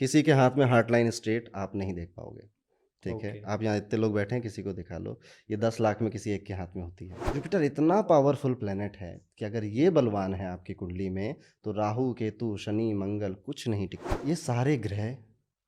किसी के हाथ में हार्ट लाइन स्ट्रेट आप नहीं देख पाओगे। ठीक है, ओके। आप यहाँ इतने लोग बैठे हैं, किसी को दिखा लो, ये 10 लाख में किसी एक के हाथ में होती है। जुपिटर इतना पावरफुल प्लेनेट है कि अगर ये बलवान है आपकी कुंडली में, तो राहु केतु शनि मंगल कुछ नहीं टिकता। ये सारे ग्रह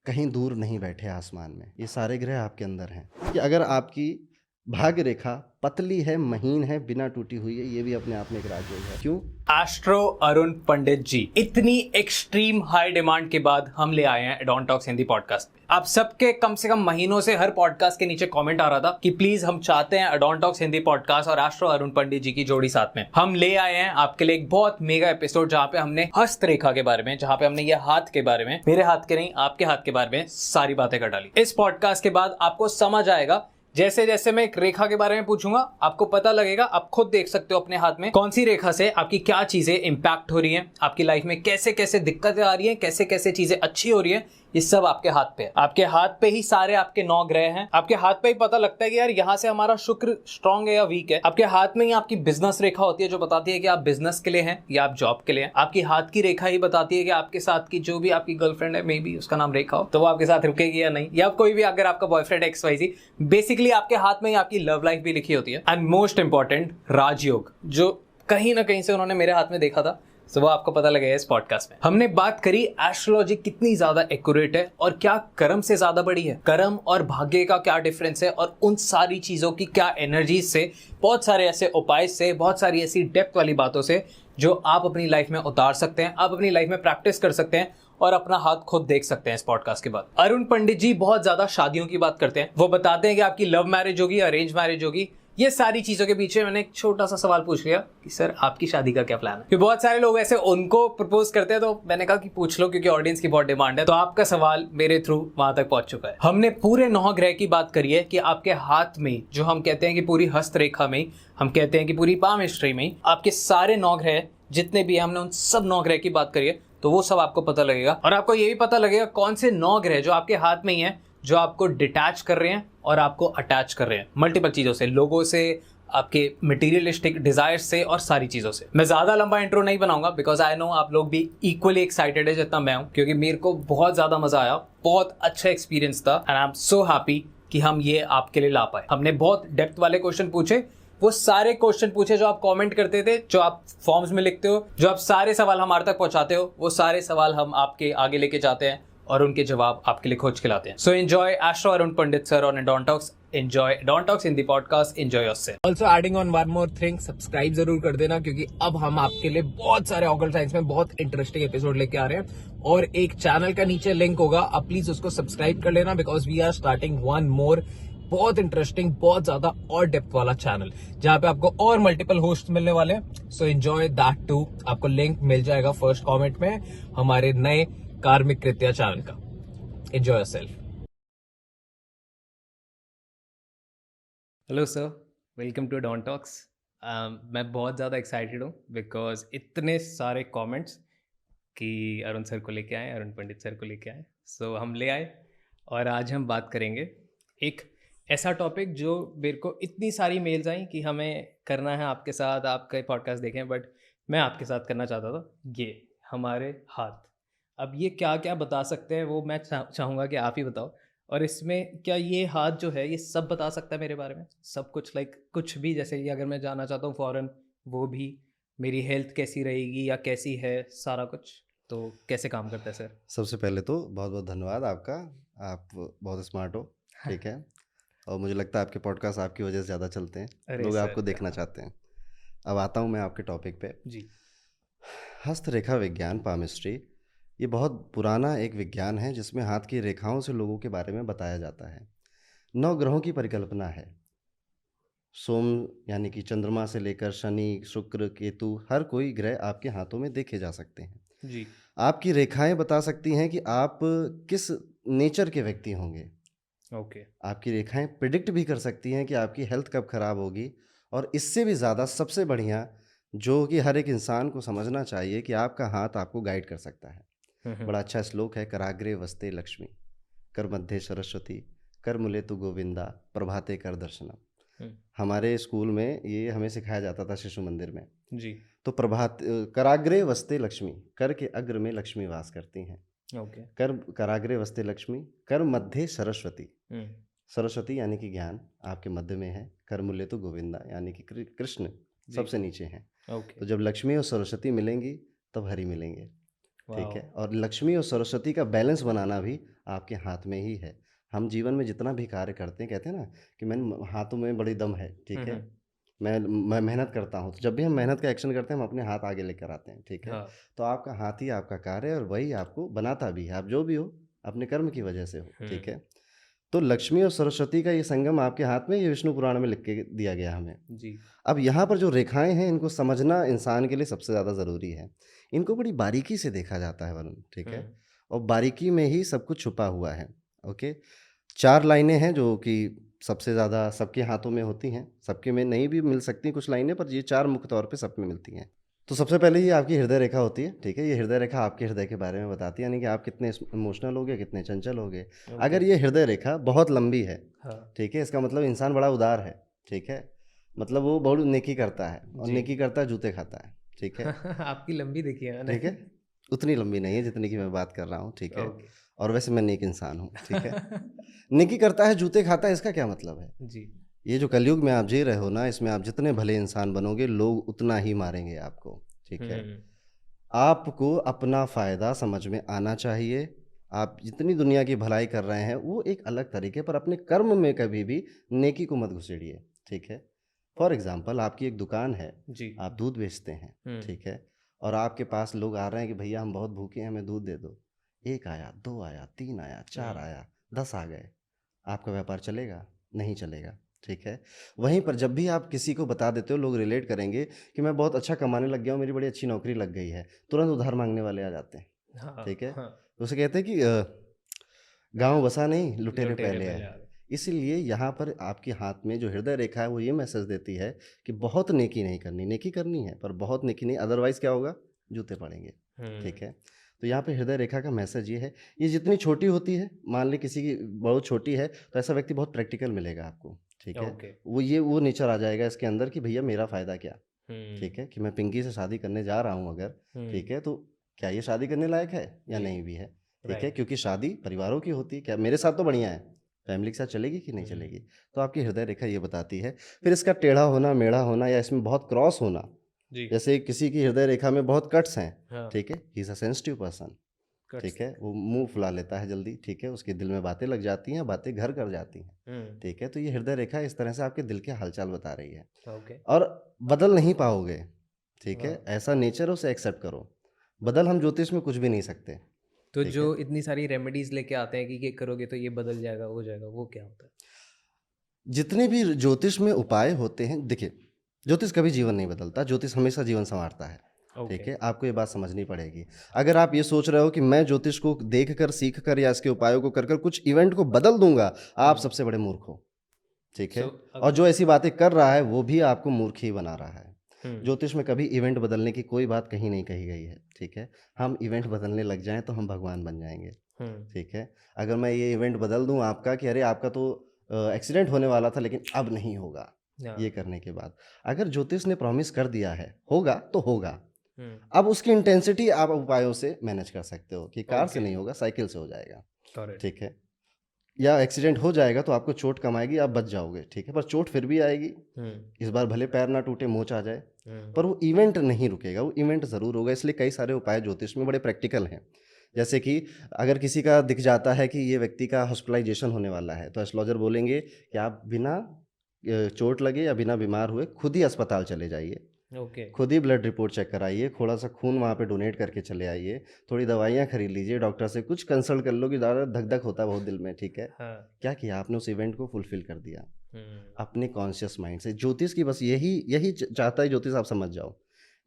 कहीं दूर नहीं बैठे आसमान में, ये सारे ग्रह आपके अंदर हैं। कि अगर आपकी भाग्य रेखा पतली है, महीन है, बिना टूटी हुई है, ये भी अपने आप में एक राजयोग है। क्यों? एस्ट्रो अरुण पंडित जी, इतनी एक्सट्रीम हाई डिमांड के बाद हम ले आए हैं डॉन टॉक्स हिंदी पॉडकास्ट पे। आप सबके कम से कम महीनों से हर पॉडकास्ट के नीचे कमेंट आ रहा था कि प्लीज हम चाहते हैं डॉन टॉक्स हिंदी पॉडकास्ट और एस्ट्रो अरुण पंडित जी की जोड़ी साथ में। हम ले आए हैं आपके लिए एक बहुत मेगा एपिसोड जहां पे हमने हस्तरेखा के बारे में, जहां पे हमने ये हाथ के बारे में, मेरे हाथ के नहीं आपके हाथ के बारे में सारी बातें कर डाली। इस पॉडकास्ट के बाद आपको समझ आएगा, जैसे जैसे मैं एक रेखा के बारे में पूछूंगा आपको पता लगेगा, आप खुद देख सकते हो अपने हाथ में कौन सी रेखा से आपकी क्या चीजें इंपैक्ट हो रही हैं, आपकी लाइफ में कैसे कैसे दिक्कतें आ रही हैं, कैसे कैसे चीजें अच्छी हो रही हैं। ये सब आपके हाथ पे है। आपके हाथ पे ही सारे आपके 9 ग्रह हैं। आपके हाथ पे ही पता लगता है कि यार यहाँ से हमारा शुक्र स्ट्रांग है या वीक है। आपके हाथ में ही आपकी बिजनेस रेखा होती है जो बताती है कि आप बिजनेस के लिए हैं या आप जॉब के लिए हैं। आपकी हाथ की रेखा ही बताती है कि आपके साथ की जो भी आपकी गर्लफ्रेंड है, मे बी उसका नाम रेखा हो, तो वो आपके साथ रुकेगी या नहीं, या कोई भी अगर आपका बॉयफ्रेंड XYZ, बेसिकली आपके हाथ में ही आपकी लव लाइफ भी लिखी होती है। एंड मोस्ट इंपॉर्टेंट, राजयोग, जो कहीं ना कहीं से उन्होंने मेरे हाथ में देखा था, तो वो आपको पता लगेगा इस पॉडकास्ट में। हमने बात करी एस्ट्रोलॉजी कितनी ज्यादा एक्यूरेट है और क्या कर्म से ज्यादा बड़ी है, कर्म और भाग्य का क्या डिफरेंस है, और उन सारी चीजों की क्या एनर्जी से, बहुत सारे ऐसे उपाय से, बहुत सारी ऐसी डेप्थ वाली बातों से जो आप अपनी लाइफ में उतार सकते हैं, आप अपनी लाइफ में प्रैक्टिस कर सकते हैं और अपना हाथ खुद देख सकते हैं इस पॉडकास्ट के बाद। अरुण पंडित जी बहुत ज्यादा शादियों की बात करते हैं। वो बताते हैं कि आपकी लव मैरिज होगी, अरेंज मैरिज होगी। ये सारी चीजों के पीछे मैंने एक छोटा सा सवाल पूछ लिया कि सर आपकी शादी का क्या प्लान है, क्योंकि बहुत सारे लोग ऐसे उनको प्रपोज करते हैं, तो मैंने कहा कि पूछ लो क्योंकि ऑडियंस की बहुत डिमांड है। तो आपका सवाल मेरे थ्रू वहां तक पहुंच चुका है। हमने पूरे 9 ग्रह की बात करी है कि आपके हाथ में, जो हम कहते हैं कि पूरी हस्तरेखा में, हम कहते हैं कि पूरी पाम हिस्ट्री में आपके सारे 9 ग्रह जितने भी, हमने उन सब 9 ग्रह की बात करी है, तो वो सब आपको पता लगेगा। और आपको ये भी पता लगेगा कौन से 9 ग्रह जो आपके हाथ में ही है, जो आपको डिटैच कर रहे हैं और आपको अटैच कर रहे हैं मल्टीपल चीजों से, लोगों से, आपके मटेरियलिस्टिक डिजायर्स से और सारी चीजों से। मैं ज्यादा लंबा इंट्रो नहीं बनाऊंगा बिकॉज आई नो आप लोग भी इक्वली एक्साइटेड है जितना मैं हूं, क्योंकि मेरे को बहुत ज्यादा मजा आया, बहुत अच्छा एक्सपीरियंस था and I am so happy कि हम ये आपके लिए ला पाए। हमने बहुत डेप्थ वाले क्वेश्चन पूछे, वो सारे क्वेश्चन पूछे जो आप कमेंट करते थे, जो आप फॉर्म्स में लिखते हो, जो आप सारे सवाल हमारे तक पहुंचाते हो, वो सारे सवाल हम आपके आगे लेके जाते हैं और उनके जवाब आपके लिए खोज के लाते हैं। So enjoy astro Arun Pandit sir on Don Talks, enjoy Don Talks in the podcast, enjoy yourself. Also adding on one more thing, subscribe जरूर कर देना क्योंकि अब हम आपके लिए बहुत सारे ऑकल्ट साइंस में बहुत इंटरेस्टिंग एपिसोड लेके आ रहे हैं, और एक चैनल का नीचे लिंक होगा, आप प्लीज उसको सब्सक्राइब कर लेना because we are starting one more बहुत इंटरेस्टिंग, बहुत ज्यादा और डेप्थ वाला चैनल जहां पे आपको और मल्टीपल होस्ट मिलने वाले हैं। So enjoy that too. आपको लिंक मिल जाएगा फर्स्ट कमेंट में हमारे नए कार्मिक कृत्या चैनल का। Enjoy yourself. Hello sir, welcome to Don Talks. मैं बहुत ज़्यादा एक्साइटेड हूँ बिकॉज इतने सारे कमेंट्स कि अरुण सर को लेके आए, अरुण पंडित सर को लेके आए, सो हम ले आए और आज हम बात करेंगे एक ऐसा टॉपिक जो मेरे को इतनी सारी मेल्स आई कि हमें करना है आपके साथ, आपका पॉडकास्ट देखें, बट मैं आपके साथ करना चाहता था। ये हमारे हाथ, अब ये क्या क्या बता सकते हैं वो मैं चाहूँगा कि आप ही बताओ। और इसमें क्या ये हाथ जो है ये सब बता सकता है मेरे बारे में, सब कुछ, लाइक कुछ भी, जैसे कि अगर मैं जाना चाहता हूँ फॉरेन, वो भी, मेरी हेल्थ कैसी रहेगी या कैसी है, सारा कुछ, तो कैसे काम करता है सर? सबसे पहले तो बहुत बहुत धन्यवाद आपका, आप बहुत स्मार्ट हो। ठीक है, और मुझे लगता है आपके पॉडकास्ट आपकी वजह से ज़्यादा चलते हैं, अरे लोग सर आपको देखना कहाँ। चाहते हैं। अब आता हूँ मैं आपके टॉपिक पे। जी। हस्तरेखा विज्ञान, पामिस्ट्री, ये बहुत पुराना एक विज्ञान है जिसमें हाथ की रेखाओं से लोगों के बारे में बताया जाता है। 9 ग्रहों की परिकल्पना है। सोम यानी कि चंद्रमा से लेकर शनि, शुक्र, केतु, हर कोई ग्रह आपके हाथों में देखे जा सकते हैं। जी। आपकी रेखाएं बता सकती हैं कि आप किस नेचर के व्यक्ति होंगे। ओके। आपकी रेखाएं प्रिडिक्ट भी कर सकती हैं कि आपकी हेल्थ कब खराब होगी। और इससे भी ज़्यादा सबसे बढ़िया, जो कि हर एक इंसान को समझना चाहिए, कि आपका हाथ आपको गाइड कर सकता है। हम्म। बड़ा अच्छा श्लोक है, कराग्रे वस्ते लक्ष्मी, कर मध्य सरस्वती, कर मूले तु गोविंदा, प्रभाते कर दर्शनम। हम्म। हमारे स्कूल में ये हमें सिखाया जाता था, शिशु मंदिर में। जी। तो कराग्रे वस्ते लक्ष्मी, कर के अग्र में लक्ष्मी वास करती हैं। ओके। कर कराग्रे वस्ते लक्ष्मी, कर मध्य सरस्वती। सरस्वती यानी कि ज्ञान आपके मध्य में है, कर मूल्य तो गोविंदा यानी कि कृष्ण जी। सबसे नीचे हैं। ओके। तो जब लक्ष्मी और सरस्वती मिलेंगी तब हरि मिलेंगे, ठीक है। वाओ। और लक्ष्मी और सरस्वती का बैलेंस बनाना भी आपके हाथ में ही है। हम जीवन में जितना भी कार्य करते हैं, कहते हैं ना कि मैंने हाथों में बड़ी दम है, ठीक है। मैं मेहनत करता हूँ, तो जब भी हम मेहनत का एक्शन करते हैं हम अपने हाथ आगे लेकर आते हैं, ठीक है। हाँ। तो आपका हाथ ही आपका कार्य है और वही आपको बनाता भी है। आप जो भी हो अपने कर्म की वजह से हो, ठीक है। तो लक्ष्मी और सरस्वती का ये संगम आपके हाथ में, ये विष्णु पुराण में लिख के दिया गया हमें। जी। अब यहाँ पर जो रेखाएं हैं इनको समझना इंसान के लिए सबसे ज़्यादा ज़रूरी है। इनको बड़ी बारीकी से देखा जाता है वरुण, ठीक है। और बारीकी में ही सब कुछ छुपा हुआ है। ओके, 4 लाइनें हैं जो कि सबसे ज़्यादा सबके हाथों में होती हैं, सबके में नहीं भी मिल सकती कुछ लाइनें, पर ये 4 मुख्य तौर पे सब में मिलती हैं। तो सबसे पहले ये आपकी हृदय रेखा होती है, ठीक है। ये हृदय रेखा आपके हृदय के बारे में बताती है, यानी कि आप कितने इमोशनल होगे, कितने चंचल होगे। अगर ये हृदय रेखा बहुत लंबी है, हाँ। ठीक है, इसका मतलब इंसान बड़ा उदार है, ठीक है। मतलब वो बहुत नेकी करता है और जी। नेकी करता है जूते खाता है, ठीक है। आपकी लंबी देखी है मैंने। ठीक है, उतनी लंबी नहीं है जितनी की मैं बात कर रहा हूँ, ठीक है। ओके। और वैसे मैं नेक इंसान हूँ, ठीक है। नेकी करता है जूते खाता है, इसका क्या मतलब है? जी। ये जो कलयुग में आप जी रहे हो ना, इसमें आप जितने भले इंसान बनोगे लोग उतना ही मारेंगे आपको, ठीक है। आपको अपना फ़ायदा समझ में आना चाहिए। आप जितनी दुनिया की भलाई कर रहे हैं वो एक अलग तरीके पर, अपने कर्म में कभी भी नेकी को मत घुसेड़िए, ठीक है। फॉर एग्ज़ाम्पल आपकी एक दुकान है, जी। आप दूध बेचते हैं, ठीक है। और आपके पास लोग आ रहे हैं कि भैया हम बहुत भूखे हैं, हमें दूध दे दो। 1 आया, 2 आया, 3 आया, 4 आया, 10 आ गए। आपका व्यापार चलेगा? नहीं चलेगा, ठीक है। वहीं पर जब भी आप किसी को बता देते हो, लोग रिलेट करेंगे कि मैं बहुत अच्छा कमाने लग गया हूँ, मेरी बड़ी अच्छी नौकरी लग गई है, तुरंत उधार मांगने वाले आ जाते हैं, हाँ। ठीक है। हाँ। तो उसे कहते हैं कि गाँव बसा नहीं, लुटेरे लुटेरे पहले पहले आए। आ गए। इसीलिए यहाँ पर आपके हाथ में जो हृदय रेखा है वो ये मैसेज देती है कि बहुत नेकी नहीं करनी, नेकी करनी है पर बहुत नेकी नहीं, अदरवाइज़ क्या होगा? जूते पड़ेंगे, ठीक है। तो यहाँ पे हृदय रेखा का मैसेज ये है, ये जितनी छोटी होती है, मान लें किसी की बहुत छोटी है, तो ऐसा व्यक्ति बहुत प्रैक्टिकल मिलेगा आपको, ठीक है। ओके। वो नेचर आ जाएगा इसके अंदर कि भैया मेरा फ़ायदा क्या? ठीक हम्म। है, कि मैं पिंकी से शादी करने जा रहा हूँ अगर, ठीक है, तो क्या ये शादी करने लायक है या जी। नहीं भी है? ठीक है, राइट। क्योंकि शादी परिवारों की होती है, क्या मेरे साथ तो बढ़िया है, फैमिली के साथ चलेगी कि नहीं चलेगी? तो आपकी हृदय रेखा ये बताती है। फिर इसका टेढ़ा होना, मेढ़ा होना या इसमें बहुत क्रॉस होना, जी। जैसे किसी की हृदय रेखा में बहुत कट्स हैं, हाँ। ठीक है, he is a sensitive person, cuts. ठीक है, वो मुँह फुला लेता है जल्दी, ठीक है, उसके दिल में बातें लग जाती हैं, बातें घर कर जाती हैं, ठीक है। तो ये हृदय रेखा इस तरह से आपके दिल के हालचाल बता रही है ओके। और बदल नहीं पाओगे, ठीक है, हाँ। ऐसा नेचर है उसे एक्सेप्ट करो। बदल हम ज्योतिष में कुछ भी नहीं सकते, तो ठीक जो है। इतनी सारी रेमेडीज लेके आते हैं कि ये करोगे तो ये बदल जाएगा, हो जाएगा, वो क्या होता है? जितने भी ज्योतिष में उपाय होते हैं, देखिए, ज्योतिष कभी जीवन नहीं बदलता, ज्योतिष हमेशा जीवन संवारता है, ठीक ओके। है। आपको ये बात समझनी पड़ेगी। अगर आप ये सोच रहे हो कि मैं ज्योतिष को देखकर, सीखकर या इसके उपायों को कर कुछ इवेंट को बदल दूंगा, आप सबसे बड़े मूर्ख हो, ठीक सो है। और जो ऐसी बातें कर रहा है वो भी आपको मूर्ख ही बना रहा है। ज्योतिष में कभी इवेंट बदलने की कोई बात कहीं नहीं कही गई है, ठीक है। हम इवेंट बदलने लग जाएं तो हम भगवान बन जाएंगे, ठीक है। अगर मैं ये इवेंट बदल दूं आपका कि अरे आपका तो एक्सीडेंट होने वाला था लेकिन अब नहीं होगा, ये करने के बाद, अगर ज्योतिष ने प्रॉमिस कर दिया है होगा तो होगा। अब उसकी इंटेंसिटी आप उपायों से मैनेज कर सकते हो कि कार से ओके। नहीं होगा, साइकिल से हो जाएगा, करेक्ट। ठीक है। या एक्सीडेंट हो जाएगा तो आपको चोट कम आएगी, आप बच जाओगे, ठीक है, पर चोट फिर भी आएगी। इस बार भले पैर ना टूटे, मोच आ जाए, पर वो इवेंट नहीं रुकेगा, वो इवेंट ज़रूर होगा। इसलिए कई सारे उपाय ज्योतिष में बड़े प्रैक्टिकल हैं। जैसे कि अगर किसी का दिख जाता है कि ये व्यक्ति का हॉस्पिटलाइजेशन होने वाला है, तो एस्ट्रोलॉजर बोलेंगे कि आप बिना चोट लगे या बिना बीमार हुए खुद ही अस्पताल चले जाइए, ओके। खुद ही ब्लड रिपोर्ट चेक कराइए, थोड़ा सा खून वहाँ पे डोनेट करके चले आइए, थोड़ी दवाइयाँ खरीद लीजिए, डॉक्टर से कुछ कंसल्ट कर लो कि ज़्यादा धक धक होता है बहुत दिल में, ठीक है। हाँ। क्या किया आपने? उस इवेंट को फुलफिल कर दिया अपने कॉन्शियस माइंड से। ज्योतिष की बस यही यही चाहता है ज्योतिष, आप समझ जाओ।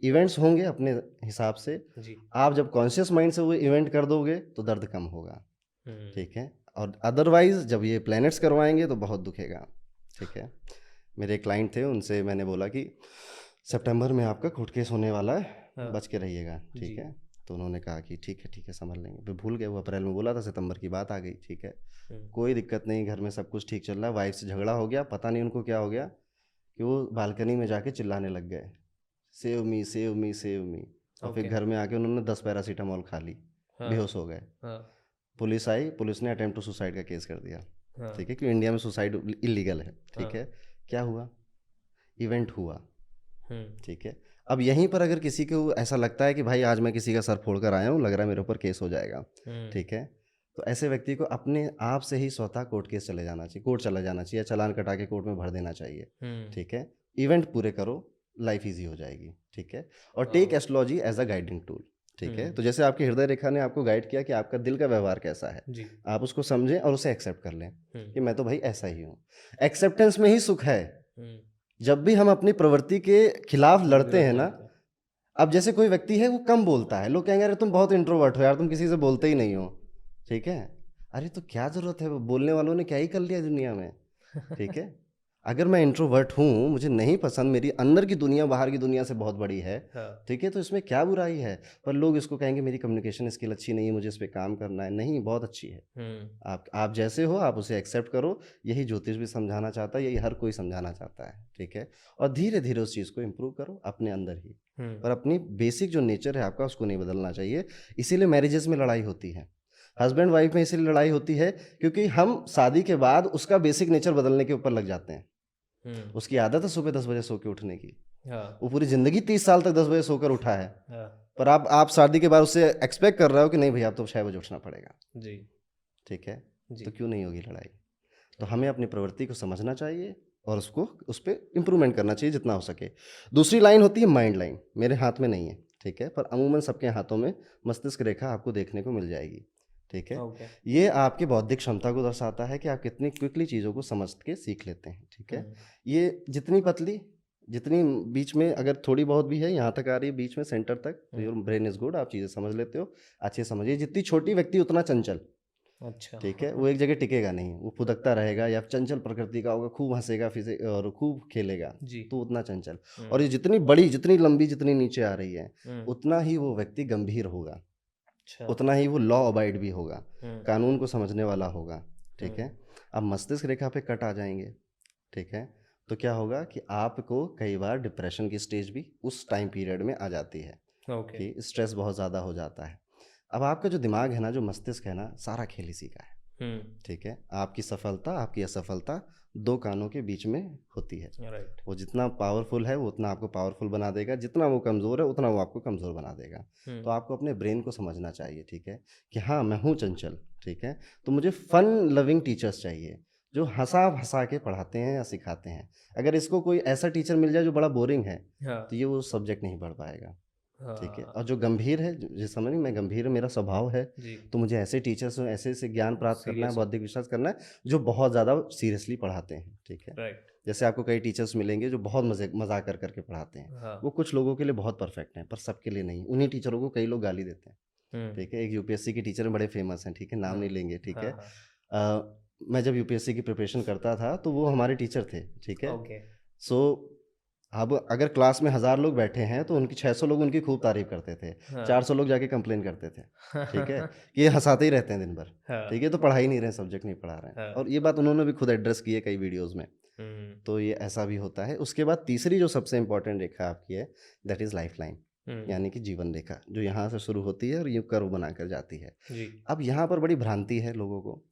इवेंट्स होंगे अपने हिसाब से, जी। आप जब कॉन्शियस माइंड से वो इवेंट कर दोगे तो दर्द कम होगा, ठीक है। और अदरवाइज जब ये प्लैनेट्स करवाएंगे तो बहुत दुखेगा, ठीक है। मेरे एक क्लाइंट थे, उनसे मैंने बोला कि सितंबर में आपका कोर्ट केस होने वाला है, हाँ। बच के रहिएगा, ठीक है। तो उन्होंने कहा कि ठीक है समझ लेंगे। फिर भूल गए, वो अप्रैल में बोला था, सितंबर की बात आ गई, ठीक है। कोई दिक्कत नहीं, घर में सब कुछ ठीक चल रहा है। वाइफ से झगड़ा हो गया, पता नहीं उनको क्या हो गया कि वो बालकनी में जाके चिल्लाने लग गए, save me save me save me. और फिर ओके। घर में आके उन्होंने 10 पैरासीटामॉल खा ली, हाँ, बेहोश हो गए। हाँ, पुलिस आई, पुलिस ने अटेम्प्ट टू सुसाइड का केस कर दिया। हाँ, ठीक है, क्योंकि इंडिया में सुसाइड इलीगल है। ठीक हाँ, है, क्या हुआ? इवेंट हुआ। हम्म, ठीक है, अब यहीं पर अगर किसी को ऐसा लगता है कि भाई आज मैं किसी का सर फोड़ कर आया हूँ, लग रहा है मेरे ऊपर केस हो जाएगा। हम्म, ठीक है, तो ऐसे व्यक्ति को अपने आप से ही स्वतः कोर्ट केस चले जाना चाहिए, कोर्ट चला जाना चाहिए, चालान कटा के कोर्ट में भर देना चाहिए। ठीक है, इवेंट पूरे करो, लाइफ ईजी हो जाएगी। ठीक है, और टेक हाँ, astrology as a guiding tool. ठीक है, हम्म, तो जैसे आपकी हृदय रेखा ने आपको गाइड किया कि आपका दिल का व्यवहार कैसा है, जी, आप उसको समझें और उसे एक्सेप्ट कर लें हम्म, कि मैं तो भाई ऐसा ही हूँ। एक्सेप्टेंस में ही सुख है। हम्म, जब भी हम अपनी प्रवृत्ति के खिलाफ लड़ते विरोध हैं में ना, होता है। अब जैसे कोई व्यक्ति है वो कम बोलता है, लोग कहेंगे अरे तुम बहुत इंट्रोवर्ट हो यार, तुम किसी से बोलते ही नहीं हो। ठीक है, अरे तो क्या जरूरत है, वो बोलने वालों ने क्या ही कर लिया दुनिया में। ठीक है, अगर मैं इंट्रोवर्ट हूँ, मुझे नहीं पसंद, मेरी अंदर की दुनिया बाहर की दुनिया से बहुत बड़ी है। हाँ, ठीक है, तो इसमें क्या बुराई है? पर लोग इसको कहेंगे मेरी कम्युनिकेशन स्किल अच्छी नहीं है, मुझे इस पर काम करना है। नहीं, बहुत अच्छी है। हम्म, आप जैसे हो आप उसे एक्सेप्ट करो। यही ज्योतिष भी समझाना चाहता है, यही हर कोई समझाना चाहता है। ठीक है, और धीरे धीरे उस चीज़ को इम्प्रूव करो अपने अंदर ही। पर अपनी बेसिक जो नेचर है आपका, उसको नहीं बदलना चाहिए। इसीलिए मैरिजेस में लड़ाई होती है, हस्बैंड वाइफ में इसीलिए लड़ाई होती है क्योंकि हम शादी के बाद उसका बेसिक नेचर बदलने के ऊपर लग जाते हैं। उसकी आदत है सुबह 10 बजे सो के उठने की, हाँ, वो पूरी ज़िंदगी 30 साल तक 10 बजे सोकर उठा है। हाँ, पर आप शादी के बाद उससे एक्सपेक्ट कर रहे हो कि नहीं भैया अब तो 6 बजे उठना पड़ेगा। जी, ठीक है, जी, तो क्यों नहीं होगी लड़ाई? तो हमें अपनी प्रवृत्ति को समझना चाहिए और उसको उस पर इम्प्रूवमेंट करना चाहिए जितना हो सके। दूसरी लाइन होती है माइंड लाइन, मेरे हाथ में नहीं है। ठीक है, पर अमूमन सबके हाथों में मस्तिष्क रेखा आपको देखने को मिल जाएगी। ठीक है, ओके, ये आपकी बौद्धिक क्षमता को दर्शाता है कि आप कितनी क्विकली चीज़ों को समझ के सीख लेते हैं। ठीक है, ये जितनी पतली, जितनी बीच में अगर थोड़ी बहुत भी है, यहाँ तक आ रही है बीच में सेंटर तक, तो योर ब्रेन इज गुड, आप चीज़ें समझ लेते हो। अच्छे समझिए, जितनी छोटी व्यक्ति उतना चंचल। अच्छा, ठीक है, वो एक जगह टिकेगा नहीं, वो फुदकता रहेगा या चंचल प्रकृति का होगा, खूब हंसेगा फिसे और खूब खेलेगा, जी, तो उतना चंचल। और ये जितनी बड़ी, जितनी लंबी, जितनी नीचे आ रही है, उतना ही वो व्यक्ति गंभीर होगा, अच्छा, उतना ही वो लॉ अबाइड भी होगा, हम्म, कानून को समझने वाला होगा। ठीक है, अब मस्तिष्क रेखा पे कट आ जाएंगे। ठीक है, तो क्या होगा कि आपको कई बार डिप्रेशन की स्टेज भी उस टाइम पीरियड में आ जाती है ओके, कि स्ट्रेस बहुत ज़्यादा हो जाता है। अब आपका जो दिमाग है ना, जो मस्तिष्क है ना, सारा खेल इसी का है। ठीक है, आपकी सफलता, आपकी असफलता दो कानों के बीच में होती है। राइट, वो जितना पावरफुल है वो उतना आपको पावरफुल बना देगा, जितना वो कमज़ोर है उतना वो आपको कमज़ोर बना देगा। तो आपको अपने ब्रेन को समझना चाहिए। ठीक है, कि हाँ मैं हूँ चंचल। ठीक है, तो मुझे फन लविंग टीचर्स चाहिए जो हंसा हंसा के पढ़ाते हैं या सिखाते हैं। अगर इसको कोई ऐसा टीचर मिल जाए जो बड़ा बोरिंग है, हाँ, तो ये वो सब्जेक्ट नहीं पढ़ पाएगा। ठीक है, हाँ, और जो गंभीर है, जिस समय नहीं, मैं गंभीर, मेरा स्वभाव है, जी, तो मुझे ऐसे टीचर्स से ऐसे ऐसे ज्ञान प्राप्त करना है, सीरियस, बौद्धिक विकास करना है, जो बहुत ज़्यादा सीरियसली पढ़ाते हैं। ठीक है, राइट, जैसे आपको कई टीचर्स मिलेंगे जो बहुत मजाक कर करके पढ़ाते हैं, हाँ, वो कुछ लोगों के लिए बहुत परफेक्ट हैं पर सबके लिए नहीं। उन्हीं टीचरों को कई लोग गाली देते हैं। ठीक है, एक यूपीएससी की टीचर बड़े फेमस हैं। ठीक है, नाम हाँ, नहीं लेंगे। ठीक हाँ, है, हाँ, मैं जब यूपीएससी की प्रिपरेशन करता था तो वो हमारे टीचर थे। ठीक है, ओके, सो अब अगर क्लास में 1000 लोग बैठे हैं तो उनकी 600 लोग उनकी खूब तारीफ करते थे, हाँ, 400 लोग जाके कंप्लेन करते थे। ठीक है, कि ये हंसाते ही रहते हैं दिन भर। हाँ, ठीक है, तो पढ़ा ही नहीं रहे, सब्जेक्ट नहीं पढ़ा रहे हैं। हाँ, और ये बात उन्होंने भी खुद एड्रेस की है कई वीडियोस में। हम्म, तो ये ऐसा भी होता है। उसके बाद तीसरी जो सबसे इंपॉर्टेंट रेखा आपकी है, दैट इज़ लाइफ लाइन, यानी कि जीवन रेखा, जो यहाँ से शुरू होती है और यूँ कर्व बनाकर जाती है। जी, अब यहाँ पर बड़ी भ्रांति है लोगों को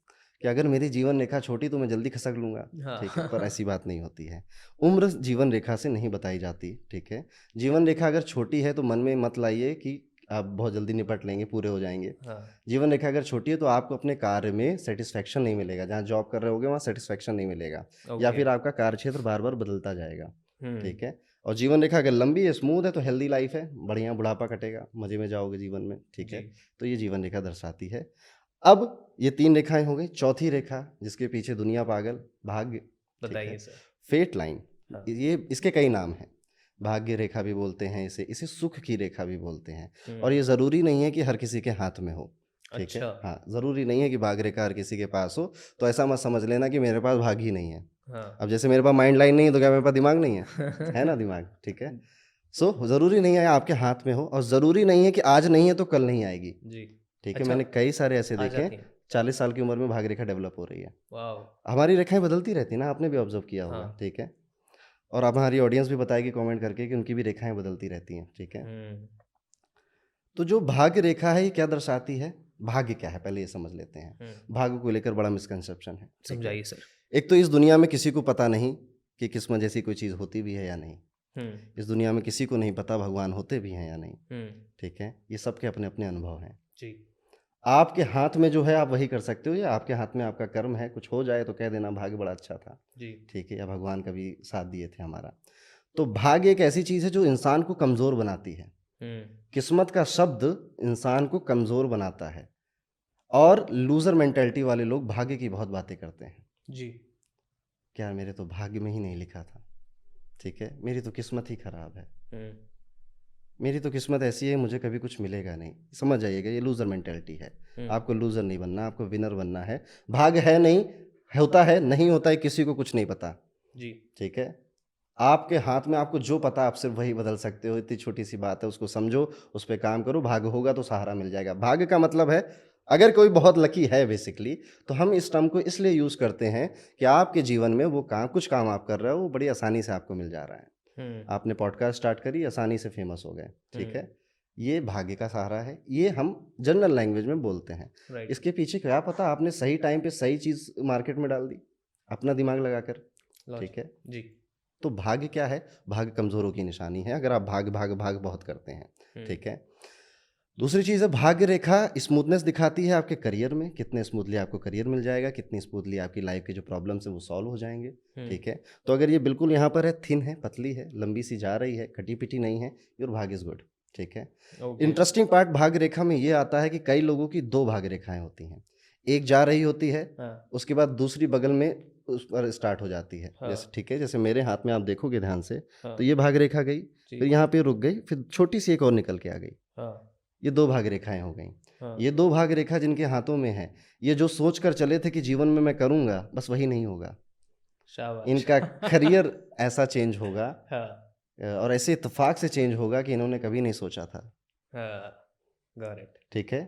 कि अगर मेरी जीवन रेखा छोटी तो मैं जल्दी खसक लूँगा। ठीक है, पर हाँ, ऐसी बात नहीं होती है। उम्र जीवन रेखा से नहीं बताई जाती। ठीक है, जीवन रेखा अगर छोटी है तो मन में मत लाइए कि आप बहुत जल्दी निपट लेंगे, पूरे हो जाएंगे। हाँ, जीवन रेखा अगर छोटी है तो आपको अपने कार्य में सेटिस्फैक्शन नहीं मिलेगा, जहाँ जॉब कर रहे होगे वहाँ सेटिस्फैक्शन नहीं मिलेगा, या ओके, फिर आपका कार्य क्षेत्र बार बार बदलता जाएगा। हम्म, ठीक है, और जीवन रेखा अगर लंबी है, स्मूथ है, तो हेल्दी लाइफ है, बढ़िया बुढ़ापा कटेगा, मजे में जाओगे जीवन में। ठीक है, जी, तो ये जीवन रेखा दर्शाती है। अब ये 3 रेखाएं हो गई। चौथी रेखा जिसके पीछे दुनिया पागल, भाग्य। ठीक है, बताइए सर, फेट लाइन, हाँ, ये इसके कई नाम हैं। भाग्य रेखा भी बोलते हैं इसे सुख की रेखा भी बोलते हैं। और हम्म, ये ज़रूरी नहीं है कि हर किसी के हाथ में हो। ठीक है, अच्छा, हाँ, ज़रूरी नहीं है कि भाग्य रेखा हर किसी के पास हो। तो ऐसा मत समझ लेना कि मेरे पास भाग्य ही नहीं है। हाँ, अब जैसे मेरे पास माइंड लाइन नहीं है तो क्या मेरे पास दिमाग नहीं है ना दिमाग। ठीक है, सो ज़रूरी नहीं है आपके हाथ में हो, और ज़रूरी नहीं है कि आज नहीं है तो कल नहीं आएगी। जी, ठीक है, अच्छा, मैंने कई सारे ऐसे आ देखे जाती हैं, हैं, 40 साल की उम्र में भाग्य रेखा डेवलप हो रही है। वाह, हमारी रेखाएं बदलती रहती है ना, आपने भी ऑब्जर्व किया होगा। हाँ, ठीक है, और अब हमारी ऑडियंस भी बताएगी कमेंट करके कि उनकी भी रेखाएं बदलती रहती हैं। ठीक है, हम्म, तो जो भाग्य रेखा है ये क्या दर्शाती है, भाग्य क्या है पहले ये समझ लेते हैं। भाग्य को लेकर बड़ा मिसकंसेप्शन है, ठीक है। समझाइए सर। एक तो इस दुनिया में किसी को पता नहीं कि किस्मत जैसी कोई चीज़ होती भी है या नहीं। इस दुनिया में किसी को नहीं पता भगवान होते भी हैं या नहीं, ठीक है। ये सबके अपने अपने अनुभव हैं जी। आपके हाथ में जो है आप वही कर सकते हो, या आपके हाथ में आपका कर्म है, कुछ हो जाए तो कह देना भाग्य बड़ा अच्छा था, जी। ठीक है, या भगवान कभी साथ दिए थे हमारा। तो भाग्य एक ऐसी चीज़ है जो इंसान को कमज़ोर बनाती है। किस्मत का शब्द इंसान को कमज़ोर बनाता है, और लूज़र मेंटालिटी वाले लोग भाग्य की बहुत बातें करते हैं। जी। क्या मेरे तो भाग्य में ही नहीं लिखा था, ठीक है, मेरी तो किस्मत ही खराब है, मेरी तो किस्मत ऐसी है मुझे कभी कुछ मिलेगा नहीं। समझ जाइएगा ये लूज़र मेंटालिटी है। आपको लूज़र नहीं बनना, आपको विनर बनना है। भाग्य है नहीं, होता है नहीं होता है, किसी को कुछ नहीं पता जी। ठीक है। आपके हाथ में आपको जो पता आप सिर्फ वही बदल सकते हो। इतनी छोटी सी बात है, उसको समझो, उस पर काम करो, भाग्य होगा तो सहारा मिल जाएगा। भाग्य का मतलब है अगर कोई बहुत लकी है बेसिकली, तो हम इस टर्म को इसलिए यूज़ करते हैं कि आपके जीवन में वो काम, कुछ काम आप कर रहे हो वो बड़ी आसानी से आपको मिल जा रहा है। आपने पॉडकास्ट स्टार्ट करी, आसानी से फेमस हो गए, ठीक है, ये भाग्य का सहारा है। ये हम जनरल लैंग्वेज में बोलते हैं। इसके पीछे क्या पता आपने सही टाइम पे सही चीज़ मार्केट में डाल दी अपना दिमाग लगाकर, ठीक है जी। तो भाग्य क्या है, भाग्य कमज़ोरों की निशानी है अगर आप भाग भाग भाग बहुत करते हैं, ठीक है। दूसरी चीज़ है भाग्य रेखा स्मूथनेस दिखाती है आपके करियर में, कितने स्मूथली आपको करियर मिल जाएगा, कितनी स्मूथली आपकी लाइफ के जो प्रॉब्लम्स हैं वो सॉल्व हो जाएंगे, ठीक है। तो अगर ये बिल्कुल यहाँ पर है, थिन है, पतली है, लंबी सी जा रही है, कटी पिटी नहीं है, योर भाग्य इज गुड, ठीक है। इंटरेस्टिंग पार्ट भाग्य रेखा में ये आता है कि कई लोगों की दो भाग्य रेखाएं होती हैं। एक जा रही होती है, उसके बाद दूसरी बगल में उस पर स्टार्ट हो जाती है, जैसे ठीक है, जैसे मेरे हाथ में आप देखोगे ध्यान से, तो ये भाग्य रेखा गई, फिर यहाँ पे रुक गई, फिर छोटी सी एक और निकल के आ गई, ये दो भाग रेखाएं हो गई। ये दो भाग रेखा जिनके हाथों में है, ये जो सोच कर चले थे कि जीवन में मैं करूंगा, बस वही नहीं होगा। इनका करियर ऐसा चेंज होगा, और ऐसे इत्तेफाक से चेंज होगा कि इन्होंने कभी नहीं सोचा था, ठीक है।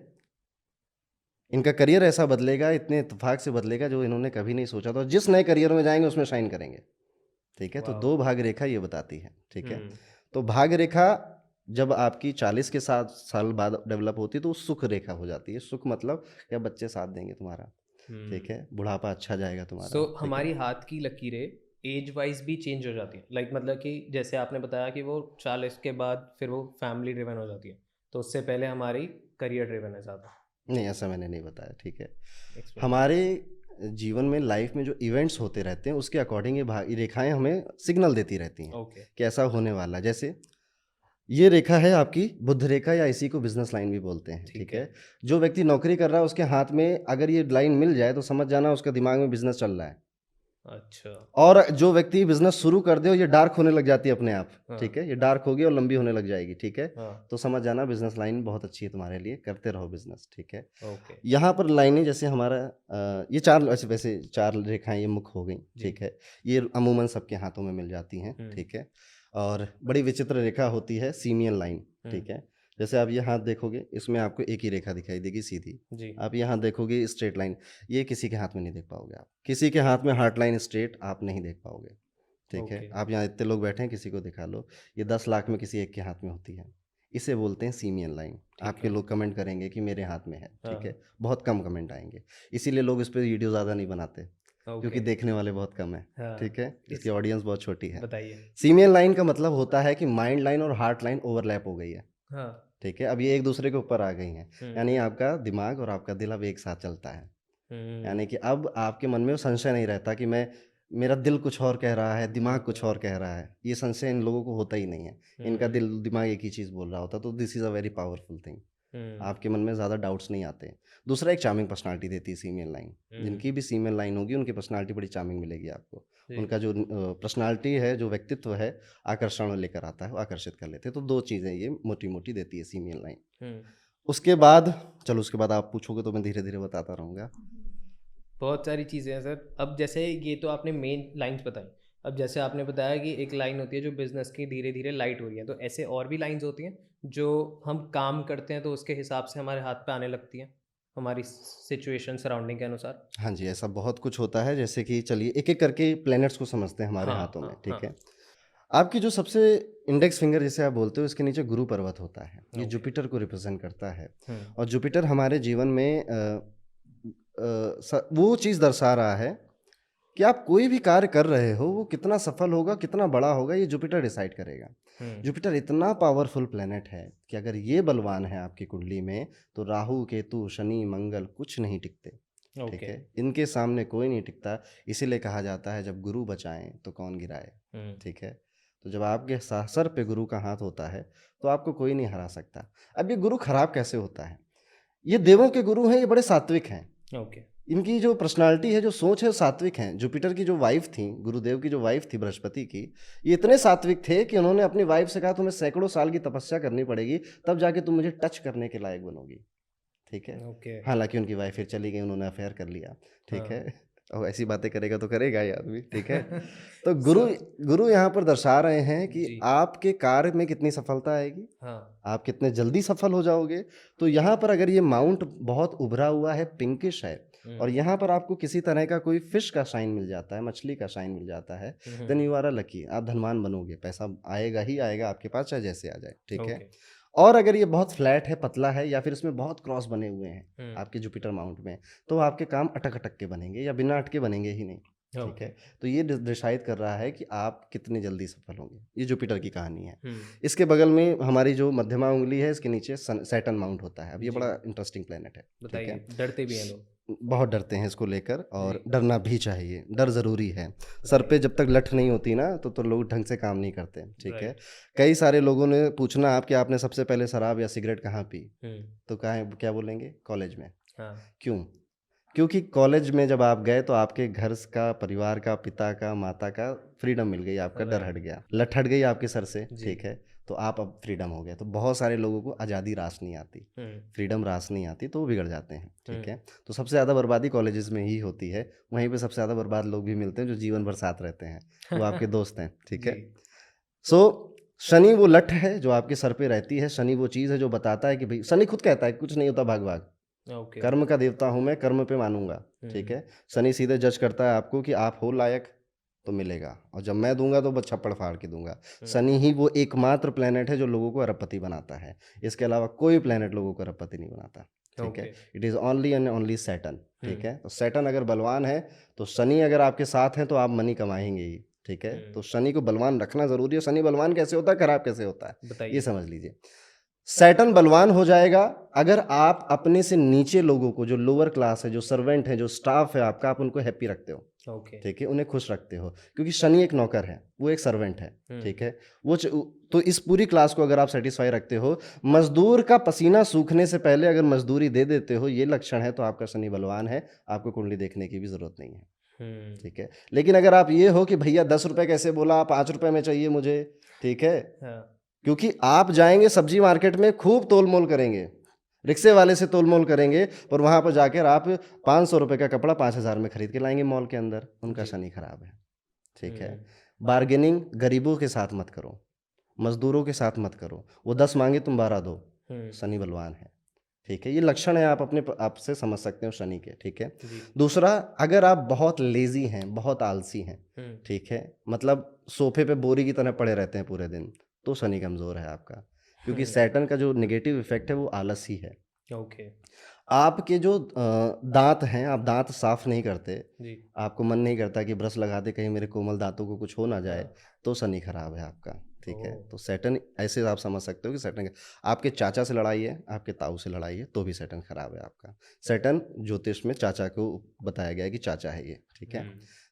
इनका करियर ऐसा बदलेगा, इतने इत्तेफाक से बदलेगा जो इन्होंने कभी नहीं सोचा था। जिस नए करियर में जाएंगे उसमें शाइन करेंगे, ठीक है। तो दो भाग रेखा ये बताती है, ठीक है। तो भाग रेखा जब आपकी 40 के 7 साल बाद डेवलप होती है तो सुख रेखा हो जाती है। सुख मतलब क्या, बच्चे साथ देंगे तुम्हारा, ठीक है, बुढ़ापा अच्छा जाएगा तुम्हारा। सो हमारी हाथ की लकीरें एज वाइज भी चेंज हो जाती हैं, लाइक मतलब कि जैसे आपने बताया कि वो 40 के बाद फिर वो फैमिली ड्रिवन हो जाती है, तो उससे पहले हमारी करियर ड्रिवन है ज़्यादा। नहीं, ऐसा मैंने नहीं बताया, ठीक है। हमारे जीवन में लाइफ में जो इवेंट्स होते रहते हैं उसके अकॉर्डिंग ये रेखाएं हमें सिग्नल देती रहती हैं कि ऐसा होने वाला है। जैसे ये रेखा है आपकी बुध रेखा, या इसी को बिजनेस लाइन भी बोलते हैं, ठीक है। जो व्यक्ति नौकरी कर रहा है उसके हाथ में अगर ये लाइन मिल जाए तो समझ जाना उसका दिमाग में बिजनेस चल रहा है। अच्छा। और जो व्यक्ति बिजनेस शुरू कर दे, ये डार्क होने लग जाती है अपने आप, ठीक है, ये डार्क होगी और लंबी होने लग जाएगी, ठीक है। तो समझ जाना बिजनेस लाइन बहुत अच्छी है तुम्हारे लिए, करते रहो बिजनेस, ठीक है। यहाँ पर लाइनें जैसे हमारा ये चार, वैसे 4 रेखाएं ये मुख्य हो गई, ठीक है। ये अमूमन सबके हाथों में मिल जाती हैं, ठीक है। और बड़ी विचित्र रेखा होती है सीमियन लाइन, ठीक है। जैसे आप ये हाथ देखोगे, इसमें आपको एक ही रेखा दिखाई देगी सीधी। आप यहाँ देखोगे स्ट्रेट लाइन, ये किसी के हाथ में नहीं देख पाओगे आप। किसी के हाथ में हार्ट लाइन स्ट्रेट आप नहीं देख पाओगे, ठीक है। आप यहाँ इतने लोग बैठे हैं, किसी को दिखा लो, ये 10 लाख में किसी एक के हाथ में होती है। इसे बोलते हैं सीमियन लाइन। आपके लोग कमेंट करेंगे कि मेरे हाथ में है, ठीक है, बहुत कम कमेंट आएंगे, इसीलिए लोग इस पर वीडियो ज़्यादा नहीं बनाते, क्योंकि देखने वाले बहुत कम है, ठीक है, इसकी ऑडियंस बहुत छोटी है। बताइए। सीमियन लाइन का मतलब होता है कि माइंड लाइन और हार्ट लाइन ओवरलैप हो गई है, ठीक है। अब ये एक दूसरे के ऊपर आ गई हैं, यानी आपका दिमाग और आपका दिल अब एक साथ चलता है। यानी कि अब आपके मन में संशय नहीं रहता कि मेरा दिल कुछ और कह रहा है, दिमाग कुछ और कह रहा है। ये संशय इन लोगों को होता ही नहीं है, इनका दिल दिमाग एक ही चीज़ बोल रहा होता। तो this is a very powerful thing. आपके मन में ज़्यादा डाउट्स नहीं आते। दूसरा, एक चार्मिंग पर्सनालिटी देती है सीमेन लाइन। जिनकी भी सीमेन लाइन होगी उनकी पर्सनालिटी बड़ी चार्मिंग मिलेगी आपको। उनका जो पर्सनालिटी है, जो व्यक्तित्व है, आकर्षण लेकर आता है, वो आकर्षित कर लेते हैं। तो 2 चीज़ें ये मोटी मोटी देती है सीमेन लाइन। उसके बाद उसके बाद आप पूछोगे तो मैं धीरे धीरे बताता रहूँगा। बहुत सारी चीज़ें हैं सर। अब जैसे ये तो आपने मेन लाइंस बताई, अब जैसे आपने बताया कि एक लाइन होती है जो बिजनेस की धीरे धीरे लाइट हो रही है, तो ऐसे और भी लाइंस होती हैं जो हम काम करते हैं तो उसके हिसाब से हमारे हाथ पे आने लगती हैं, हमारी सिचुएशन सराउंडिंग के अनुसार। हाँ जी, ऐसा बहुत कुछ होता है। जैसे कि चलिए एक एक करके प्लैनेट्स को समझते हैं हमारे हाथों में, ठीक है। आपकी जो सबसे इंडेक्स फिंगर जिसे आप बोलते हो इसके नीचे गुरु पर्वत होता है, ये ओके। जुपिटर को रिप्रेजेंट करता है। हम्म। और जुपिटर हमारे जीवन में वो चीज़ दर्शा रहा है कि आप कोई भी कार्य कर रहे हो वो कितना सफल होगा, कितना बड़ा होगा, ये जुपिटर डिसाइड करेगा। हम्म। जुपिटर इतना पावरफुल प्लेनेट है कि अगर ये बलवान है आपकी कुंडली में तो राहु केतु शनि मंगल कुछ नहीं टिकते। ठीक ओके। है, इनके सामने कोई नहीं टिकता। इसीलिए कहा जाता है जब गुरु बचाएं तो कौन गिराए। हम्म। ठीक है, तो जब आपके सर पे गुरु का हाथ होता है तो आपको कोई नहीं हरा सकता। अब ये गुरु खराब कैसे होता है? ये देवों के गुरु हैं, ये बड़े सात्विक हैं। ओके। इनकी जो पर्सनालिटी है, जो सोच है, सात्विक हैं। जुपिटर की जो वाइफ थी, गुरुदेव की जो वाइफ थी बृहस्पति की, ये इतने सात्विक थे कि उन्होंने अपनी वाइफ से कहा तुम्हें सैकड़ों साल की तपस्या करनी पड़ेगी तब जाके तुम मुझे टच करने के लायक बनोगी। ठीक है, ओके। हालांकि उनकी वाइफ फिर चली गई, उन्होंने अफेयर कर लिया। ठीक हाँ। है, और ऐसी बातें करेगा तो करेगा ही आदमी। ठीक है, तो गुरु यहाँ पर दर्शा रहे हैं कि जी। आपके कार्य में कितनी सफलता आएगी, हाँ। आप कितने जल्दी सफल हो जाओगे। तो यहाँ पर अगर ये माउंट बहुत उभरा हुआ है, पिंकिश है, और यहाँ पर आपको किसी तरह का कोई फिश का साइन मिल जाता है, मछली का साइन मिल जाता है, then you are a lucky. आप धनवान बनोगे, पैसा आएगा ही आएगा आपके पास, चाहे जैसे आ जाए। ठीक है, ओके। और अगर ये बहुत फ्लैट है, पतला है, या फिर इसमें बहुत क्रॉस बने हुए हैं आपके जुपिटर माउंट में, तो आपके काम अटक अटक के बनेंगे या बिना अटके बनेंगे ही नहीं। ठीक ओके। है, तो ये डिसाइड कर रहा है कि आप कितनी जल्दी सफल होंगे। ये जुपिटर की कहानी है। हम्म। इसके बगल में हमारी जो मध्यमा उंगली है, इसके नीचे सैटर्न माउंट होता है। अब ये जी। बड़ा इंटरेस्टिंग प्लेनेट है। ठीक बताइए, है, डरते भी हैं लोग? बहुत डरते हैं इसको लेकर, और जी। डरना भी चाहिए, डर ज़रूरी है। सर पे जब तक लठ नहीं होती ना तो लोग ढंग से काम नहीं करते। ठीक है, राइट। कई सारे लोगों ने पूछना आप कि आपने सबसे पहले शराब या सिगरेट कहाँ पी, हम्म। तो कहाँ क्या बोलेंगे? कॉलेज में। हाँ। क्यों? क्योंकि कॉलेज में जब आप गए तो आपके घर का, परिवार का, पिता का, माता का फ्रीडम मिल गई, आपका डर हट राइट। गया, लठ हट गई आपके सर से। जी। ठीक है, तो आप अब फ्रीडम हो गए। तो बहुत सारे लोगों को आज़ादी रास नहीं आती, हम्म। फ्रीडम रास नहीं आती, तो वो बिगड़ जाते हैं। ठीक हम्म। है, तो सबसे ज़्यादा बर्बादी कॉलेजेस में ही होती है। वहीं पे सबसे ज़्यादा बर्बाद लोग भी मिलते हैं जो जीवन भर साथ रहते हैं, वो आपके दोस्त हैं। ठीक है, जी। सो शनि वो लठ है जो आपके सर पे रहती है। शनि वो चीज़ है जो बताता है कि भाई, शनि खुद कहता है कुछ नहीं होता, भाग भाग, ओके। कर्म का देवता हूँ मैं, कर्म पे मानूंगा। ठीक है, शनि सीधे जज करता है आपको कि आप हो लायक तो मिलेगा, और जब मैं दूंगा तो बस छप्पड़ फाड़ के दूंगा। शनि ही वो एकमात्र प्लेनेट है जो लोगों को अरबपति बनाता है। इसके अलावा कोई प्लेनेट लोगों को अरबपति नहीं बनाता। ठीक है, okay. It is only and only Saturn. ठीक है, तो सैटर्न अगर बलवान है तो शनि अगर आपके साथ है तो आप मनी कमाएंगे ही। ठीक है, तो शनि को बलवान रखना जरूरी है। शनि बलवान कैसे होता है, खराब कैसे होता है, ये बताइए। समझ लीजिए। सैटर्न बलवान हो जाएगा अगर आप अपने से नीचे लोगों को, जो लोअर क्लास है, जो सर्वेंट है, जो स्टाफ है आपका, आप उनको हैप्पी रखते हो। ओके। ठीक है, उन्हें खुश रखते हो, क्योंकि शनि एक नौकर है, वो एक सर्वेंट है। ठीक है, तो इस पूरी क्लास को अगर आप सेटिस्फाई रखते हो, मजदूर का पसीना सूखने से पहले अगर मजदूरी दे देते हो, ये लक्षण है, तो आपका शनि बलवान है। आपको कुंडली देखने की भी जरूरत नहीं है। ठीक है, लेकिन अगर आप ये हो कि भैया 10 रुपए कैसे बोला, 5 रुपए में चाहिए मुझे, ठीक है, हाँ। क्योंकि आप जाएंगे सब्जी मार्केट में, खूब तोल मोल करेंगे, रिक्शे वाले से तोल मोल करेंगे, पर वहां पर जाकर आप 500 रुपए का कपड़ा 5000 में खरीद के लाएंगे मॉल के अंदर। उनका शनि खराब है। ठीक है, बार्गेनिंग गरीबों के साथ मत करो, मजदूरों के साथ मत करो। वो 10 मांगे तुम 12 दो, शनि बलवान है। ठीक है, ये लक्षण है, आप अपने आप से समझ सकते हो शनि के। ठीक है, दूसरा, अगर आप बहुत लेजी हैं, बहुत आलसी हैं, ठीक है, मतलब सोफे पे बोरी की तरह पड़े रहते हैं पूरे दिन, तो शनि कमजोर है आपका, क्योंकि सैटर्न का जो नेगेटिव इफेक्ट है वो आलस ही है। ओके। आपके जो दांत हैं, आप दांत साफ नहीं करते, जी। आपको मन नहीं करता कि ब्रश लगा दे कहीं मेरे कोमल दांतों को कुछ हो ना जाए, तो शनि खराब है आपका। ठीक है, तो सैटर्न ऐसे आप समझ सकते हो कि सैटर्न आपके चाचा से लड़ाई है, आपके ताऊ से लड़ाई है, तो भी सैटर्न खराब है आपका। सैटर्न ज्योतिष में चाचा को बताया गया है कि चाचा है ये। ठीक है,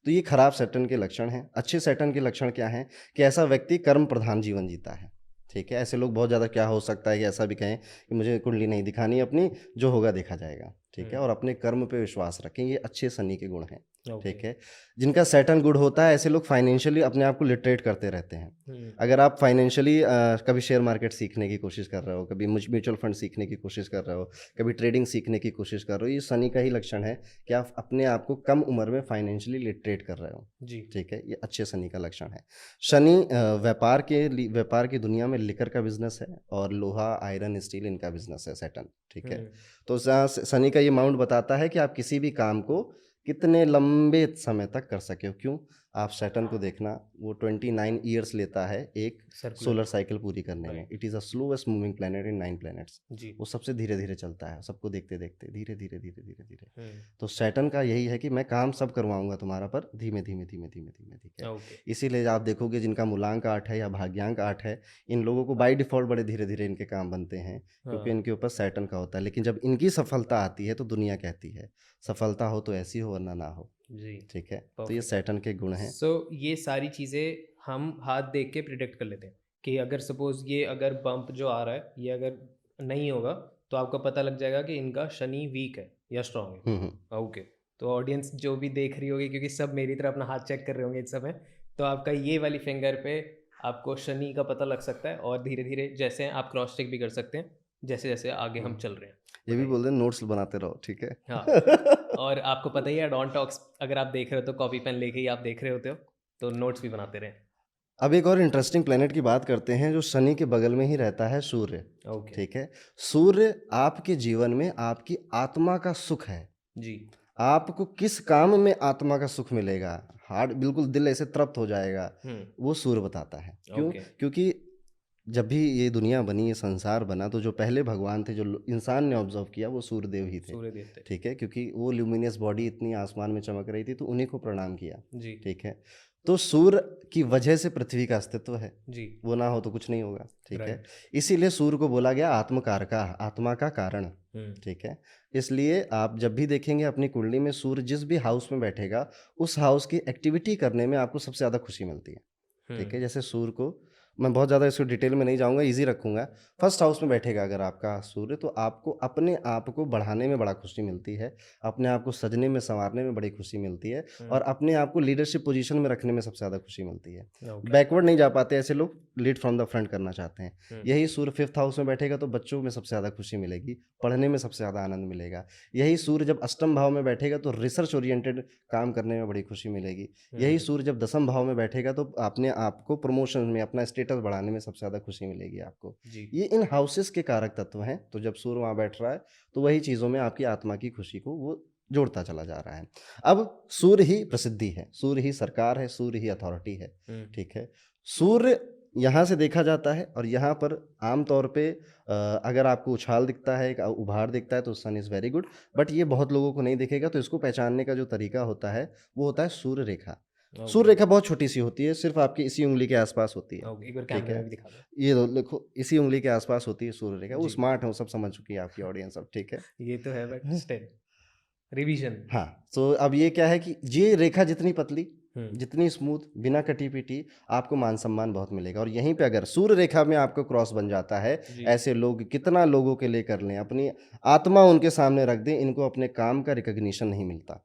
तो ये खराब सैटर्न के लक्षण हैं। अच्छे सैटर्न के लक्षण क्या हैं कि ऐसा व्यक्ति कर्म प्रधान जीवन जीता है। ठीक है, ऐसे लोग बहुत ज़्यादा, क्या हो सकता है कि ऐसा भी कहें कि मुझे कुंडली नहीं दिखानी अपनी, जो होगा देखा जाएगा। ठीक है, और अपने कर्म पे विश्वास रखें, ये अच्छे शनि के गुण हैं। ठीक है, जिनका सैटर्न गुड होता है, ऐसे लोग फाइनेंशियली अपने आप को लिटरेट करते रहते हैं। अगर आप फाइनेंशियली कभी शेयर मार्केट सीखने की कोशिश कर रहे हो, कभी म्यूचुअल फंड सीखने की कोशिश कर रहे हो, कभी ट्रेडिंग सीखने की कोशिश कर रहे हो, ये शनि का ही लक्षण है कि आप अपने आप को कम उम्र में फाइनेंशियली लिटरेट कर रहे हो। जी। ठीक है, ये अच्छे शनि का लक्षण है। शनि व्यापार की दुनिया में लिकर का बिजनेस है, और लोहा, आयरन, स्टील, इनका बिजनेस है सैटर्न। ठीक है, तो शनि का ये माउंट बताता है कि आप किसी भी काम को कितने लंबे समय तक कर सके हो। क्यों? आप सैटर्न को देखना, वो 29 ईयर्स लेता है एक सोलर साइकिल पूरी करने में। It is a slowest moving planet in 9 planets. जी। वो सबसे धीरे धीरे चलता है, सबको देखते देखते धीरे धीरे धीरे धीरे धीरे। तो सैटर्न का यही है कि मैं काम सब करवाऊंगा तुम्हारा, पर धीमे धीमे धीमे धीमे धीमे, ठीक है। इसीलिए आप देखोगे जिनका मूलांक 8 है या भाग्यांक 8 है, इन लोगों को बाय डिफॉल्ट बड़े धीरे धीरे इनके काम बनते हैं, क्योंकि इनके ऊपर सैटर्न का होता है। लेकिन जब इनकी सफलता आती है तो दुनिया कहती है सफलता हो तो ऐसी हो वरना ना हो, जी। ठीक है। तो ये सैटर्न के गुण हैं। सो ये सारी चीज़ें हम हाथ देख के प्रिडिक्ट कर लेते हैं कि अगर सपोज ये अगर बम्प जो आ रहा है ये अगर नहीं होगा तो आपको पता लग जाएगा कि इनका शनि वीक है या स्ट्रांग है। ओके, तो ऑडियंस जो भी देख रही होगी, क्योंकि सब मेरी तरह अपना हाथ चेक कर रहे होंगे इस समय, तो आपका ये वाली फिंगर पे आपको शनि का पता लग सकता है, और धीरे धीरे जैसे आप क्रॉस चेक भी कर सकते हैं जैसे जैसे आगे हम चल रहे हैं। ये भी बोल रहे हैं नोट्स बनाते रहो, ठीक है। हाँ, और आपको पता ही है डॉन टॉक्स अगर आप देख रहे हो तो कॉपी पेन लेके ही आप देख रहे होते हो, तो नोट्स भी बनाते रहें। अब एक और इंटरेस्टिंग प्लेनेट की बात करते हैं जो शनि के बगल में ही रहता है, सूर्य। ओके, ठीक है। सूर्य आपके जीवन में आपकी आत्मा का सुख है। जी। आपको किस काम में आत्मा का सुख मिलेगा, हार्ट बिल्कुल दिल ऐसे तृप्त हो जाएगा, वो सूर्य बताता है। क्यों? ओके। क्योंकि जब भी ये दुनिया बनी, ये संसार बना, तो जो पहले भगवान थे, जो इंसान ने ऑब्जर्व किया, वो सूर्यदेव ही थे। सूर्यदेव थे। ठीक है, क्योंकि वो ल्यूमिनियस बॉडी इतनी आसमान में चमक रही थी, तो उन्हीं को प्रणाम किया। जी। ठीक है। तो सूर्य की वजह से पृथ्वी का अस्तित्व है, जी। वो ना हो तो कुछ नहीं होगा। ठीक है। राइट। इसीलिए सूर्य को बोला गया आत्मकारका, आत्मा का कारण। ठीक है। इसलिए आप जब भी देखेंगे अपनी कुंडली में सूर्य जिस भी हाउस में बैठेगा, उस हाउस की एक्टिविटी करने में आपको सबसे ज़्यादा खुशी मिलती है। ठीक है। जैसे सूर्य को, मैं बहुत ज़्यादा इसको डिटेल में नहीं जाऊंगा, इजी रखूंगा। फर्स्ट हाउस में बैठेगा अगर आपका सूर्य, तो आपको अपने आप को बढ़ाने में बड़ा खुशी मिलती है, अपने आप को सजने में संवारने में बड़ी खुशी मिलती है, और अपने आप को लीडरशिप पोजीशन में रखने में सबसे ज़्यादा खुशी मिलती है। बैकवर्ड नहीं जा पाते ऐसे लोग, लीड फ्रॉम द फ्रंट करना चाहते हैं। यही सूर्य 5th हाउस में बैठेगा तो बच्चों में सबसे ज़्यादा खुशी मिलेगी, पढ़ने में सबसे ज़्यादा आनंद मिलेगा। यही सूर्य जब अष्टम भाव में बैठेगा तो रिसर्च ओरिएंटेड काम करने में बड़ी खुशी मिलेगी। यही सूर्य जब 10th भाव में बैठेगा तो अपने आप को प्रमोशन में, अपना स्टेटस बढ़ाने में सबसे ज़्यादा खुशी मिलेगी आपको। ये इन हाउसेस के कारक तत्व हैं। तो जब सूर्य वहाँ बैठ रहा है तो वही चीज़ों में आपकी आत्मा की खुशी को वो जोड़ता चला जा रहा है। अब सूर्य ही प्रसिद्धि है, सूर्य ही सरकार है, सूर्य ही अथॉरिटी है। ठीक है। सूर्य यहाँ से देखा जाता है, और यहाँ पर आमतौर पे अगर आपको उछाल दिखता है, एक उभार दिखता है, तो सन इज़ वेरी गुड। बट ये बहुत लोगों को नहीं दिखेगा, तो इसको पहचानने का जो तरीका होता है वो होता है सूर्य रेखा। सूर्य रेखा बहुत छोटी सी होती है, सिर्फ आपकी इसी उंगली के आसपास होती है। एक बार ठीक कैमरे है। में भी दिखा दो। ये देखो, इसी उंगली के आसपास होती है सूर्य रेखा। वो स्मार्ट है, वो सब समझ चुकी है आपकी ऑडियंस अब। ठीक है। ये तो है, बट स्टिल रिवीजन। हाँ, तो अब ये क्या है कि ये रेखा जितनी पतली, जितनी स्मूथ, बिना कटी पीटी, आपको मान सम्मान बहुत मिलेगा। और यहीं पे अगर सूर्य रेखा में आपको क्रॉस बन जाता है, ऐसे लोग कितना लोगों के लिए कर लें, अपनी आत्मा उनके सामने रख दें, इनको अपने काम का रिकग्निशन नहीं मिलता।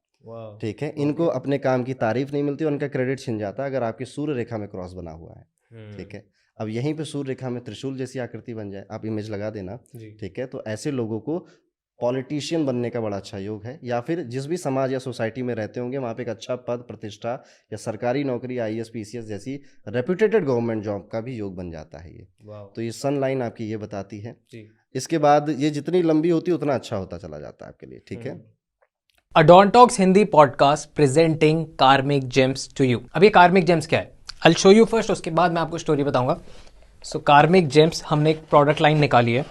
ठीक है। इनको अपने काम की तारीफ नहीं मिलती, उनका क्रेडिट छिन जाता है अगर आपकी सूर्य रेखा में क्रॉस बना हुआ है। ठीक है। अब यहीं पे सूर्य रेखा में त्रिशूल जैसी आकृति बन जाए, आप इमेज लगा देना। ठीक है। तो ऐसे लोगों को पॉलिटिशियन बनने का बड़ा अच्छा योग है, या फिर जिस भी समाज या सोसाइटी में रहते होंगे वहाँ पे एक अच्छा पद, प्रतिष्ठा या सरकारी नौकरी, IAS PCS जैसी रेप्यूटेटेड गवर्नमेंट जॉब का भी योग बन जाता है ये। तो ये सन लाइन आपकी ये बताती है। इसके बाद ये जितनी लंबी होती है उतना अच्छा होता चला जाता है आपके लिए। ठीक है। अडोंटॉक्स हिंदी पॉडकास्ट प्रेजेंटिंग कार्मिक जेम्स टू यू। अब ये कार्मिक जेम्स क्या है, I will show you first, उसके बाद मैं आपको स्टोरी बताऊंगा। सो कार्मिक जेम्स, हमने एक प्रोडक्ट लाइन निकाली है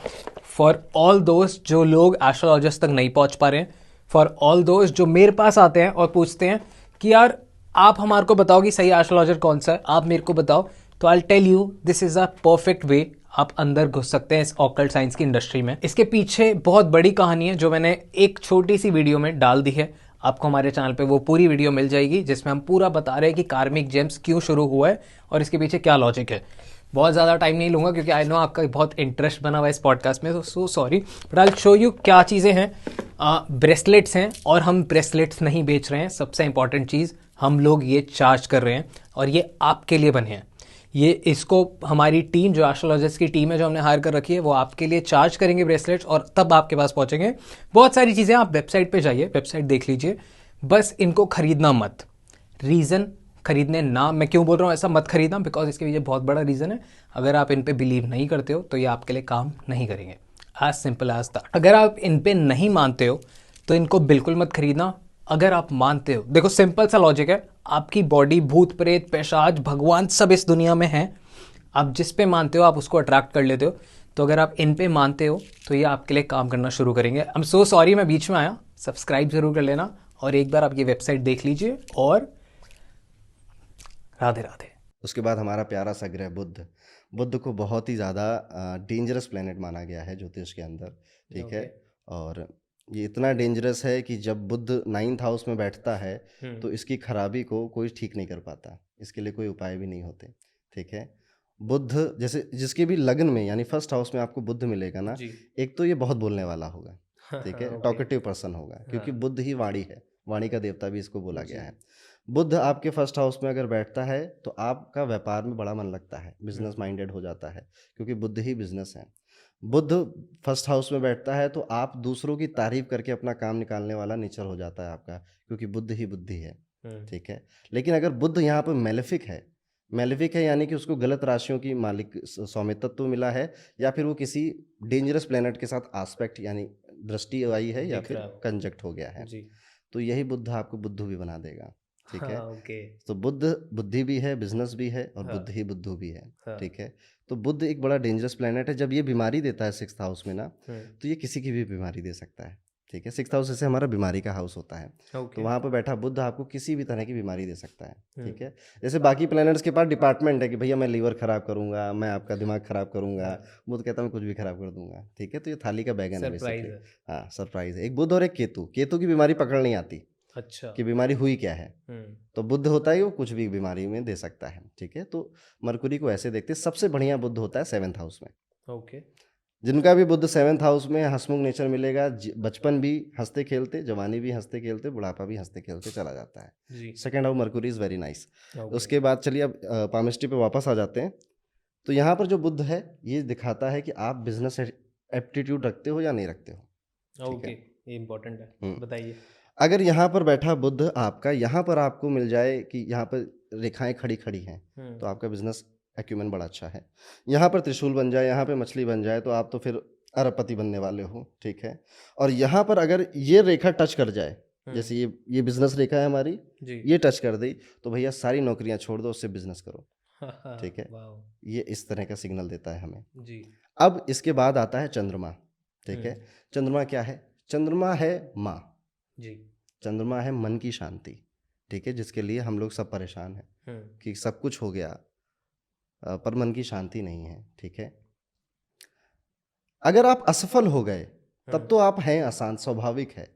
फॉर ऑल दोस्त जो लोग एस्ट्रोलॉजिस्ट तक नहीं पहुंच पा रहे हैं, फॉर ऑल दोस्त जो मेरे पास आते हैं और पूछते हैं कि यार आप हमारे को बताओ कि सही एस्ट्रोलॉजर कौन सा है, आप मेरे को बताओ। तो I tell you this is a perfect way आप अंदर घुस सकते हैं इस ऑकल्ट साइंस की इंडस्ट्री में। इसके पीछे बहुत बड़ी कहानी है जो मैंने एक छोटी सी वीडियो में डाल दी है। आपको हमारे चैनल पे वो पूरी वीडियो मिल जाएगी जिसमें हम पूरा बता रहे हैं कि कार्मिक जेम्स क्यों शुरू हुआ है और इसके पीछे क्या लॉजिक है। बहुत ज़्यादा टाइम नहीं लूँगा क्योंकि आई नो आपका बहुत इंटरेस्ट बना हुआ है इस पॉडकास्ट में, so sorry, but I show you क्या चीज़ें हैं। ब्रेसलेट्स हैं, और हम ब्रेसलेट्स नहीं बेच रहे हैं। सबसे इंपॉर्टेंट चीज़, हम लोग ये चार्ज कर रहे हैं और ये आपके लिए बने हैं। ये इसको हमारी टीम, जो एस्ट्रोलॉजिस्ट की टीम है जो हमने हायर कर रखी है, वो आपके लिए चार्ज करेंगे ब्रेसलेट्स और तब आपके पास पहुंचेंगे। बहुत सारी चीज़ें, आप वेबसाइट पे जाइए, वेबसाइट देख लीजिए, बस इनको खरीदना मत। रीज़न खरीदने ना, मैं क्यों बोल रहा हूँ ऐसा मत खरीदना, बिकॉज इसके पीछे बहुत बड़ा रीज़न है। अगर आप इन पे बिलीव नहीं करते हो तो ये आपके लिए काम नहीं करेंगे। As simple as that. अगर आप इन पे नहीं मानते हो तो इनको बिल्कुल मत खरीदना। अगर आप मानते हो, देखो सिंपल सा लॉजिक है, आपकी बॉडी भूत प्रेत पिशाच भगवान सब इस दुनिया में है, आप जिस पे मानते हो आप उसको अट्रैक्ट कर लेते हो। तो अगर आप इन पे मानते हो तो ये आपके लिए काम करना शुरू करेंगे। आई एम सो सॉरी मैं बीच में आया, सब्सक्राइब जरूर कर लेना और एक बार आप ये वेबसाइट देख लीजिए और राधे राधे। उसके बाद हमारा प्यारा सा ग्रह बुध। बुध को बहुत ही ज़्यादा डेंजरस प्लेनेट माना गया है ज्योतिष के अंदर, ठीक है। और ये इतना डेंजरस है कि जब बुध 9th हाउस में बैठता है तो इसकी खराबी को कोई ठीक नहीं कर पाता, इसके लिए कोई उपाय भी नहीं होते, ठीक है। बुध जैसे जिसके भी लग्न में यानी फर्स्ट हाउस में आपको बुध मिलेगा ना, एक तो ये बहुत बोलने वाला होगा, ठीक है, टॉकेटिव पर्सन होगा, क्योंकि बुध ही वाणी है, वाणी का देवता भी इसको बोला गया है। बुध आपके फर्स्ट हाउस में अगर बैठता है तो आपका व्यापार में बड़ा मन लगता है, बिजनेस माइंडेड हो जाता है, क्योंकि बुध ही बिजनेस है। बुध फर्स्ट हाउस में बैठता है तो आप दूसरों की तारीफ करके अपना काम निकालने वाला नेचर हो जाता है आपका, क्योंकि बुध ही बुद्धि है, ठीक है। लेकिन अगर बुध यहाँ पर मेलेफिक है, मेलेफिक है यानी कि उसको गलत राशियों की मालिक स्वामित्व मिला है, या फिर वो किसी डेंजरस प्लेनेट के साथ आस्पेक्ट यानी दृष्टि आई है, या फिर कंजक्ट हो गया है, तो यही बुध आपको बुद्धू भी बना देगा, ठीक है। तो बुध बुद्धि भी है, बिजनेस भी है, और बुद्ध ही बुद्धू भी है, ठीक है। तो बुध एक बड़ा डेंजरस प्लेनेट है। जब ये बीमारी देता है 6th हाउस में ना, तो ये किसी की भी बीमारी दे सकता है, ठीक है। 6th हाउस जैसे हमारा बीमारी का हाउस होता है, तो वहाँ पर बैठा बुध आपको किसी भी तरह की बीमारी दे सकता है, ठीक है। जैसे बाकी प्लैनेट्स के पास डिपार्टमेंट है कि भैया मैं लीवर खराब करूंगा, मैं आपका दिमाग खराब करूंगा, बुध कहता मैं कुछ भी खराब कर दूंगा, ठीक है। तो ये थाली का बैगन है बेसिकली, हाँ सरप्राइज है। एक बुध और एक केतु, केतु की बीमारी पकड़ नहीं आती, अच्छा, कि बीमारी हुई क्या है, तो बुध होता है वो कुछ भी बीमारी में दे सकता है, ठीक है। तो मरकुरी को ऐसे देखते, सबसे बढ़िया बुध होता है 7th हाउस में, ओके। जिनका भी बुध 7th हाउस में हंसमुख नेचर मिलेगा, बचपन भी हंसते खेलते, जवानी भी हंसते खेलते, बुढ़ापा भी हंसते खेलते चला जाता है। 2nd house Mercury is very nice. उसके बाद चलिए अब पामिस्ट्री पे वापस आ जाते हैं। तो यहाँ पर जो बुध है ये दिखाता है कि आप बिजनेस एप्टीट्यूड रखते हो या नहीं रखते हो, ओके, ये इम्पोर्टेंट है, बताइए। अगर यहाँ पर बैठा बुध आपका, यहाँ पर आपको मिल जाए कि यहाँ पर रेखाएं खड़ी खड़ी हैं, तो आपका बिजनेस एक्यूमेंट बड़ा अच्छा है। यहाँ पर त्रिशूल बन जाए, यहाँ पे मछली बन जाए, तो आप तो फिर अरबपति बनने वाले हो, ठीक है। और यहाँ पर अगर ये रेखा टच कर जाए, जैसे ये बिजनेस रेखा है हमारी, ये टच कर दी, तो भैया सारी नौकरियां छोड़ दो, उससे बिजनेस करो, ठीक है। ये इस तरह का सिग्नल देता है हमें जी। अब इसके बाद आता है चंद्रमा, ठीक है। चंद्रमा क्या है? चंद्रमा है माँ जी, चंद्रमा है मन की शांति, ठीक है, जिसके लिए हम लोग सब परेशान हैं कि सब कुछ हो गया पर मन की शांति नहीं है, ठीक है। अगर आप असफल हो गए तब तो आप हैं अशांत, स्वाभाविक है,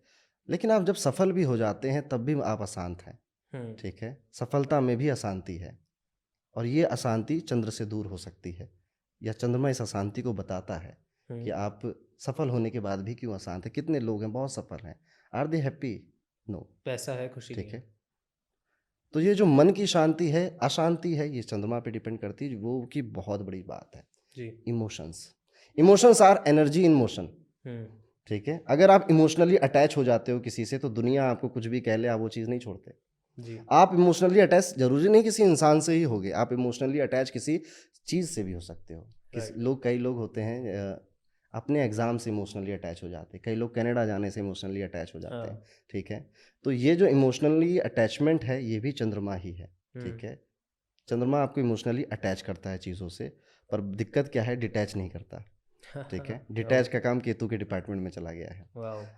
लेकिन आप जब सफल भी हो जाते हैं तब भी आप अशांत हैं, ठीक है। सफलता में भी अशांति है, और ये अशांति चंद्र से दूर हो सकती है, या चंद्रमा इस अशांति को बताता है कि आप सफल होने के बाद भी क्यों अशांत है। कितने लोग हैं बहुत सफल हैं, आर दे हैप्पी? नो, पैसा है, खुशी, ठीक है। तो ये जो मन की शांति है, अशांति है, ये चंद्रमा पे डिपेंड करती है, वो की बहुत बड़ी बात है जी। Emotions are energy in motion, ठीक है। अगर आप इमोशनली अटैच हो जाते हो किसी से, तो दुनिया आपको कुछ भी कह ले, आप वो चीज़ नहीं छोड़ते जी। आप इमोशनली अटैच जरूरी नहीं किसी इंसान से ही होगे, आप इमोशनली अटैच किसी चीज़ से भी हो सकते हो। कई लोग होते हैं अपने एग्ज़ाम से इमोशनली अटैच हो जाते हैं, कई लोग कनाडा जाने से इमोशनली अटैच हो जाते हैं, ठीक है। तो ये जो इमोशनली अटैचमेंट है ये भी चंद्रमा ही है, ठीक है। चंद्रमा आपको इमोशनली अटैच करता है चीज़ों से, पर दिक्कत क्या है, डिटैच नहीं करता, ठीक है। डिटैच का काम केतु के डिपार्टमेंट में चला गया है।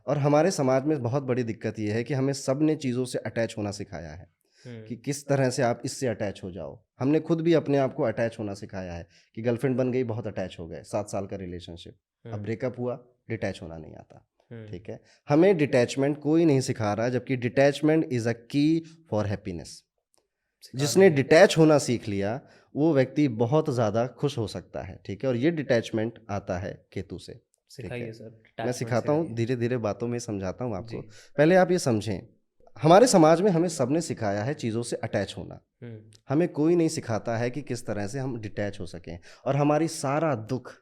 और हमारे समाज में बहुत बड़ी दिक्कत ये है कि हमें सब ने चीज़ों से अटैच होना सिखाया है कि किस तरह से आप इससे अटैच हो जाओ। हमने खुद भी अपने आप को अटैच होना सिखाया है कि गर्लफ्रेंड बन गई, बहुत अटैच हो गए, 7 साल का रिलेशनशिप, अब ब्रेकअप हुआ, डिटैच होना नहीं आता, ठीक है। हमें डिटैचमेंट कोई नहीं सिखा रहा, जबकि डिटैचमेंट इज अ की फॉर हैप्पीनेस। जिसने डिटैच होना सीख लिया वो व्यक्ति बहुत ज़्यादा खुश हो सकता है, ठीक है। और ये डिटैचमेंट आता है केतु से, सिखाइए सर। मैं सिखाता हूँ, धीरे धीरे बातों में समझाता हूँ आपको। पहले आप ये समझें, हमारे समाज में हमें सबने सिखाया है चीज़ों से अटैच होना, हमें कोई नहीं सिखाता है कि किस तरह से हम डिटैच हो सकें। और हमारी सारा दुख,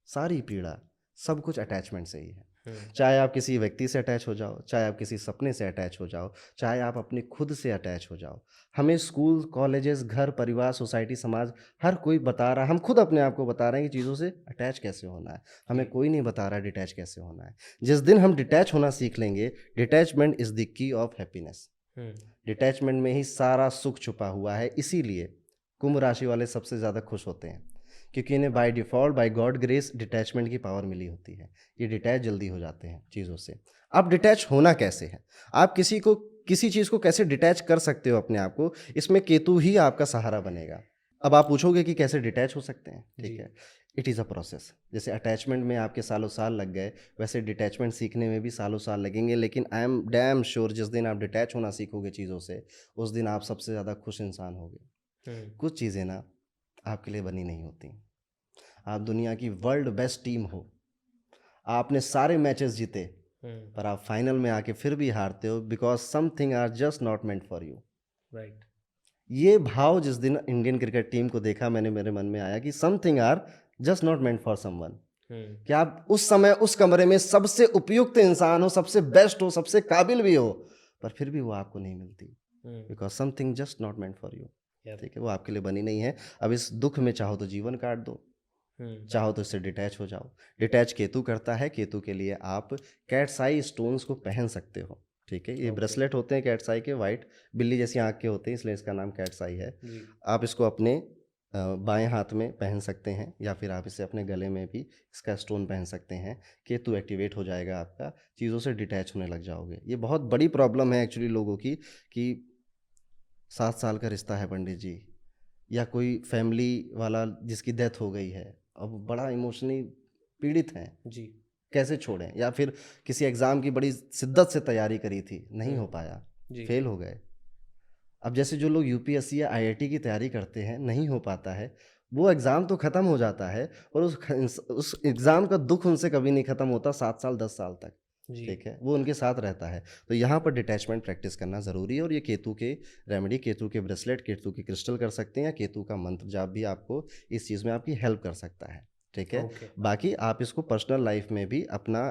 सारी पीड़ा, सब कुछ अटैचमेंट से ही है, चाहे आप किसी व्यक्ति से अटैच हो जाओ, चाहे आप किसी सपने से अटैच हो जाओ, चाहे आप अपने खुद से अटैच हो जाओ, हमें स्कूल, कॉलेजेस, घर, परिवार, सोसाइटी, समाज, हर कोई बता रहा है, हम खुद अपने आप को बता रहे हैं कि चीज़ों से अटैच कैसे होना है। हमें कोई नहीं बता रहा है डिटैच कैसे होना है। जिस दिन हम डिटैच होना सीख लेंगे, detachment is the key of happiness. Detachment में ही सारा सुख छुपा हुआ है। इसीलिए कुंभ राशि वाले सबसे ज़्यादा खुश होते हैं, क्योंकि इन्हें by default, by God grace detachment की पावर मिली होती है। ये डिटैच जल्दी हो जाते हैं चीज़ों से। अब डिटैच होना कैसे है? आप किसी चीज़ को कैसे डिटैच कर सकते हो अपने आप को, इसमें केतु ही आपका सहारा बनेगा। अब आप पूछोगे कि कैसे डिटैच हो सकते हैं, ठीक है? It is a process. जैसे अटैचमेंट में आपके सालों साल लग गए, वैसे डिटैचमेंट सीखने में भी सालों साल लगेंगे, लेकिन आई एम डैम श्योर जिस दिन आप डिटैच होना सीखोगे चीज़ों से, उस दिन आप सबसे ज़्यादा खुश इंसान होगे। कुछ चीज़ें ना आपके लिए बनी नहीं होती। आप दुनिया की वर्ल्ड बेस्ट टीम हो, आपने सारे मैचेस जीते, पर आप फाइनल में आके फिर भी हारते हो, because something are just not meant for you. Right. ये भाव जिस दिन इंडियन क्रिकेट टीम को देखा मैंने, मेरे मन में आया कि something are just not meant for someone. कि आप उस समय उस कमरे में सबसे उपयुक्त इंसान हो, सबसे बेस्ट हो, सबसे काबिल भी हो, पर फिर भी वो आपको नहीं मिलती, because something just not meant for you. ठीक है, वो आपके लिए बनी नहीं है। अब इस दुख में चाहो तो जीवन काट दो, चाहो तो इससे डिटैच हो जाओ। डिटैच केतु करता है। केतु के लिए आप कैट्स आई स्टोन्स को पहन सकते हो। ठीक है, ये ब्रेसलेट होते हैं कैट्स आई के, वाइट बिल्ली जैसी आँख के होते हैं, इसलिए इसका नाम कैट्स आई है। आप इसको अपने बाएं हाथ में पहन सकते हैं, या फिर आप इसे अपने गले में भी इसका स्टोन पहन सकते हैं। केतु एक्टिवेट हो जाएगा आपका, चीज़ों से डिटैच होने लग जाओगे। ये बहुत बड़ी प्रॉब्लम है एक्चुअली लोगों की, कि 7 साल का रिश्ता है पंडित जी, या कोई फैमिली वाला जिसकी डेथ हो गई है, अब बड़ा इमोशनली पीड़ित हैं जी। कैसे छोड़ें, या फिर किसी एग्ज़ाम की बड़ी शिद्दत से तैयारी करी थी, नहीं हो पाया, जी। फेल हो गए। अब जैसे जो लोग यूपीएससी या आईआईटी की तैयारी करते हैं, नहीं हो पाता है, वो एग्ज़ाम तो ख़त्म हो जाता है, और उस एग्ज़ाम का दुख उनसे कभी नहीं ख़त्म होता 7 साल 10 साल तक। जी। ठीक है, वो उनके साथ रहता है। तो यहाँ पर डिटैचमेंट प्रैक्टिस करना ज़रूरी है, और ये केतु के रेमेडी, केतु के ब्रेसलेट, केतु के क्रिस्टल कर सकते हैं, या केतु का मंत्र जाप भी आपको इस चीज़ में आपकी हेल्प कर सकता है। ठीक है, ओके। बाकी आप इसको पर्सनल लाइफ में भी अपना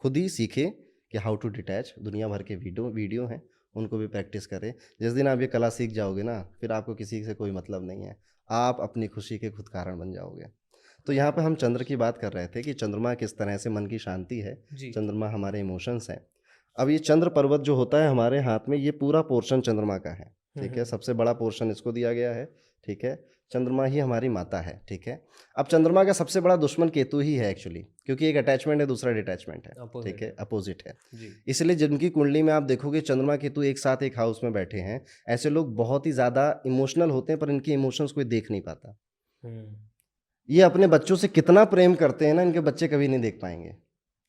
खुद ही सीखें कि हाउ टू डिटैच। दुनिया भर के वीडियो हैं, उनको भी प्रैक्टिस करें। जिस दिन आप ये कला सीख जाओगे ना, फिर आपको किसी से कोई मतलब नहीं है, आप अपनी खुशी के खुद कारण बन जाओगे। तो यहाँ पे हम चंद्र की बात कर रहे थे कि चंद्रमा किस तरह से मन की शांति है, जी। चंद्रमा हमारे इमोशंस हैं। अब ये चंद्र पर्वत जो होता है हमारे हाथ में, ये पूरा पोर्शन चंद्रमा का है। ठीक है, सबसे बड़ा पोर्शन इसको दिया गया है। ठीक है, चंद्रमा ही हमारी माता है। ठीक है, अब चंद्रमा का सबसे बड़ा दुश्मन केतु ही है एक्चुअली, क्योंकि एक अटैचमेंट है, दूसरा डिटैचमेंट है। Opposite ठीक है, अपोजिट है। जी। इसलिए जिनकी कुंडली में आप देखोगे चंद्रमा केतु एक साथ एक हाउस में बैठे हैं, ऐसे लोग बहुत ही ज़्यादा इमोशनल होते हैं, पर इनके इमोशंस कोई देख नहीं पाता। ये अपने बच्चों से कितना प्रेम करते हैं ना, इनके बच्चे कभी नहीं देख पाएंगे।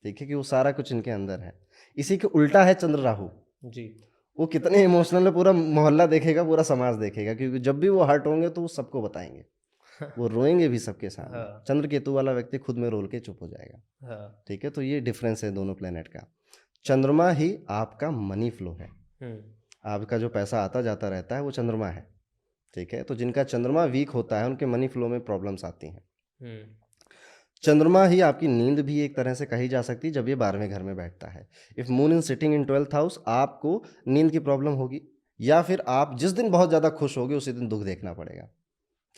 ठीक है, कि वो सारा कुछ इनके अंदर है। इसी के उल्टा है चंद्र राहु। जी। वो कितने इमोशनल है, पूरा मोहल्ला देखेगा, पूरा समाज देखेगा, क्योंकि जब भी वो हर्ट होंगे तो वो सबको बताएंगे, वो रोएंगे भी सबके सामने। हाँ। चंद्र केतु वाला व्यक्ति खुद में रोल के चुप हो जाएगा। हाँ। ठीक है, तो ये डिफरेंस है दोनों प्लेनेट का। चंद्रमा ही आपका मनी फ्लो है, आपका जो पैसा आता जाता रहता है वो चंद्रमा है। ठीक है, तो जिनका चंद्रमा वीक होता है उनके मनी फ्लो में प्रॉब्लम्स आती हैं। चंद्रमा ही आपकी नींद भी एक तरह से कही जा सकती है, जब ये 12वें घर में बैठता है। If moon in sitting in 12th house, आपको नींद की प्रॉब्लम होगी, या फिर आप जिस दिन बहुत ज़्यादा खुश होगे उसी दिन दुख देखना पड़ेगा।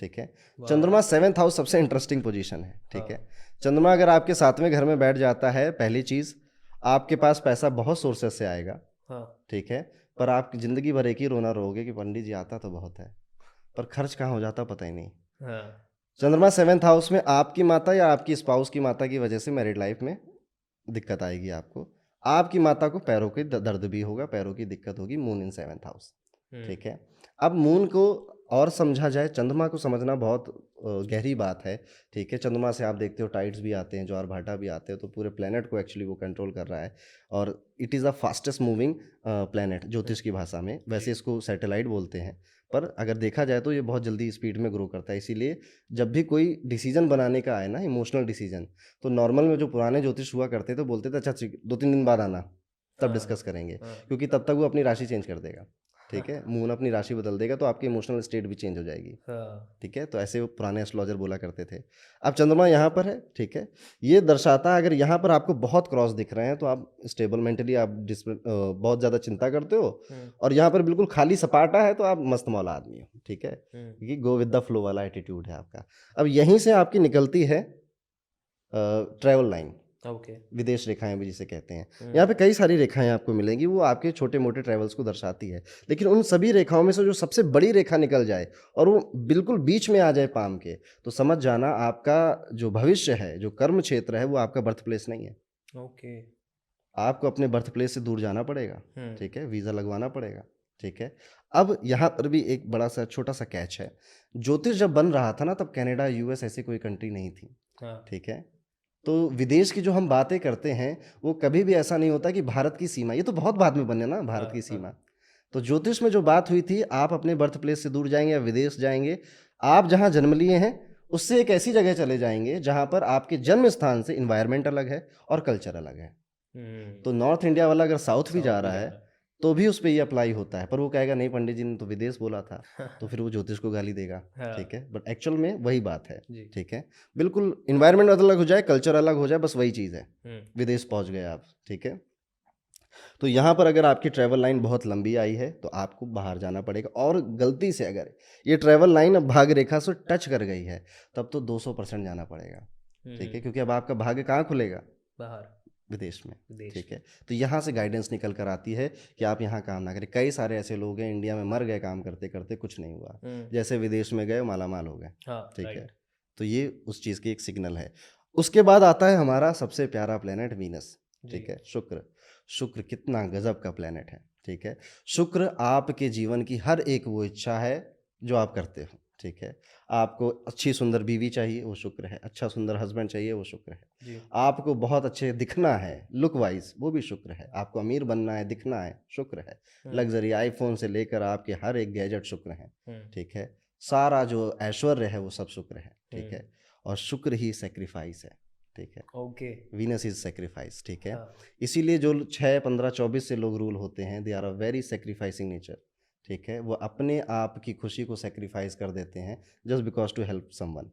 ठीक है, चंद्रमा 7th हाउस सबसे इंटरेस्टिंग पोजीशन है। ठीक है, चंद्रमा अगर आपके 7वें घर में बैठ जाता है, पहली चीज़ आपके पास पैसा बहुत सोर्सेस से आएगा। ठीक है, पर आप जिंदगी भर एक ही रोना रोगे कि पंडित जी आता तो बहुत है, पर खर्च कहाँ हो जाता पता ही नहीं। चंद्रमा 7th हाउस में आपकी माता या आपकी स्पाउस की माता की वजह से मैरिड लाइफ में दिक्कत आएगी आपको। आपकी माता को पैरों के दर्द भी होगा, पैरों की दिक्कत होगी, मून इन 7th हाउस। ठीक है, अब मून को और समझा जाए, चंद्रमा को समझना बहुत गहरी बात है। ठीक है, चंद्रमा से आप देखते हो टाइड्स भी आते हैं, ज्वार भाटा भी आते हैं, तो पूरे प्लेनेट को एक्चुअली वो कंट्रोल कर रहा है, और it is the fastest moving planet ज्योतिष की भाषा में। वैसे इसको सैटेलाइट बोलते हैं, पर अगर देखा जाए तो ये बहुत जल्दी स्पीड में ग्रो करता है। इसीलिए जब भी कोई डिसीजन बनाने का आए ना, इमोशनल डिसीजन, तो नॉर्मल में जो पुराने ज्योतिष हुआ करते थे बोलते थे अच्छा 2-3 दिन बाद आना, तब डिस्कस करेंगे, क्योंकि तब तक वो अपनी राशि चेंज कर देगा। ठीक है, मून अपनी राशि बदल देगा तो आपकी इमोशनल स्टेट भी चेंज हो जाएगी। हाँ। ठीक है, तो ऐसे वो पुराने एस्ट्रोलॉजर बोला करते थे। अब चंद्रमा यहाँ पर है, ठीक है, ये दर्शाता है अगर यहाँ पर आपको बहुत क्रॉस दिख रहे हैं तो आप स्टेबल मेंटली, आप बहुत ज़्यादा चिंता करते हो, और यहाँ पर बिल्कुल खाली सपाटा है तो आप मस्त मौला आदमी हो। ठीक है, क्योंकि गो विद द फ्लो वाला एटीट्यूड है आपका। अब यहीं से आपकी निकलती है ट्रैवल लाइन, ओके। विदेश रेखाएं भी जिसे कहते हैं। यहाँ पे कई सारी रेखाएं आपको मिलेंगी, वो आपके छोटे मोटे ट्रैवल्स को दर्शाती है, लेकिन उन सभी रेखाओं में से जो सबसे बड़ी रेखा निकल जाए और वो बिल्कुल बीच में आ जाए पाम के, तो समझ जाना आपका जो भविष्य है, जो कर्म क्षेत्र है, वो आपका बर्थ प्लेस नहीं है। ओके। आपको अपने बर्थ प्लेस से दूर जाना पड़ेगा। हम्म। ठीक है, वीज़ा लगवाना पड़ेगा। ठीक है, अब यहाँ पर भी एक बड़ा सा छोटा सा कैच है। ज्योतिष जब बन रहा था ना, तब कनाडा, यूएस ऐसी कोई कंट्री नहीं थी। हाँ। ठीक है, तो विदेश की जो हम बातें करते हैं, वो कभी भी ऐसा नहीं होता कि भारत की सीमा, ये तो बहुत बाद में बने ना भारत की सीमा। तो ज्योतिष में जो बात हुई थी, आप अपने बर्थ प्लेस से दूर जाएंगे या विदेश जाएंगे, आप जहाँ जन्म लिए हैं उससे एक ऐसी जगह चले जाएंगे जहाँ पर आपके जन्म स्थान से इन्वायरमेंट अलग है और कल्चर अलग है। तो नॉर्थ इंडिया वाला अगर साउथ भी जा रहा है तो भी उस पर ये अप्लाई होता है, पर वो कहेगा नहीं पंडित जी ने तो विदेश बोला था, तो फिर वो ज्योतिष को गाली देगा। हाँ। ठीक है, बट एक्चुअल में वही बात है। जी। ठीक है, बिल्कुल इन्वायरमेंट अलग हो जाए, कल्चर अलग हो जाए, बस वही चीज़ है, विदेश पहुंच गए आप। ठीक है, तो यहाँ पर अगर आपकी ट्रैवल लाइन बहुत लंबी आई है तो आपको बाहर जाना पड़ेगा, और गलती से अगर ये ट्रैवल लाइन अब भाग्य रेखा से टच कर गई है तब तो 200% जाना पड़ेगा। ठीक है, क्योंकि अब आपका भाग्य कहाँ खुलेगा? बाहर, विदेश में। विदेश ठीक है, तो यहाँ से गाइडेंस निकल कर आती है कि आप यहाँ काम ना करें। कई सारे ऐसे लोग हैं इंडिया में मर गए काम करते करते, कुछ नहीं हुआ, जैसे विदेश में गए माला माल हो गए। हाँ, ठीक है, राइट। तो ये उस चीज़ की एक सिग्नल है। उसके बाद आता है हमारा सबसे प्यारा प्लेनेट वीनस। ठीक है, शुक्र। शुक्र कितना गजब का प्लेनेट है। ठीक है, शुक्र आपके जीवन की हर एक वो इच्छा है जो आप करते हो। ठीक है, आपको अच्छी सुंदर बीवी चाहिए, वो शुक्र है। अच्छा सुंदर हस्बैंड चाहिए, वो शुक्र है। जी। आपको बहुत अच्छे दिखना है लुक वाइज, वो भी शुक्र है। आपको अमीर बनना है, दिखना है, शुक्र है। लग्जरी आईफोन से लेकर आपके हर एक गैजेट शुक्र है। ठीक है, सारा जो ऐश्वर्य है वो सब शुक्र है। ठीक है, और शुक्र ही सेक्रीफाइस है। ठीक है, ओके। Venus is sacrifice. ठीक है, हाँ। इसीलिए जो 6, 15, 24 से लोग रूल होते हैं, they are a very sacrificing nature. ठीक है, वो अपने आप की खुशी को सेक्रीफाइस कर देते हैं just because to help someone.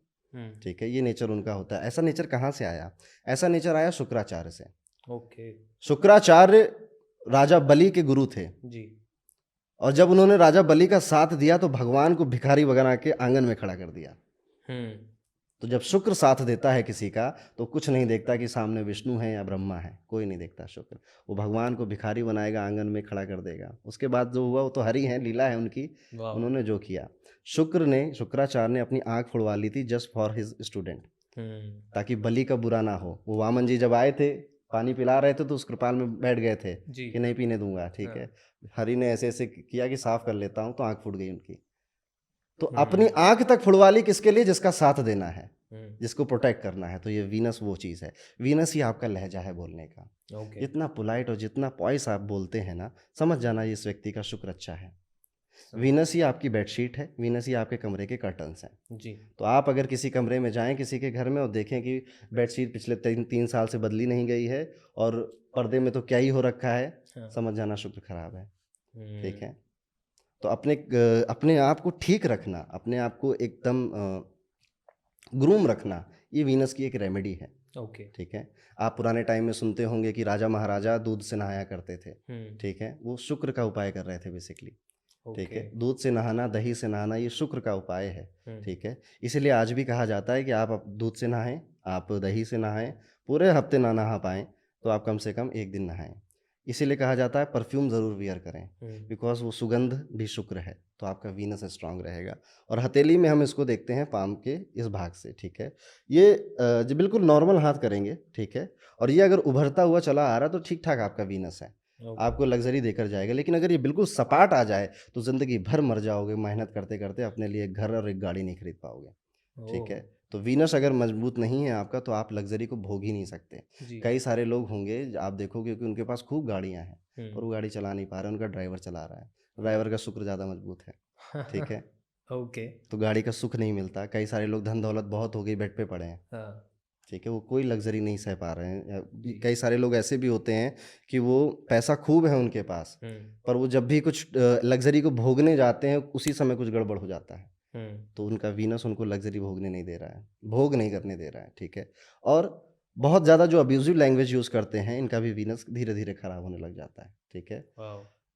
ठीक है, ये नेचर उनका होता है। ऐसा नेचर कहाँ से आया? ऐसा नेचर आया शुक्राचार्य से। ओके। शुक्राचार्य राजा बलि के गुरु थे, जी। और जब उन्होंने राजा बलि का साथ दिया तो भगवान को भिखारी बना के आंगन में खड़ा कर दिया। तो जब शुक्र साथ देता है किसी का, तो कुछ नहीं देखता कि सामने विष्णु है या ब्रह्मा है, कोई नहीं देखता। शुक्र वो भगवान को भिखारी बनाएगा, आंगन में खड़ा कर देगा। उसके बाद जो हुआ वो तो हरि है, लीला है उनकी, उन्होंने जो किया। शुक्राचार्य ने अपनी आंख फुड़वा ली थी जस्ट फॉर हिज स्टूडेंट, ताकि बलि का बुरा ना हो। वो वामन जी जब आए थे, पानी पिला रहे थे, तो उस कृपाल में बैठ गए थे कि नहीं पीने दूंगा। ठीक है, हरि ने ऐसे ऐसे किया कि साफ कर लेता हूं, तो आंख फूट गई उनकी। तो अपनी आंख तक फुड़वा ली, किसके लिए? जिसका साथ देना है, जिसको प्रोटेक्ट करना है। तो ये वीनस वो चीज़ है। वीनस ही आपका लहजा है बोलने का। जितना पोलाइट और जितना पॉइस आप बोलते हैं ना, समझ जाना इस व्यक्ति का शुक्र अच्छा है। वीनस ही आपकी बेडशीट है, वीनस ही आपके कमरे के कर्टन्स हैं। जी। तो आप अगर किसी कमरे में जाएं किसी के घर में और देखें कि बेडशीट पिछले 3 साल से बदली नहीं गई है और पर्दे में तो क्या ही हो रखा है, समझ जाना शुक्र खराब है। ठीक है, तो अपने आप को ठीक रखना, अपने आप को एकदम ग्रूम रखना, ये वीनस की एक रेमेडी है। ओके। ठीक है, आप पुराने टाइम में सुनते होंगे कि राजा महाराजा दूध से नहाया करते थे। ठीक है, वो शुक्र का उपाय कर रहे थे बेसिकली। ठीक है, दूध से नहाना, दही से नहाना, ये शुक्र का उपाय है। ठीक है, इसलिए आज भी कहा जाता है कि आप दूध से नहाएं, आप दही से नहाएं, पूरे हफ्ते ना नहा पाएं तो आप कम से कम एक दिन नहाएं। इसीलिए कहा जाता है परफ्यूम ज़रूर वियर करें, बिकॉज वो सुगंध भी शुक्र है, तो आपका वीनस स्ट्रांग रहेगा। और हथेली में हम इसको देखते हैं पाम के इस भाग से। ठीक है, ये जो बिल्कुल नॉर्मल हाथ करेंगे। ठीक है, और ये अगर उभरता हुआ चला आ रहा तो ठीक ठाक आपका वीनस है, आपको लग्जरी देकर जाएगा। लेकिन अगर ये बिल्कुल सपाट आ जाए तो ज़िंदगी भर मर जाओगे, मेहनत करते करते अपने लिए एक घर और एक गाड़ी नहीं खरीद पाओगे। ठीक है, तो वीनस अगर मजबूत नहीं है आपका तो आप लग्जरी को भोग ही नहीं सकते। कई सारे लोग होंगे आप देखोगे कि उनके पास खूब गाड़ियां हैं और वो गाड़ी चला नहीं पा रहे, उनका ड्राइवर चला रहा है। ड्राइवर का शुक्र ज़्यादा मजबूत है। ठीक है, ओके। तो गाड़ी का सुख नहीं मिलता। कई सारे लोग धन दौलत बहुत हो गई, बेड पे पड़े हैं। हाँ। ठीक है, वो कोई लग्जरी नहीं सह पा रहे हैं। कई सारे लोग ऐसे भी होते हैं कि वो पैसा खूब है उनके पास, पर वो जब भी कुछ लग्जरी को भोगने जाते हैं उसी समय कुछ गड़बड़ हो जाता है, तो उनका वीनस उनको लग्जरी भोगने नहीं दे रहा है, भोग नहीं करने दे रहा है। ठीक है, और बहुत ज़्यादा जो अब्यूजिव लैंग्वेज यूज़ करते हैं इनका भी वीनस धीरे धीरे खराब होने लग जाता है। ठीक है,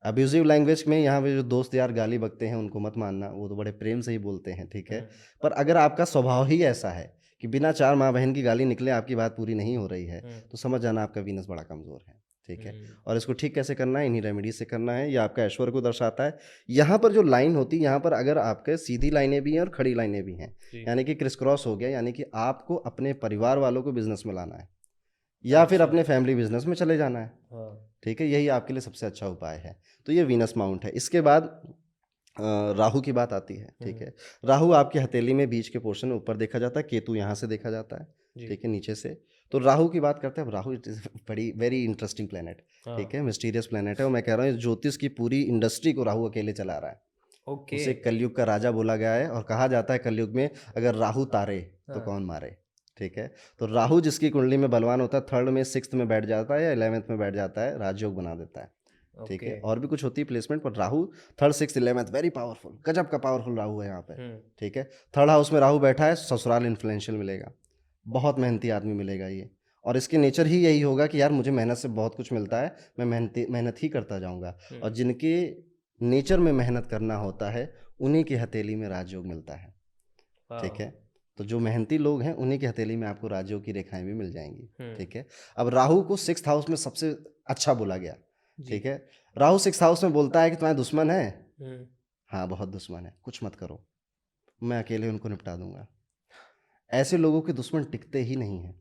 अब्यूजिव लैंग्वेज में यहाँ पे जो दोस्त यार गाली बकते हैं उनको मत मानना, वो तो बड़े प्रेम से ही बोलते हैं। ठीक है, पर अगर आपका स्वभाव ही ऐसा है कि बिना 4 माँ बहन की गाली निकले आपकी बात पूरी नहीं हो रही है, तो समझ जाना आपका वीनस बड़ा कमज़ोर है। ठीक है, और इसको ठीक कैसे करना है, इन्हीं रेमेडी से करना है। ये आपका ऐश्वर्य को दर्शाता है। यहाँ पर जो लाइन होती है, यहाँ पर अगर आपके सीधी लाइनें भी हैं और खड़ी लाइनें भी हैं, यानी कि क्रिस क्रॉस हो गया, यानी कि आपको अपने परिवार वालों को बिजनेस में लाना है या फिर अपने फैमिली बिजनेस में चले जाना है। ठीक है, यही आपके लिए सबसे अच्छा उपाय है। तो ये वीनस माउंट है। इसके बाद राहु की बात आती है। ठीक है, राहु आपकी हथेली में बीच के पोर्शन में ऊपर देखा जाता है, केतु यहाँ से देखा जाता है। ठीक है, नीचे से। तो राहु की बात करते हैं। राहु इट इज़ बड़ी वेरी इंटरेस्टिंग प्लेनेट। ठीक है, मिस्टीरियस प्लेनेट है, और मैं कह रहा हूँ ज्योतिष की पूरी इंडस्ट्री को राहु अकेले चला रहा है। उसे कलयुग का राजा बोला गया है, और कहा जाता है कलयुग में अगर राहु तारे तो कौन मारे। ठीक है, तो राहु जिसकी कुंडली में बलवान होता है, 3rd में 6th में बैठ जाता है या 11th में बैठ जाता है, राजयोग बना देता है। ठीक है, और भी कुछ होती है प्लेसमेंट, पर Rahu 3rd 6th 11th very powerful, गजब का पावरफुल राहु है यहाँ पे। ठीक है, 3rd हाउस में राहु बैठा है, ससुराल इन्फ्लुएंशियल मिलेगा, बहुत मेहनती आदमी मिलेगा ये, और इसके नेचर ही यही होगा कि यार मुझे मेहनत से बहुत कुछ मिलता है, मैं मेहनत ही करता जाऊँगा। और जिनके नेचर में मेहनत करना होता है उन्हीं की हथेली में राजयोग मिलता है। ठीक है, तो जो मेहनती लोग हैं उन्हीं की हथेली में आपको राजयोग की रेखाएं भी मिल जाएंगी। ठीक है, अब राहु को 6th हाउस में सबसे अच्छा बोला गया। ठीक है, राहु 6th हाउस में बोलता है कि तुम्हारे दुश्मन है, हाँ बहुत दुश्मन है, कुछ मत करो, मैं अकेले उनको निपटा दूंगा। ऐसे लोगों के दुश्मन टिकते ही नहीं हैं।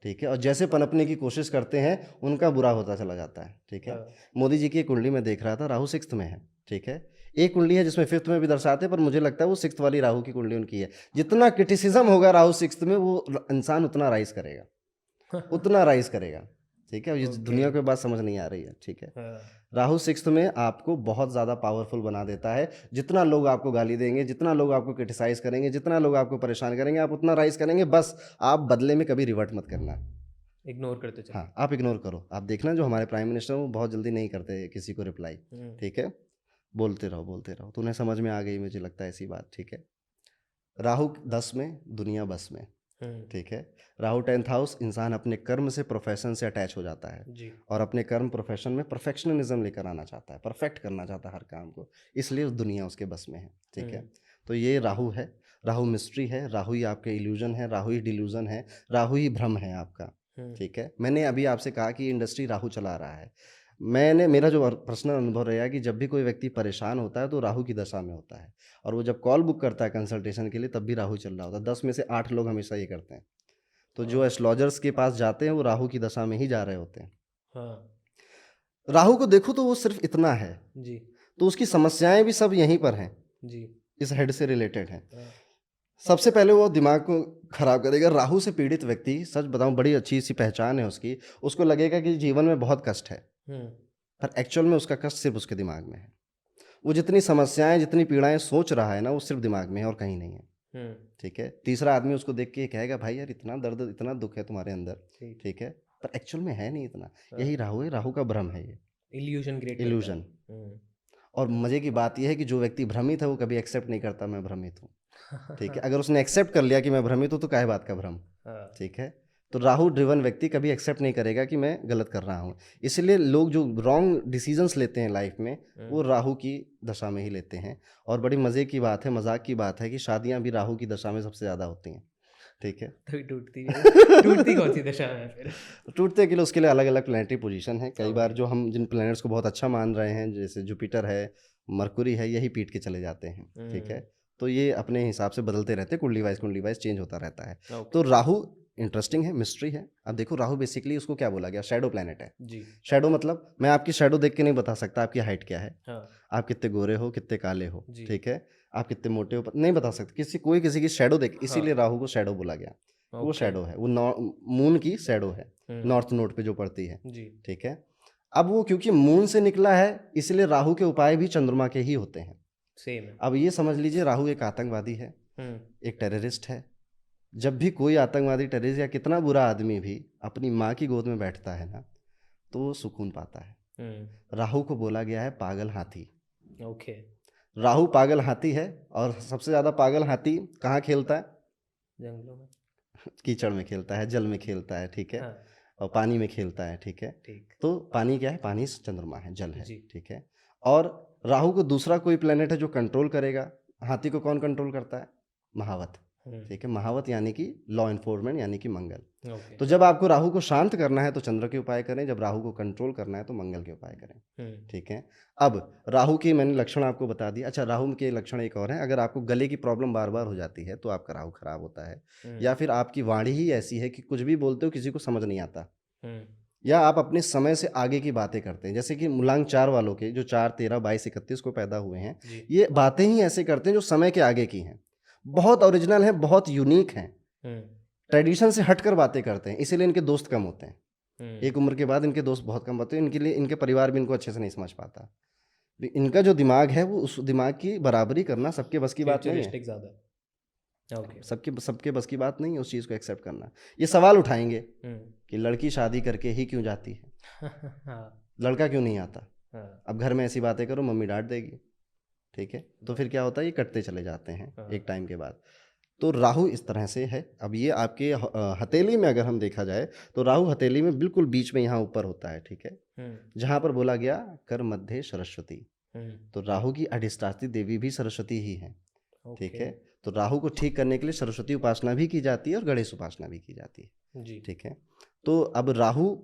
ठीक है, और जैसे पनपने की कोशिश करते हैं उनका बुरा होता चला जाता है। ठीक है, मोदी जी की कुंडली में देख रहा था, राहु 6th में है। ठीक है, एक कुंडली है जिसमें 5th में भी दर्शाते हैं, पर मुझे लगता है वो 6th वाली राहु की कुंडली उनकी है। जितना क्रिटिसिज्म होगा राहु 6th में, वो इंसान उतना राइज करेगा, उतना राइज करेगा। ठीक है, इस दुनिया को बात समझ नहीं आ रही है। ठीक है, राहु 6th में आपको बहुत ज़्यादा पावरफुल बना देता है। जितना लोग आपको गाली देंगे, जितना लोग आपको क्रिटिसाइज करेंगे, जितना लोग आपको परेशान करेंगे, आप उतना राइज करेंगे। बस आप बदले में कभी रिवर्ट मत करना, इग्नोर करते चलो। हाँ, आप इग्नोर करो। आप देखना जो हमारे प्राइम मिनिस्टर वो बहुत जल्दी नहीं करते किसी को रिप्लाई। ठीक है, बोलते रहो, तो उन्हें समझ में आ गई, मुझे लगता है ऐसी बात। ठीक है, राहु 10 में, दुनिया बस में। ठीक है, राहु 10th हाउस, इंसान अपने कर्म से, प्रोफेशन से अटैच हो जाता है जी। और अपने कर्म प्रोफेशन में परफेक्शनिज्म लेकर आना चाहता है, परफेक्ट करना चाहता है हर काम को, इसलिए उस दुनिया उसके बस में है। ठीक है, तो ये राहु है। राहु मिस्ट्री है, राहु ही आपके इल्यूजन है, राहु ही डिल्यूजन है, राहु ही भ्रम है आपका। ठीक है, मैंने अभी आपसे कहा कि इंडस्ट्री राहु चला रहा है। मेरा जो पर्सनल अनुभव रहा है कि जब भी कोई व्यक्ति परेशान होता है तो राहु की दशा में होता है, और वो जब कॉल बुक करता है कंसल्टेशन के लिए तब भी राहु चल रहा होता है। 10 में से 8 लोग हमेशा ये करते हैं। तो जो एस्ट्रोलॉजर्स के पास जाते हैं वो राहु की दशा में ही जा रहे होते हैं। राहु को देखो तो वो सिर्फ इतना है जी, तो उसकी समस्याएं भी सब यहीं पर हैं जी, इस हेड से रिलेटेड हैं। सबसे पहले वो दिमाग को खराब करेगा। राहु से पीड़ित व्यक्ति, सच बताऊं बड़ी अच्छी सी पहचान है उसकी, उसको लगेगा कि जीवन में बहुत कष्ट है, पर एक्चुअल में उसका कष्ट सिर्फ उसके दिमाग में है। वो जितनी समस्याएं, जितनी पीड़ाएं सोच रहा है ना, वो सिर्फ दिमाग में है और कहीं नहीं है। ठीक है, तीसरा आदमी उसको देख के कहेगा भाई यार इतना दर्द, इतना दुख है तुम्हारे अंदर। ठीक है, पर एक्चुअल में है नहीं इतना। यही राहु है, राहु का भ्रम है, ये इल्यूजन। और मजे की बात यह है कि जो व्यक्ति भ्रमित है वो कभी एक्सेप्ट नहीं करता मैं भ्रमित हूँ। ठीक है, अगर उसने एक्सेप्ट कर लिया कि मैं भ्रमित हूँ तो काहे बात का भ्रम। ठीक है, तो राहु ड्रिवन व्यक्ति कभी एक्सेप्ट नहीं करेगा कि मैं गलत कर रहा हूँ। इसलिए लोग जो रॉन्ग डिसीजंस लेते हैं लाइफ में वो राहु की दशा में ही लेते हैं। और बड़ी मज़े की बात है, मजाक की बात है कि शादियाँ भी राहु की दशा में सबसे ज़्यादा होती हैं। ठीक है, तो टूटती कौन सी दशा में फिर? टूटते के लिए उसके लिए अलग अलग प्लैनेटरी पोजीशन है। कई बार जो हम जिन प्लैनेट्स को बहुत अच्छा मान रहे हैं, जैसे जुपिटर है, मरकुरी है, यही पीट के चले जाते हैं। ठीक है, तो ये अपने हिसाब से बदलते रहते हैं, कुंडली वाइज चेंज होता रहता है। तो राहु इंटरेस्टिंग है, मिस्ट्री है। अब देखो राहु बेसिकली उसको क्या बोला गया, शैडो प्लैनेट है जी। शैडो मतलब मैं आपकी शैडो देख के नहीं बता सकता आपकी हाइट क्या है, हाँ। आप कितने गोरे हो, कितने काले हो। ठीक है, आप कितने मोटे हो, नहीं बता सकते, कोई किसी की शैडो देख, इसीलिए राहु को शैडो बोला गया। वो शैडो है, वो मून की शैडो है, नॉर्थ नोड पे जो पड़ती है। ठीक है, अब वो क्योंकि मून से निकला है इसलिए राहु के उपाय भी चंद्रमा के ही होते हैं। सेम है। अब ये समझ लीजिए राहु एक आतंकवादी है, एक टेररिस्ट है, जब भी कोई आतंकवादी टेररिस्ट या कितना बुरा आदमी भी अपनी माँ की गोद में बैठता है ना, तो वो सुकून पाता है। राहु को बोला गया है पागल हाथी। ओके। राहु पागल हाथी है, और सबसे ज़्यादा पागल हाथी कहाँ खेलता है? जंगलों में। कीचड़ में खेलता है, जल में खेलता है, ठीक है, हाँ। और पानी में खेलता है, ठीक है। ठीक। तो पानी क्या है? पानी चंद्रमा है, जल है, जी। ठीक है। और राहु को दूसरा कोई प्लेनेट है जो कंट्रोल करेगा। हाथी को कौन कंट्रोल करता है? महावत, ठीक है। महावत यानी कि लॉ इन्फोर्समेंट, यानी कि मंगल। ओके। तो जब आपको राहु को शांत करना है तो चंद्र के उपाय करें, जब राहु को कंट्रोल करना है तो मंगल के उपाय करें, ठीक है। अब राहु की मैंने लक्षण आपको बता दिया। अच्छा, राहु के लक्षण एक और है। अगर आपको गले की प्रॉब्लम बार बार हो जाती है तो आपका राहु खराब होता है, या फिर आपकी वाणी ही ऐसी है कि कुछ भी बोलते हो किसी को समझ नहीं आता, या आप अपने समय से आगे की बातें करते हैं। जैसे कि मूलांक 4 वालों के जो 4, 13, 22, 31 को पैदा हुए हैं, ये बातें ही ऐसे करते हैं जो समय के आगे की हैं, बहुत ओरिजिनल है, बहुत यूनिक हैं, ट्रेडिशन से हटकर बातें करते हैं, इसीलिए इनके दोस्त कम होते हैं। एक उम्र के बाद इनके दोस्त बहुत कम होते हैं। इनके लिए इनके परिवार भी इनको अच्छे से नहीं समझ पाता। इनका जो दिमाग है वो उस दिमाग की बराबरी करना सबके बस की बात नहीं है। ज़्यादा। ओके। सबके बस की बात नहीं है उस चीज़ को एक्सेप्ट करना। ये सवाल उठाएंगे कि लड़की शादी करके ही क्यों जाती है, लड़का क्यों नहीं आता। अब घर में ऐसी बातें करो, मम्मी डांट देगी, ठीक है। तो फिर क्या होता है, ये कटते चले जाते हैं एक टाइम के बाद। तो राहु इस तरह से है। अब ये आपके हथेली में अगर हम देखा जाए तो राहु हथेली में बिल्कुल बीच में यहाँ ऊपर होता है, ठीक है, जहाँ पर बोला गया कर मध्य सरस्वती। तो राहु की अधिष्ठात्री देवी भी सरस्वती ही है, ठीक है। तो राहु को ठीक करने के लिए सरस्वती उपासना भी की जाती है और गणेश उपासना भी की जाती है, ठीक है। तो अब राहु,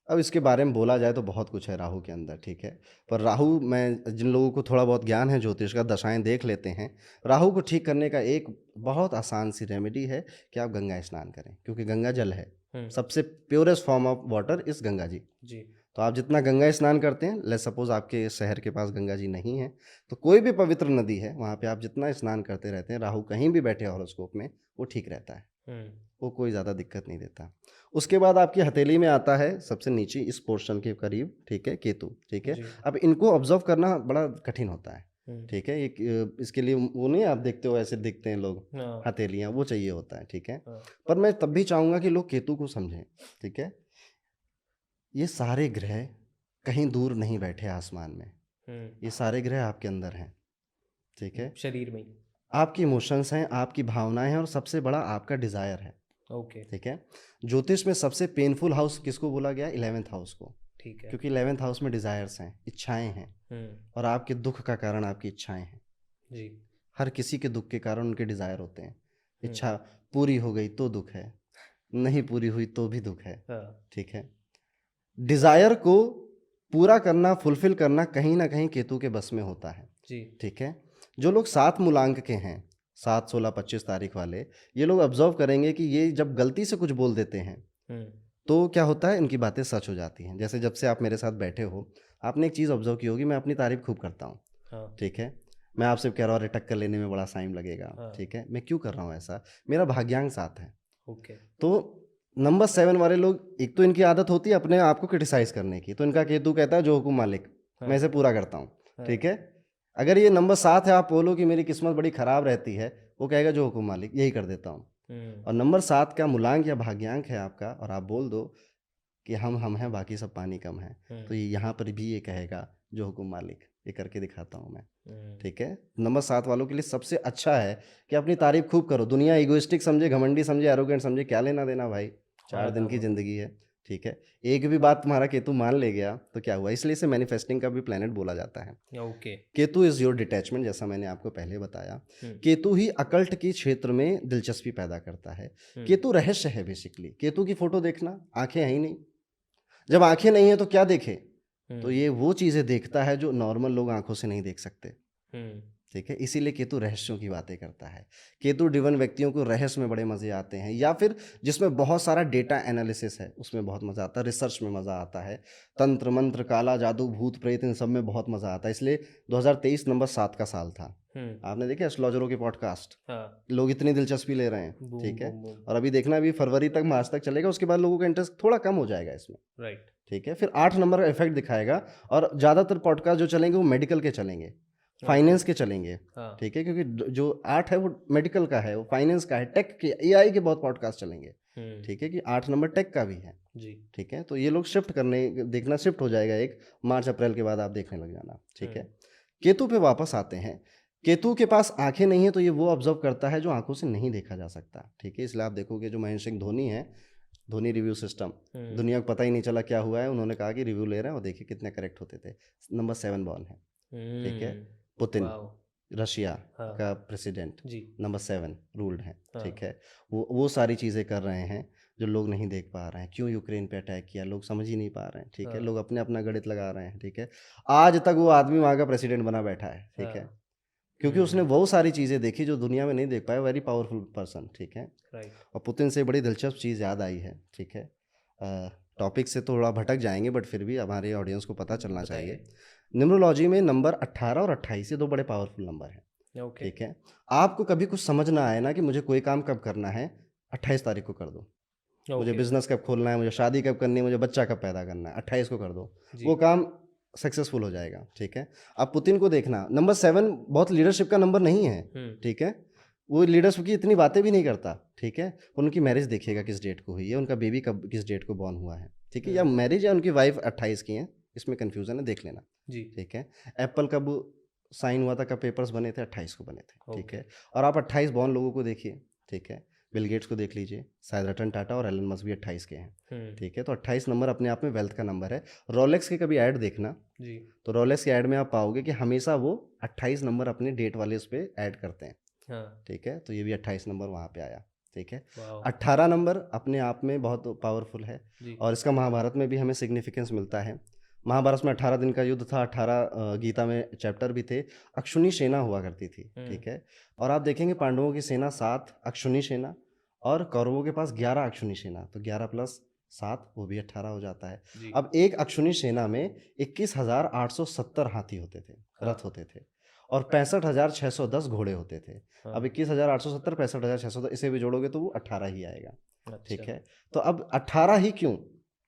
अब इसके बारे में बोला जाए तो बहुत कुछ है राहु के अंदर, ठीक है। पर राहु में जिन लोगों को थोड़ा बहुत ज्ञान है ज्योतिष का, दशाएं देख लेते हैं। राहु को ठीक करने का एक बहुत आसान सी रेमेडी है कि आप गंगा स्नान करें, क्योंकि गंगा जल है, सबसे प्योरेस्ट फॉर्म ऑफ वाटर इस गंगा जी। तो आप जितना गंगा स्नान करते हैं, लेट्स सपोज आपके शहर के पास गंगा जी नहीं है, तो कोई भी पवित्र नदी है वहाँ पे आप जितना स्नान करते रहते हैं, राहु कहीं भी बैठे हॉरोस्कोप में, वो ठीक रहता है, वो कोई ज़्यादा दिक्कत नहीं देता। उसके बाद आपकी हथेली में आता है सबसे नीचे इस पोर्शन के करीब, ठीक है, केतु, ठीक है। अब इनको ऑब्जर्व करना बड़ा कठिन होता है, ठीक है। इसके लिए वो नहीं आप देखते हो ऐसे दिखते हैं लोग हथेलियाँ, वो चाहिए होता है, ठीक है। पर मैं तब भी चाहूँगा कि लोग केतु को समझें, ठीक है। ये सारे ग्रह कहीं दूर नहीं बैठे आसमान में, ये सारे ग्रह आपके अंदर हैं, ठीक है, शरीर में। आपकी इमोशंस हैं, आपकी भावनाएं हैं, और सबसे बड़ा आपका डिजायर है, ओके, ठीक है। ज्योतिष में सबसे पेनफुल हाउस किसको बोला गया? 11th हाउस को, ठीक है, क्योंकि 11th हाउस में डिजायर्स हैं, इच्छाएं हैं, और आपके दुख का कारण आपकी इच्छाएं हैं जी। हर किसी के दुख के कारण उनके डिजायर होते हैं। इच्छा पूरी हो गई तो दुख है, नहीं पूरी हुई तो भी दुख है, ठीक है। डिजायर को पूरा करना, फुलफिल करना कहीं ना कहीं केतु के बस में होता है जी, ठीक है। जो लोग 7 मूलांक के हैं, 7, 16, 25 तारीख वाले, ये लोग ऑब्जर्व करेंगे कि ये जब गलती से कुछ बोल देते हैं तो क्या होता है, इनकी बातें सच हो जाती हैं। जैसे जब से आप मेरे साथ बैठे हो, आपने एक चीज़ ऑब्जर्व की होगी, मैं अपनी तारीफ खूब करता हूँ, ठीक है। मैं आपसे कह रहा हूँ अरे टक्कर लेने में बड़ा टाइम लगेगा, ठीक है। मैं क्यों कर रहा हूँ ऐसा? मेरा भाग्यांक 7 है। ओके, तो नंबर 7 वाले लोग, एक तो इनकी आदत होती है अपने आप को क्रिटिसाइज करने की, तो इनका केतु कहता है जो हुकुम मालिक, मैं इसे पूरा करता हूँ, ठीक है। अगर ये नंबर 7 है, आप बोलो कि मेरी किस्मत बड़ी खराब रहती है, वो कहेगा जो हुकुम मालिक, यही कर देता हूँ। और नंबर 7 का मूलांक या भाग्यांक है आपका, और आप बोल दो कि हम हैं, बाकी सब पानी कम है, तो ये यहाँ पर भी ये कहेगा जो हुकुम मालिक, ये करके दिखाता हूँ मैं, ठीक है। नंबर 7 वालों के लिए सबसे अच्छा है कि अपनी तारीफ खूब करो। दुनिया इगोइस्टिक समझे, घमंडी समझे, एरोगेंट समझे, क्या लेना देना भाई, 4 दिन की जिंदगी है, ठीक है। एक भी बात तुम्हारा केतु मान ले गया तो क्या हुआ? इसलिए इसे मैनिफेस्टिंग का भी प्लेनेट बोला जाता है। Okay, Ketu is your detachment, जैसा मैंने आपको पहले बताया। केतु ही अकल्ट की क्षेत्र में दिलचस्पी पैदा करता है। केतु रहस्य है बेसिकली। केतु की फोटो देखना, आंखें है ही नहीं, जब आंखें नहीं है तो क्या देखे? तो ये वो चीजें देखता है जो नॉर्मल लोग आंखों से नहीं देख सकते, ठीक है। इसीलिए केतु रहस्यों की बातें करता है। केतु ड्रिवन व्यक्तियों को रहस्य में बड़े मजे आते हैं, या फिर जिसमें बहुत सारा डेटा एनालिसिस है उसमें बहुत मजा आता है, रिसर्च में मजा आता है, तंत्र मंत्र, काला जादू, भूत प्रेत, इन सब में बहुत मजा आता है। इसलिए 2023 नंबर 7 का साल था। आपने देखा एस्ट्रोलॉजरों के पॉडकास्ट, लोग इतनी दिलचस्पी ले रहे हैं, ठीक है। और अभी देखना, अभी फरवरी तक, मार्च तक चलेगा, उसके बाद लोगों का इंटरेस्ट थोड़ा कम हो जाएगा इसमें, राइट, ठीक है। फिर 8 नंबर का इफेक्ट दिखाएगा, और ज़्यादातर पॉडकास्ट जो चलेंगे वो मेडिकल के चलेंगे, फाइनेंस के चलेंगे, हाँ ठीक है, क्योंकि जो 8 है वो मेडिकल का है, वो फाइनेंस का है, टेक के, एआई के बहुत पॉडकास्ट चलेंगे, ठीक है, कि 8 नंबर टेक का भी है, जी ठीक है। तो ये लोग शिफ्ट करने देखना शिफ्ट हो जाएगा, एक मार्च अप्रैल के बाद आप देखने लग जाना, ठीक है। केतु पे वापस आते हैं। केतु के पास आंखें नहीं है तो ये वो ऑब्जर्व करता है जो आंखों से नहीं देखा जा सकता, ठीक है। इसलिए आप देखोगे जो महेंद्र सिंह धोनी है, धोनी रिव्यू सिस्टम, दुनिया को पता ही नहीं चला क्या हुआ है, उन्होंने कहा कि रिव्यू ले रहे हैं और देखिए कितने करेक्ट होते थे। नंबर 7 बॉर्न है, ठीक है। पुतिन, वाओ रशिया हाँ का प्रेसिडेंट, जी नंबर 7 रूल्ड है, हाँ ठीक है। वो सारी चीज़ें कर रहे हैं जो लोग नहीं देख पा रहे हैं। क्यों यूक्रेन पे अटैक किया, लोग समझ ही नहीं पा रहे हैं, ठीक है। हाँ लोग अपने अपना गणित लगा रहे हैं, ठीक है। आज तक वो आदमी वहाँ का प्रेसिडेंट बना बैठा है, ठीक है, हाँ क्योंकि उसने वो सारी चीज़ें देखी जो दुनिया में नहीं देख पाया। वेरी पावरफुल पर्सन, ठीक है। राइट और पुतिन से बड़ी दिलचस्प चीज़ याद आई है, ठीक है। टॉपिक से थोड़ा भटक जाएंगे बट फिर भी हमारे ऑडियंस को पता चलना चाहिए। बताइए न्यूमरोलॉजी में नंबर 18 और 28 ये 2 बड़े पावरफुल नंबर हैं, ओके ठीक है। आपको कभी कुछ समझ ना आए ना कि मुझे कोई काम कब करना है, 28 तारीख को कर दो। मुझे ओके बिजनेस कब खोलना है, मुझे शादी कब करनी है, मुझे बच्चा कब पैदा करना है, 28 को कर दो, जी वो काम सक्सेसफुल हो जाएगा, ठीक है। अब पुतिन को देखना, नंबर 7 बहुत लीडरशिप का नंबर नहीं है, ठीक है। वो लीडरशिप की इतनी बातें भी नहीं करता, ठीक है। उनकी मैरिज देखिएगा किस डेट को हुई है, उनका बेबी कब किस डेट को बॉर्न हुआ है, ठीक है। या मैरिज या उनकी वाइफ 28 की है, इसमें कन्फ्यूजन है, देख लेना, जी ठीक है। एप्पल कब साइन हुआ था, कब पेपर्स बने थे, 28 को बने थे, ठीक ओके है। और आप 28 बॉर्न लोगों को देखिए, ठीक है। बिल गेट्स को देख लीजिए, शायद रतन टाटा और एलन मस्क भी 28 के हैं, ठीक है। तो 28 नंबर अपने आप में वेल्थ का नंबर है। रोलेक्स के कभी ऐड देखना, जी तो रोलेक्स के ऐड में आप पाओगे कि हमेशा वो 28 नंबर अपने डेट वाले उस पर ऐड करते हैं, हाँ ठीक है। तो ये भी 28 नंबर वहाँ पे आया, ठीक है। वाओ 18 नंबर अपने आप में बहुत पावरफुल है जी और इसका महाभारत में भी हमें सिग्निफिकेंस मिलता है। महाभारत में 18 दिन का युद्ध था, 18 गीता में चैप्टर भी थे। अक्षुणी सेना हुआ करती थी, ठीक है। और आप देखेंगे पांडवों की सेना 7 अक्षुणी सेना और कौरवों के पास 11 अक्षुणी सेना, तो 11 प्लस 7 वो भी 18 हो जाता है। जी अब एक अक्षुणी सेना में 21,870 हाथी होते थे, हाँ रथ होते थे, और 65,610 घोड़े होते थे। हाँ अब 21,870 65,610 इसे भी जोड़ोगे तो वो 18 ही आएगा, ठीक अच्छा है। तो अब 18 ही क्यों?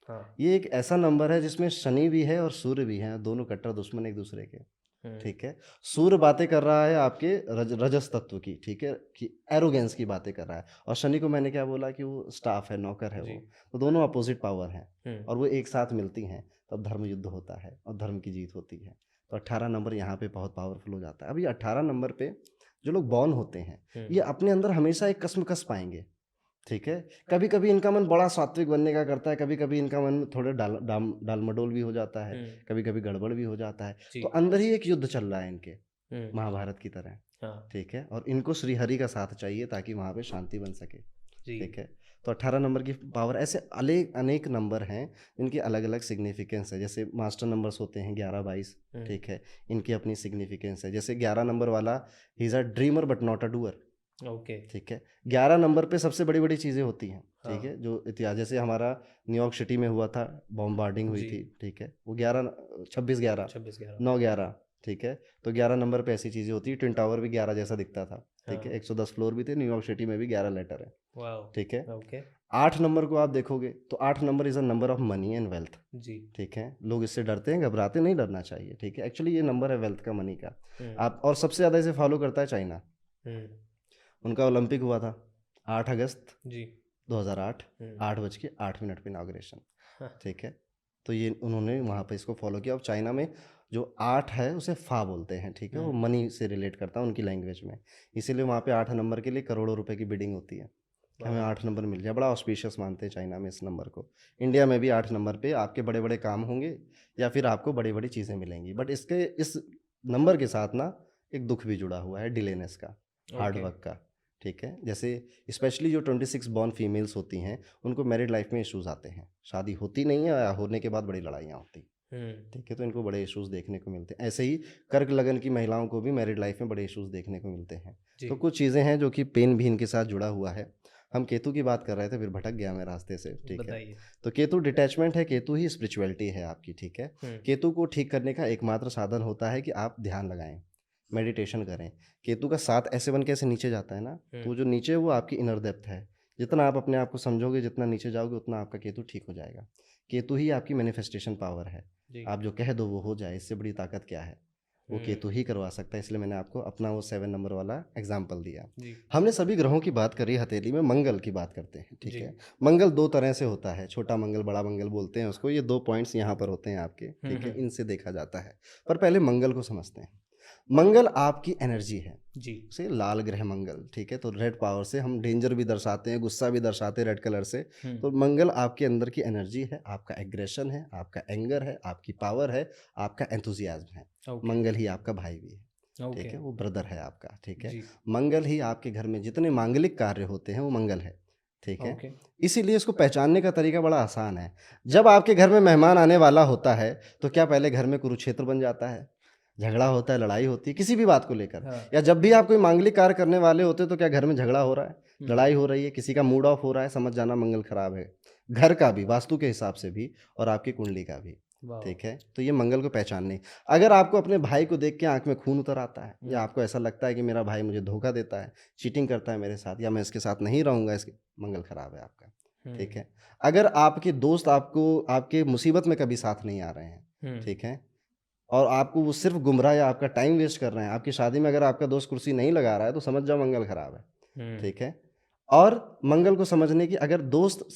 हाँ ये एक ऐसा नंबर है जिसमें शनि भी है और सूर्य भी है, दोनों कट्टर दुश्मन एक दूसरे के, ठीक है। सूर्य बातें कर रहा है आपके रजस तत्व की, ठीक है, कि एरोगेंस की बातें कर रहा है, और शनि को मैंने क्या बोला कि वो स्टाफ है, नौकर है जी वो। तो दोनों अपोजिट पावर हैं और वो एक साथ मिलती हैं, तब धर्म युद्ध होता है और धर्म की जीत होती है। तो 18 नंबर यहाँ पे बहुत पावरफुल हो जाता है। अब ये 18 नंबर पे जो लोग बॉर्न होते हैं ये अपने अंदर हमेशा एक कसमकस पाएंगे, ठीक है। कभी कभी इनका मन बड़ा सात्विक बनने का करता है, कभी कभी इनका मन थोड़ा डालमडोल भी हो जाता है, कभी कभी गड़बड़ भी हो जाता है। जी तो अंदर ही एक युद्ध चल रहा है इनके, हम्म महाभारत की तरह, हाँ ठीक है। और इनको श्रीहरि का साथ चाहिए ताकि वहाँ पे शांति बन सके, जी ठीक है। तो 18 नंबर की पावर, ऐसे अनेक अनेक नंबर हैं इनकी अलग अलग सिग्निफिकेंस है। जैसे मास्टर नंबर्स होते हैं 11 22, ठीक है, इनकी अपनी सिग्निफिकेंस है। जैसे 11 नंबर वाला he is a dreamer but not a doer, okay ठीक है। 11 नंबर पे सबसे बड़ी बड़ी चीज़ें होती हैं, ठीक हाँ है, जो इतिहास, जैसे हमारा न्यूयॉर्क सिटी में हुआ था, बॉम्बार्डिंग हुई जी थी, ठीक है, वो 11 26 11 26 11 9 11, ठीक है। तो 11 नंबर पे ऐसी चीज़ें होती है। ट्विन टावर भी 11 जैसा दिखता था, ठीक है, हाँ 110 फ्लोर भी थे, न्यूयॉर्क सिटी में भी 11 लेटर है, वाओ ठीक है। ओके 8 नंबर को आप देखोगे तो 8 number is a number of money and wealth, जी ठीक है। लोग इससे डरते हैं, घबराते, नहीं डरना चाहिए, ठीक है। एक्चुअली ये नंबर है वेल्थ का, मनी का। आप, और सबसे ज़्यादा इसे फॉलो करता है चाइना। हम्म उनका ओलंपिक हुआ था 8 अगस्त जी 2008, हम्म 8:08 पे इनाग्रेशन, हाँ, ठीक है। तो ये उन्होंने वहाँ पे इसको फॉलो किया। अब चाइना में जो 8 है उसे फा बोलते हैं, ठीक है, वो मनी से रिलेट करता है उनकी लैंग्वेज में, इसीलिए वहाँ पे 8 नंबर के लिए करोड़ों रुपए की बिडिंग होती है कि हमें 8 नंबर मिल जाए। बड़ा ऑस्पिशियस मानते हैं चाइना में इस नंबर को। इंडिया में भी 8 नंबर पे आपके बड़े बड़े काम होंगे या फिर आपको बड़ी बड़ी चीज़ें मिलेंगी, बट इसके इस नंबर के साथ ना एक दुख भी जुड़ा हुआ है, डिलेनेस का, हार्ड ओके वर्क का, ठीक है। जैसे स्पेशली जो 26 बॉर्न फीमेल्स होती हैं उनको मैरिड लाइफ में इश्यूज आते हैं, शादी होती नहीं है या होने के बाद बड़ी लड़ाइयाँ होती, ठीक है। तो इनको बड़े इश्यूज देखने को मिलते हैं। ऐसे ही कर्क लगन की महिलाओं को भी मैरिड लाइफ में बड़े इश्यूज देखने को मिलते हैं। जी तो कुछ चीज़ें हैं जो कि पेन भी इनके साथ जुड़ा हुआ है। हम केतु की बात कर रहे थे, फिर भटक गया मैं रास्ते से, ठीक है। बताइए तो केतु डिटैचमेंट है, केतु ही स्पिरिचुअलिटी है आपकी, ठीक है। केतु को ठीक करने का एकमात्र साधन होता है कि आप ध्यान लगाएं, मेडिटेशन करें। केतु का 7 ऐसे बन के ऐसे नीचे जाता है ना, तो जो नीचे है वो आपकी इनर डेप्थ है। जितना आप अपने आप को समझोगे, जितना नीचे जाओगे, उतना आपका केतु ठीक हो जाएगा। केतु ही आपकी मैनिफेस्टेशन पावर है। जी आप जो कह दो वो हो जाए, इससे बड़ी ताकत क्या है, वो केतु ही करवा सकता है, इसलिए मैंने आपको अपना वो 7 नंबर वाला एग्जाम्पल दिया। जी हमने सभी ग्रहों की बात करी, हथेली में मंगल की बात करते हैं, ठीक जी है। मंगल 2 तरह से होता है, छोटा मंगल बड़ा मंगल बोलते हैं उसको। ये 2 पॉइंट्स यहाँ पर होते हैं आपके, ठीक है, इनसे देखा जाता है। पर पहले मंगल को समझते हैं। मंगल आपकी एनर्जी है, जी से लाल ग्रह मंगल, ठीक है। तो रेड पावर से हम डेंजर भी दर्शाते हैं, गुस्सा भी दर्शाते हैं रेड कलर से। तो मंगल आपके अंदर की एनर्जी है, आपका एग्रेशन है, आपका एंगर है, आपकी पावर है, आपका एंथुजियाज्म है। ओके मंगल ही आपका भाई भी है, ठीक ओके है, वो ब्रदर है आपका, ठीक है। जी मंगल ही आपके घर में जितने मांगलिक कार्य होते हैं वो मंगल है, ठीक है। ओके इसीलिए इसको पहचानने का तरीका बड़ा आसान है। जब आपके घर में मेहमान आने वाला होता है तो क्या पहले घर में कुरुक्षेत्र बन जाता है, झगड़ा होता है, लड़ाई होती है किसी भी बात को लेकर। हाँ या जब भी आप कोई मांगलिक कार्य करने वाले होते तो क्या घर में झगड़ा हो रहा है, लड़ाई हो रही है, किसी का मूड ऑफ हो रहा है, समझ जाना मंगल खराब है, घर का भी, वास्तु के हिसाब से भी और आपकी कुंडली का भी, वाह ठीक है। तो ये मंगल को पहचानने, अगर आपको अपने भाई को देख के आंख में खून उतर आता है या आपको ऐसा लगता है कि मेरा भाई मुझे धोखा देता है, चीटिंग करता है मेरे साथ, या मैं इसके साथ नहीं रहूंगा, इसके मंगल खराब है आपका, ठीक है। अगर आपके दोस्त आपको आपके मुसीबत में कभी साथ नहीं आ रहे हैं, ठीक है, और आपको वो सिर्फ गुमराह या आपका टाइम वेस्ट कर रहे हैं, आपकी शादी में अगर आपका दोस्त कुर्सी नहीं लगा रहा है तो समझ जाओ मंगल खराब है, ठीक है। और मंगल को समझने की, अगर दोस्त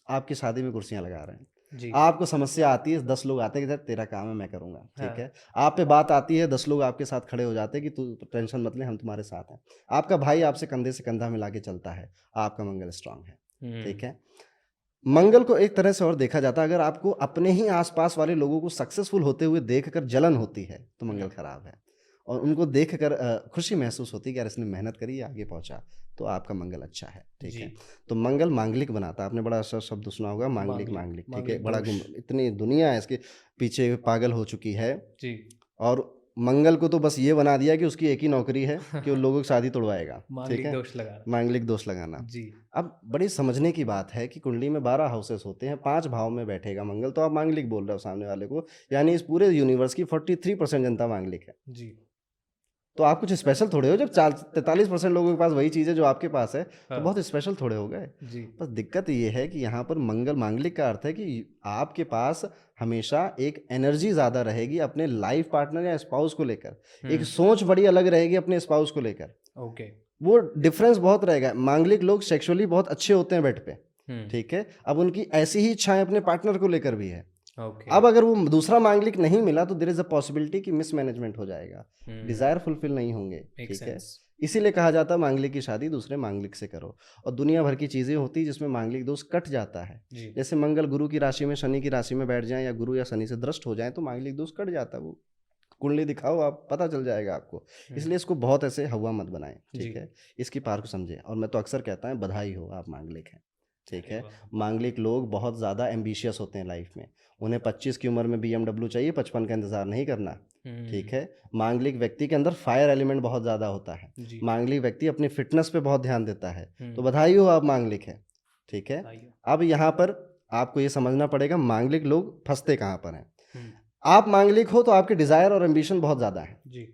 आपकी शादी में कुर्सियां लगा रहे हैं, जी आपको समस्या आती है, 10 लोग आते हैं कि तेरा काम है मैं करूंगा, ठीक हाँ है। आप पे बात आती है, 10 लोग आपके साथ खड़े हो जाते हैं कि तू टेंशन मत ले, हम तुम्हारे साथ हैं। आपका भाई आपसे कंधे से कंधा मिला के चलता है, आपका मंगल स्ट्रांग है, ठीक है। मंगल को एक तरह से और देखा जाता है, अगर आपको अपने ही आसपास वाले लोगों को सक्सेसफुल होते हुए देखकर जलन होती है तो मंगल खराब है, और उनको देखकर खुशी महसूस होती है कि यार इसने मेहनत करी, आगे पहुंचा, तो आपका मंगल अच्छा है, ठीक है। जी तो मंगल मांगलिक बनाता है, आपने बड़ा अच्छा शब्द सुना होगा, मांगलिक मांगलिक मांगलिक, ठीक है। मांगलिक बड़ा दोष इतनी दुनिया है इसके पीछे पागल हो चुकी है, जी और मंगल को तो बस ये बना दिया कि उसकी एक ही नौकरी है कि वो लोगों की शादी तोड़वाएगा, ठीक मांगलिक है, दोष लगा रहा मांगलिक दोष लगाना। जी अब बड़ी समझने की बात है कि कुंडली में 12 हाउसेस होते हैं, 5 भाव में बैठेगा मंगल, तो आप मांगलिक बोल रहे हो सामने वाले को, यानी इस पूरे यूनिवर्स की 43% जनता मांगलिक है। जी तो आप कुछ स्पेशल थोड़े हो, जब 43% लोगों के पास वही चीज़ है जो आपके पास है, तो हाँ बहुत स्पेशल थोड़े हो गए। जी बस दिक्कत ये है कि यहाँ पर मंगल मांगलिक का अर्थ है कि आपके पास हमेशा एक एनर्जी ज़्यादा रहेगी अपने लाइफ पार्टनर या स्पाउस को लेकर, एक सोच बड़ी अलग रहेगी अपने स्पाउस को लेकर, ओके वो डिफरेंस बहुत रहेगा। मांगलिक लोग सेक्सुअली बहुत अच्छे होते हैं बेड पे, ठीक है। अब उनकी ऐसी ही इच्छाएं अपने पार्टनर को लेकर भी है। ओके अब अगर वो दूसरा मांगलिक नहीं मिला तो देयर इज अ पॉसिबिलिटी कि मिसमैनेजमेंट हो जाएगा, डिजायर फुलफिल नहीं होंगे, मेक ठीक है। सेंस इसीलिए कहा जाता है मांगलिक की शादी दूसरे मांगलिक से करो। और दुनिया भर की चीजें होती है जिसमें मांगलिक दोष कट जाता है, जी जैसे मंगल गुरु की राशि में शनि की राशि में बैठ जाए या गुरु या शनि से दृष्ट हो जाए तो मांगलिक दोष कट जाता है। वो कुंडली दिखाओ, आप पता चल जाएगा आपको। इसलिए इसको बहुत ऐसे हवा मत बनाएं, ठीक जी है। इसकी पार को समझें। और मैं तो अक्सर कहता हूँ बधाई हो, आप मांगलिक हैं, ठीक अरे है। वाह मांगलिक लोग बहुत ज़्यादा एम्बिशियस होते हैं लाइफ में, उन्हें 25 की उम्र में BMW चाहिए, 55 का इंतज़ार नहीं करना, ठीक है। मांगलिक व्यक्ति के अंदर फायर एलिमेंट बहुत ज़्यादा होता है, जी मांगलिक व्यक्ति अपनी फिटनेस पे बहुत ध्यान देता है, तो हम्म बधाई हो आप मांगलिक हैं, ठीक है। आइए अब यहाँ पर आपको ये समझना पड़ेगा मांगलिक लोग फंसते कहाँ पर हैं। हम्म आप मांगलिक हो तो आपके डिज़ायर और एम्बिशन बहुत ज़्यादा है, जी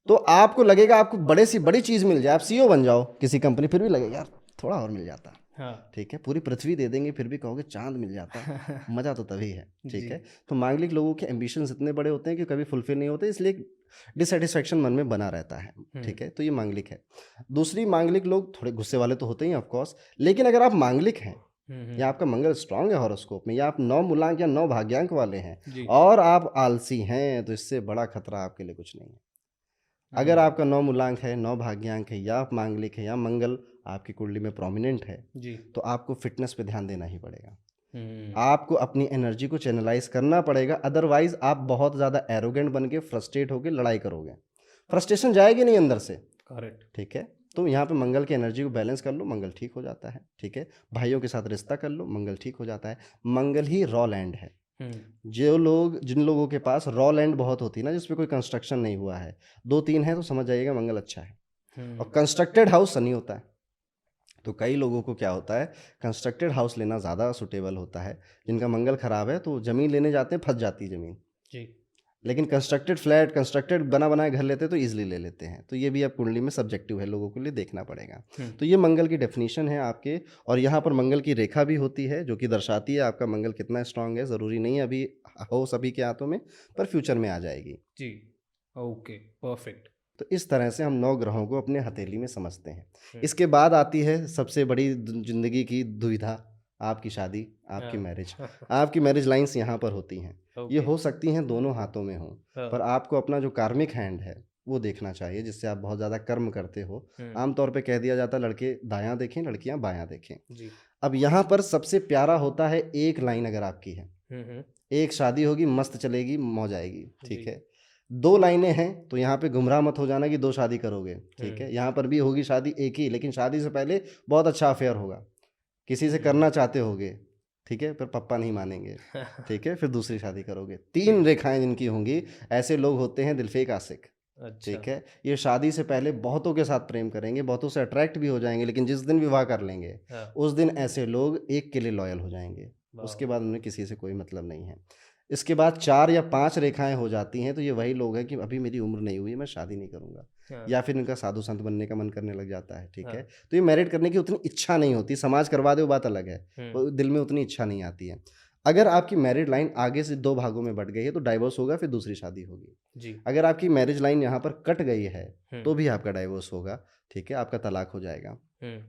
तो आपको लगेगा आपको बड़ी चीज़ मिल जाए, आप CEO बन जाओ किसी कंपनी, फिर भी लगेगा यार थोड़ा और मिल जाता, हाँ ठीक है। पूरी पृथ्वी दे देंगे फिर भी कहोगे चांद मिल जाता, मज़ा तो तभी है, ठीक जी है। तो मांगलिक लोगों के एम्बिशंस इतने बड़े होते हैं कि कभी फुलफिल नहीं होते, इसलिए डिससेटिस्फेक्शन मन में बना रहता है, ठीक है। तो ये मांगलिक है। दूसरी, मांगलिक लोग थोड़े गुस्से वाले तो होते ही ऑफकोर्स, लेकिन अगर आप मांगलिक हैं या आपका मंगल स्ट्रांग है हॉरोस्कोप में, या आप 9 मूलांक या 9 भाग्यांक वाले हैं जी और आप आलसी हैं, तो इससे बड़ा खतरा आपके लिए कुछ नहीं है। अगर आपका 9 मूलांक है, 9 भाग्यांक है, या आप मांगलिक है, या मंगल आपकी कुंडली में प्रोमिनेंट है, जी तो आपको फिटनेस पे ध्यान देना ही पड़ेगा। हम्म आपको अपनी एनर्जी को चैनलाइज करना पड़ेगा, अदरवाइज आप बहुत ज़्यादा एरोगेंट बन के फ्रस्ट्रेट होकर लड़ाई करोगे, फ्रस्ट्रेशन जाएगी नहीं अंदर से, करेक्ट ठीक है। तो यहाँ पे मंगल की एनर्जी को बैलेंस कर लो, मंगल ठीक हो जाता है, ठीक है। भाइयों के साथ रिश्ता कर लो, मंगल ठीक हो जाता है। मंगल ही रॉ लैंड है। जिन लोगों के पास रॉ लैंड बहुत होती है ना, जिसपे कोई कंस्ट्रक्शन नहीं हुआ है, 2-3 है, तो समझ जाइएगा मंगल अच्छा है। और कंस्ट्रक्टेड हाउस शनि होता है, तो कई लोगों को क्या होता है, कंस्ट्रक्टेड हाउस लेना ज़्यादा सुटेबल होता है। जिनका मंगल खराब है तो ज़मीन लेने जाते हैं, फंस जाती है ज़मीन, जी लेकिन कंस्ट्रक्टेड फ्लैट, कंस्ट्रक्टेड बना बनाए घर लेते हैं तो ईजिली ले लेते हैं। तो ये भी अब कुंडली में सब्जेक्टिव है, लोगों के लिए देखना पड़ेगा। तो ये मंगल की डेफिनेशन है आपके। और यहाँ पर मंगल की रेखा भी होती है जो कि दर्शाती है आपका मंगल कितना स्ट्रांग है। ज़रूरी नहीं है अभी हो सभी के हाथों में, पर फ्यूचर में आ जाएगी। जी ओके, परफेक्ट। तो इस तरह से हम 9 ग्रहों को अपने हथेली में समझते हैं। हम्म, इसके बाद आती है सबसे बड़ी ज़िंदगी की दुविधा, आपकी शादी, आपकी हाँ। मैरिज। आपकी मैरिज लाइन्स यहाँ पर होती हैं। ये ओके। हो सकती हैं दोनों हाथों में हों, हाँ। पर आपको अपना जो कार्मिक हैंड है, वो देखना चाहिए जिससे आप बहुत ज़्यादा कर्म करते हो। हम्म, आम तौर पे कह दिया जाता है लड़के दायाँ देखें, लड़कियाँ बायाँ देखें। जी। अब यहाँ पर सबसे प्यारा होता है एक लाइन अगर आपकी है, हम्म, एक शादी होगी, मस्त चलेगी, मौज आएगी, ठीक जी। है। 2 लाइनें हैं, तो यहाँ पे गुमराह मत हो जाना कि 2 शादी करोगे, ठीक है। हम्म, यहाँ पर भी होगी शादी एक ही, लेकिन शादी से पहले बहुत अच्छा अफेयर होगा। किसी से हम्म। करना चाहते होगे, ठीक है, फिर पप्पा नहीं मानेंगे, ठीक है, फिर दूसरी शादी करोगे। 3 जी। रेखाएँ जिनकी होंगी, ऐसे लोग होते हैं दिलफेक आशिक, अच्छा। ठीक है। ये शादी से पहले बहुतों के साथ प्रेम करेंगे, बहुतों से अट्रैक्ट भी हो जाएँगे, लेकिन जिस दिन विवाह कर लेंगे, हाँ। उस दिन ऐसे लोग एक के लिए लॉयल हो जाएँगे। उसके वाह। बाद उन्हें किसी से कोई मतलब नहीं है। इसके बाद 4 या 5 रेखाएँ हो जाती हैं, तो ये वही लोग हैं कि अभी मेरी उम्र नहीं हुई है, मैं शादी नहीं करूँगा। हाँ। या फिर इनका साधु संत बनने का मन करने लग जाता है, ठीक है। हाँ। तो ये मैरिड करने की उतनी इच्छा नहीं होती, समाज करवा दे वो बात अलग है, हम्म, वो दिल में उतनी इच्छा नहीं आती है। अगर आपकी मैरिड लाइन आगे से 2 भागों में बँट गई है, तो डाइवोर्स होगा, फिर दूसरी शादी होगी। जी। अगर आपकी मैरिज लाइन यहाँ पर कट गई है, तो हम्म, भी आपका डाइवोर्स होगा, ठीक है, आपका तलाक हो जाएगा। हम्म,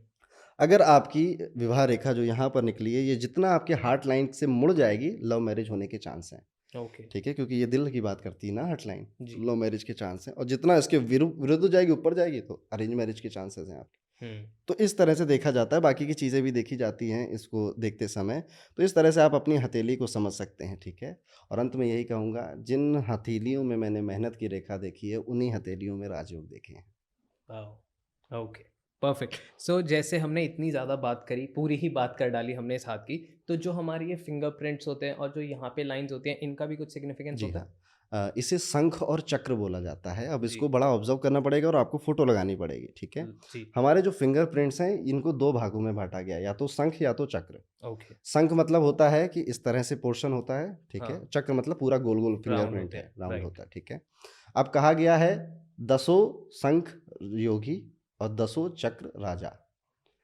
अगर आपकी विवाह रेखा जो यहाँ पर निकली है, ये जितना आपके हार्ट लाइन से मुड़ जाएगी, लव मैरिज होने के चांस हैं, ओके। ठीक है, क्योंकि ये दिल की बात करती है ना हार्ट लाइन, जी। लव मैरिज के चांस हैं। और जितना इसके विरुद्ध जाएगी, ऊपर जाएगी, तो अरेंज मैरिज के चांसेस हैं आपके। हम्म, तो इस तरह से देखा जाता है, बाकी की चीज़ें भी देखी जाती हैं इसको देखते समय। तो इस तरह से आप अपनी हथेली को समझ सकते हैं, ठीक है। और अंत में यही कहूँगा, जिन हथेलियों में मैंने मेहनत की रेखा देखी है, उन्हीं हथेलियों में राजयोग देखे हैं। वाह। Okay, perfect. सो जैसे हमने इतनी ज़्यादा बात करी, पूरी ही बात कर डाली हमने इस हाथ की, तो जो हमारी ये फिंगरप्रिंट्स होते हैं और जो यहाँ पे लाइंस होती हैं, इनका भी कुछ सिग्निफिकेंस जी होता हाँ। है? इसे शंख और चक्र बोला जाता है। अब जी। इसको बड़ा ऑब्ज़र्व करना पड़ेगा और आपको फ़ोटो लगानी पड़ेगी, ठीक है। जी। हमारे जो फिंगरप्रिंट्स हैं, इनको 2 भागों में बाँटा गया है, या तो शंख या तो चक्र। ओके। शंख मतलब होता है कि इस तरह से पोर्शन होता है, ठीक है। हाँ। चक्र मतलब पूरा गोल-गोल राउंड फिंगरप्रिंट होते है, हैं, राउंड राइट। होता है, ठीक है। अब कहा गया है, दसों शंख योगी और दसों चक्र राजा।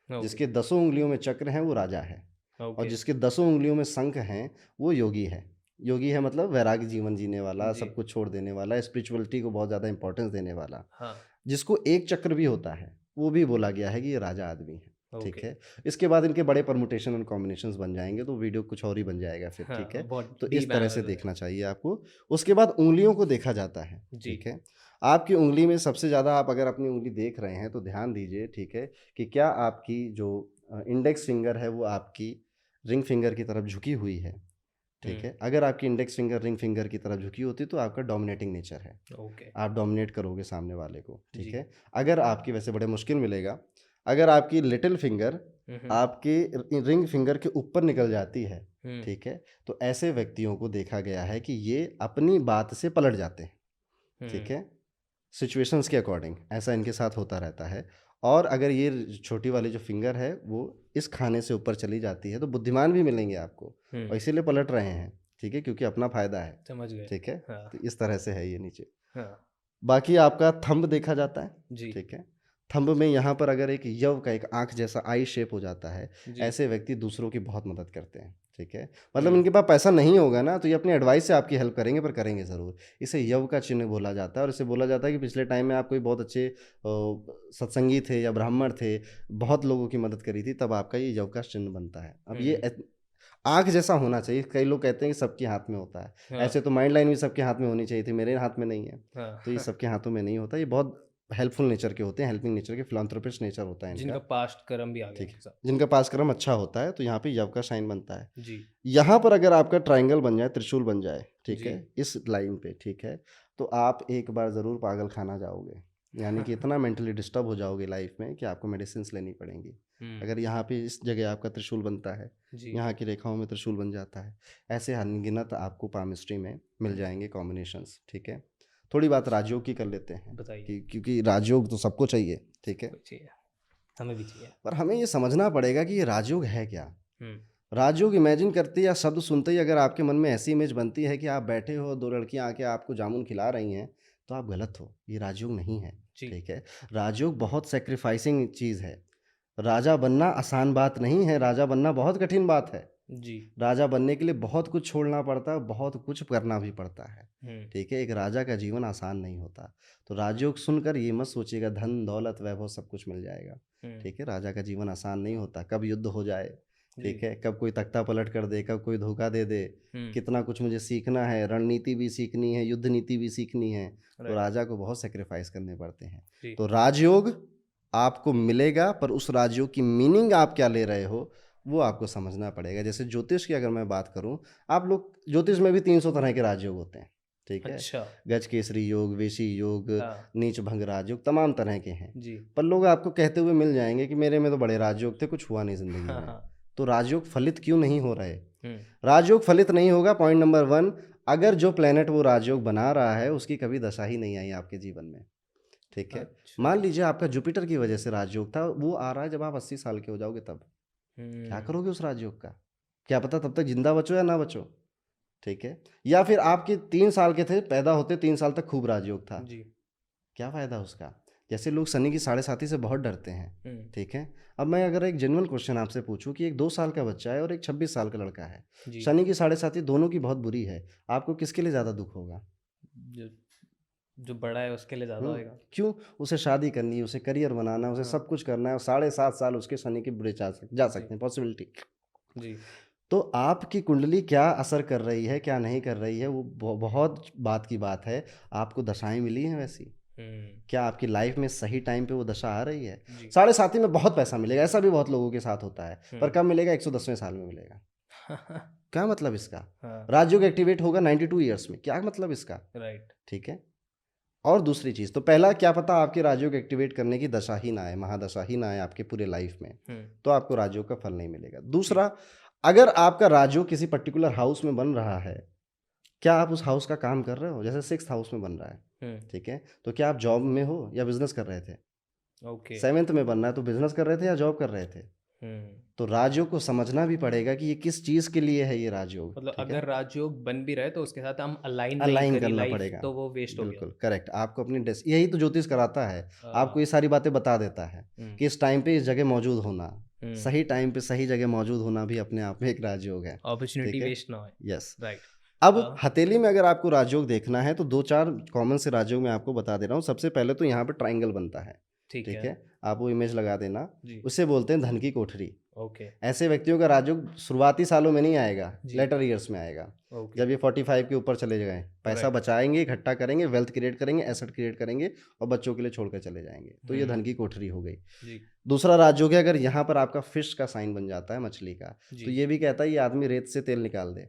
ओके। जिसके 10 उँगलियों में चक्र हैं, वो राजा है। और ओके। जिसके 10 उँगलियों में शंख हैं, वो योगी है। योगी है मतलब वैराग्य जीवन जीने वाला, जी। सब कुछ छोड़ देने वाला, स्पिरिचुअलिटी को बहुत ज़्यादा इंपॉर्टेंस देने वाला। हाँ। जिसको एक चक्र भी होता है, वो भी बोला गया है कि ये राजा आदमी है, ठीक ओके। है। इसके बाद इनके बड़े परमुटेशन और कॉम्बिनेशंस बन जाएँगे, तो वीडियो कुछ और ही बन जाएगा फिर, हाँ, ठीक है। बहुत तो डीप इस तरह से एनालिसिस है। देखना चाहिए आपको। उसके बाद उँगलियों को देखा जाता है, जी। ठीक है। आपकी उँगली में सबसे ज़्यादा, आप अगर अपनी उँगली देख रहे हैं, तो ध्यान दीजिए, ठीक है, कि क्या आपकी जो इंडेक्स फिंगर है, वो आपकी रिंग फिंगर की तरफ झुकी हुई है, ठीक हम्म, है। अगर आपकी इंडेक्स फिंगर रिंग फिंगर की तरफ झुकी होती, तो आपका डोमिनेटिंग नेचर है, ओके। आप डोमिनेट करोगे सामने वाले को, ठीक जी। है। अगर आपकी, वैसे बड़े मुश्किल मिलेगा, अगर आपकी लिटिल फिंगर हम्म, आपके रिंग फिंगर के ऊपर निकल जाती है, हम्म, ठीक है, तो ऐसे व्यक्तियों को देखा गया है कि ये अपनी बात से पलट जाते हैं, ठीक है। सिचुएशंस के अकॉर्डिंग ऐसा इनके साथ होता रहता है। और अगर ये छोटी वाली जो फिंगर है, वो इस खाने से ऊपर चली जाती है, तो बुद्धिमान भी मिलेंगे आपको, और इसीलिए पलट रहे हैं, ठीक है, क्योंकि अपना फ़ायदा है, समझ गए। ठीक है। हाँ। तो इस तरह से है ये नीचे। हाँ। बाकी आपका थंब देखा जाता है, जी। ठीक है। थंब में यहाँ पर अगर एक यव का एक आँख जैसा आई शेप हो जाता है, जी। ऐसे व्यक्ति दूसरों की बहुत मदद करते हैं, ठीक है। मतलब हम्म, इनके पास पैसा नहीं होगा ना, तो ये अपनी एडवाइस से आपकी हेल्प करेंगे, पर करेंगे ज़रूर। इसे यव का चिन्ह बोला जाता है, और इसे बोला जाता है कि पिछले टाइम में आप कोई बहुत अच्छे सत्संगी थे या ब्राह्मण थे, बहुत लोगों की मदद करी थी, तब आपका ये यव का चिन्ह बनता है। अब ये आँख जैसा होना चाहिए। कई लोग कहते हैं कि सबके हाथ में होता है, हाँ। ऐसे तो माइंड लाइन भी सबके हाथ में होनी चाहिए थी, मेरे हाथ में नहीं है। हाँ। तो ये सबके हाथों में नहीं होता, ये बहुत हेल्पफुल नेचर के होते हैं, हेल्पिंग नेचर के, फिलैंथ्रोपिस्ट नेचर होता है जिनका इनका, पास्ट कर्म भी आ गया ठीक उनके है। साथ। जिनका पास कर्म अच्छा होता है, तो यहाँ पे यव का साइन बनता है। जी। यहाँ पर अगर आपका ट्रायंगल बन जाए, त्रिशूल बन जाए, ठीक जी। है, इस लाइन पे, ठीक है, तो आप एक बार ज़रूर पागल खाना जाओगे। यानी कि इतना मेंटली डिस्टर्ब हो जाओगे लाइफ में कि आपको मेडिसिन्स लेनी पड़ेंगी। अगर यहाँ पे इस जगह आपका त्रिशूल बनता है, जी। यहाँ की रेखाओं में त्रिशूल बन जाता है, ऐसे अनगिनत आपको पामिस्ट्री में मिल जाएंगे कॉम्बिनेशंस, ठीक है। थोड़ी बात राजयोग की कर लेते हैं, बताइए। कि क्योंकि राजयोग तो सबको चाहिए, ठीक है। चाहिए, हमें भी चाहिए। पर हमें ये समझना पड़ेगा कि ये राजयोग है क्या। हम्म, राजयोग इमेजिन करते या शब्द सुनते ही अगर आपके मन में ऐसी इमेज बनती है कि आप बैठे हो, 2 लड़कियां आके आपको जामुन खिला रही हैं, तो आप गलत हो, ये राजयोग नहीं है, जी। ठीक है। राजयोग बहुत सेक्रीफाइसिंग चीज़ है। राजा बनना आसान बात नहीं है, राजा बनना बहुत कठिन बात है, जी। राजा बनने के लिए बहुत कुछ छोड़ना पड़ता है, बहुत कुछ करना भी पड़ता है। ठीक है, एक राजा का जीवन आसान नहीं होता। तो राजयोग सुनकर ये मत सोचिएगा धन दौलत वैभव सब कुछ मिल जाएगा। ठीक है, राजा का जीवन आसान नहीं होता, कब युद्ध हो जाए, ठीक है, कब कोई तख्ता पलट कर दे, कब कोई धोखा दे दे, कितना कुछ मुझे सीखना है, रणनीति भी सीखनी है, युद्ध नीति भी सीखनी है। तो राजा को बहुत सेक्रीफाइस करने पड़ते हैं। तो राजयोग आपको मिलेगा, पर उस राजयोग की मीनिंग आप क्या ले रहे हो वो आपको समझना पड़ेगा। जैसे ज्योतिष की अगर मैं बात करूं, आप लोग ज्योतिष में भी 300 तरह के राजयोग होते हैं। ठीक है, अच्छा। गज केसरी योग, वेशी योग, हाँ। नीच भंग राजयोग, तमाम तरह के हैं। जी। पर लोग आपको कहते हुए मिल जाएंगे कि मेरे में तो बड़े राजयोग थे, कुछ हुआ नहीं जिंदगी में। तो राजयोग फलित क्यों नहीं हो रहे? राजयोग फलित नहीं होगा, पॉइंट नंबर 1, अगर जो प्लेनेट वो राजयोग बना रहा है उसकी कभी दशा ही नहीं आई आपके जीवन में। ठीक है, अच्छा। मान लीजिए आपका जुपिटर की वजह से राजयोग था, वो आ रहा है जब आप 80 साल के हो जाओगे तब क्या करोगे उस राजयोग का? क्या पता तब तक जिंदा बचो या ना बचो। ठीक है, या फिर आपके 3 साल के थे, पैदा होते 3 साल तक खूब राजयोग था, जी। क्या फायदा उसका? जैसे लोग शनि की 7.5 से बहुत डरते हैं। ठीक है, अब मैं अगर एक जेन्युइन क्वेश्चन आपसे पूछूं कि एक 2 साल का बच्चा है और एक 26 साल का लड़का है, जी। शनि की 7.5 दोनों की बहुत बुरी है, आपको किसके लिए ज़्यादा दुख होगा? जो बड़ा है उसके लिए ज़्यादा होएगा। क्यों? उसे शादी करनी है, उसे करियर बनाना है, उसे सब कुछ करना है, और 7.5 साल उसके शनि के बुरे जा सकते हैं, पॉसिबिलिटी। जी। तो आपकी कुंडली क्या असर कर रही है, क्या नहीं कर रही है, वो बहुत बात की बात है। आपको दशाएं मिली हैं वैसी, क्या आपकी लाइफ में सही टाइम पे वो दशा आ रही है? 7.5 में बहुत पैसा मिलेगा, ऐसा भी बहुत लोगों के साथ होता है, पर कब मिलेगा? 110वें साल में मिलेगा। क्या मतलब इसका? राजयोग एक्टिवेट होगा 92 ईयर्स में, क्या मतलब इसका? राइट। ठीक है, और दूसरी चीज़, तो पहला क्या पता आपके राजयोग एक्टिवेट करने की दशा ही ना आए, महादशा ही ना आए आपके पूरे लाइफ में, तो आपको राजयोग का फल नहीं मिलेगा। दूसरा, अगर आपका राजयोग किसी पर्टिकुलर हाउस में बन रहा है, क्या आप उस हाउस का काम कर रहे हो? जैसे 6th हाउस में बन रहा है, ठीक है, तो क्या आप जॉब में हो या बिजनेस कर रहे थे? ओके। 7th में बनना है तो बिजनेस कर रहे थे या जॉब कर रहे थे? तो राजयोग को समझना भी पड़ेगा कि ये किस चीज के लिए है ये राजयोग। मतलब अगर राजयोग बन भी रहे तो उसके साथ हम अलाइन करना पड़ेगा, तो वो वेस्ट हो गया। बिल्कुल करेक्ट। आपको अपनी यही तो ज्योतिष कराता है, आपको ये सारी बातें बता देता है कि इस टाइम पे इस जगह मौजूद होना, सही टाइम पे सही जगह मौजूद होना भी अपने आप में एक राजयोग है। अपॉर्चुनिटी वेस्ट ना हो। Yes, right. अब हथेली में अगर आपको राजयोग देखना है तो 2-4 कॉमन से राजयोग मैं आपको बता दे रहा हूँ। सबसे पहले तो यहाँ पे ट्राइंगल बनता है, ठीक है, आप वो इमेज लगा देना, उसे बोलते हैं धन की कोठरी। ओके। ऐसे व्यक्तियों का राजयोग शुरुआती सालों में नहीं आएगा, लेटर ईयर्स में आएगा। जब ये 45 के ऊपर चले जाएं, पैसा बचाएंगे, इकट्ठा करेंगे, वेल्थ क्रिएट करेंगे, एसेट क्रिएट करेंगे और बच्चों के लिए छोड़कर चले जाएंगे, तो ये धन की कोठरी हो गई। दूसरा राजयोग है, अगर यहाँ पर आपका फिश का साइन बन जाता है, मछली का, तो ये भी कहता है ये आदमी रेत से तेल निकाल दे,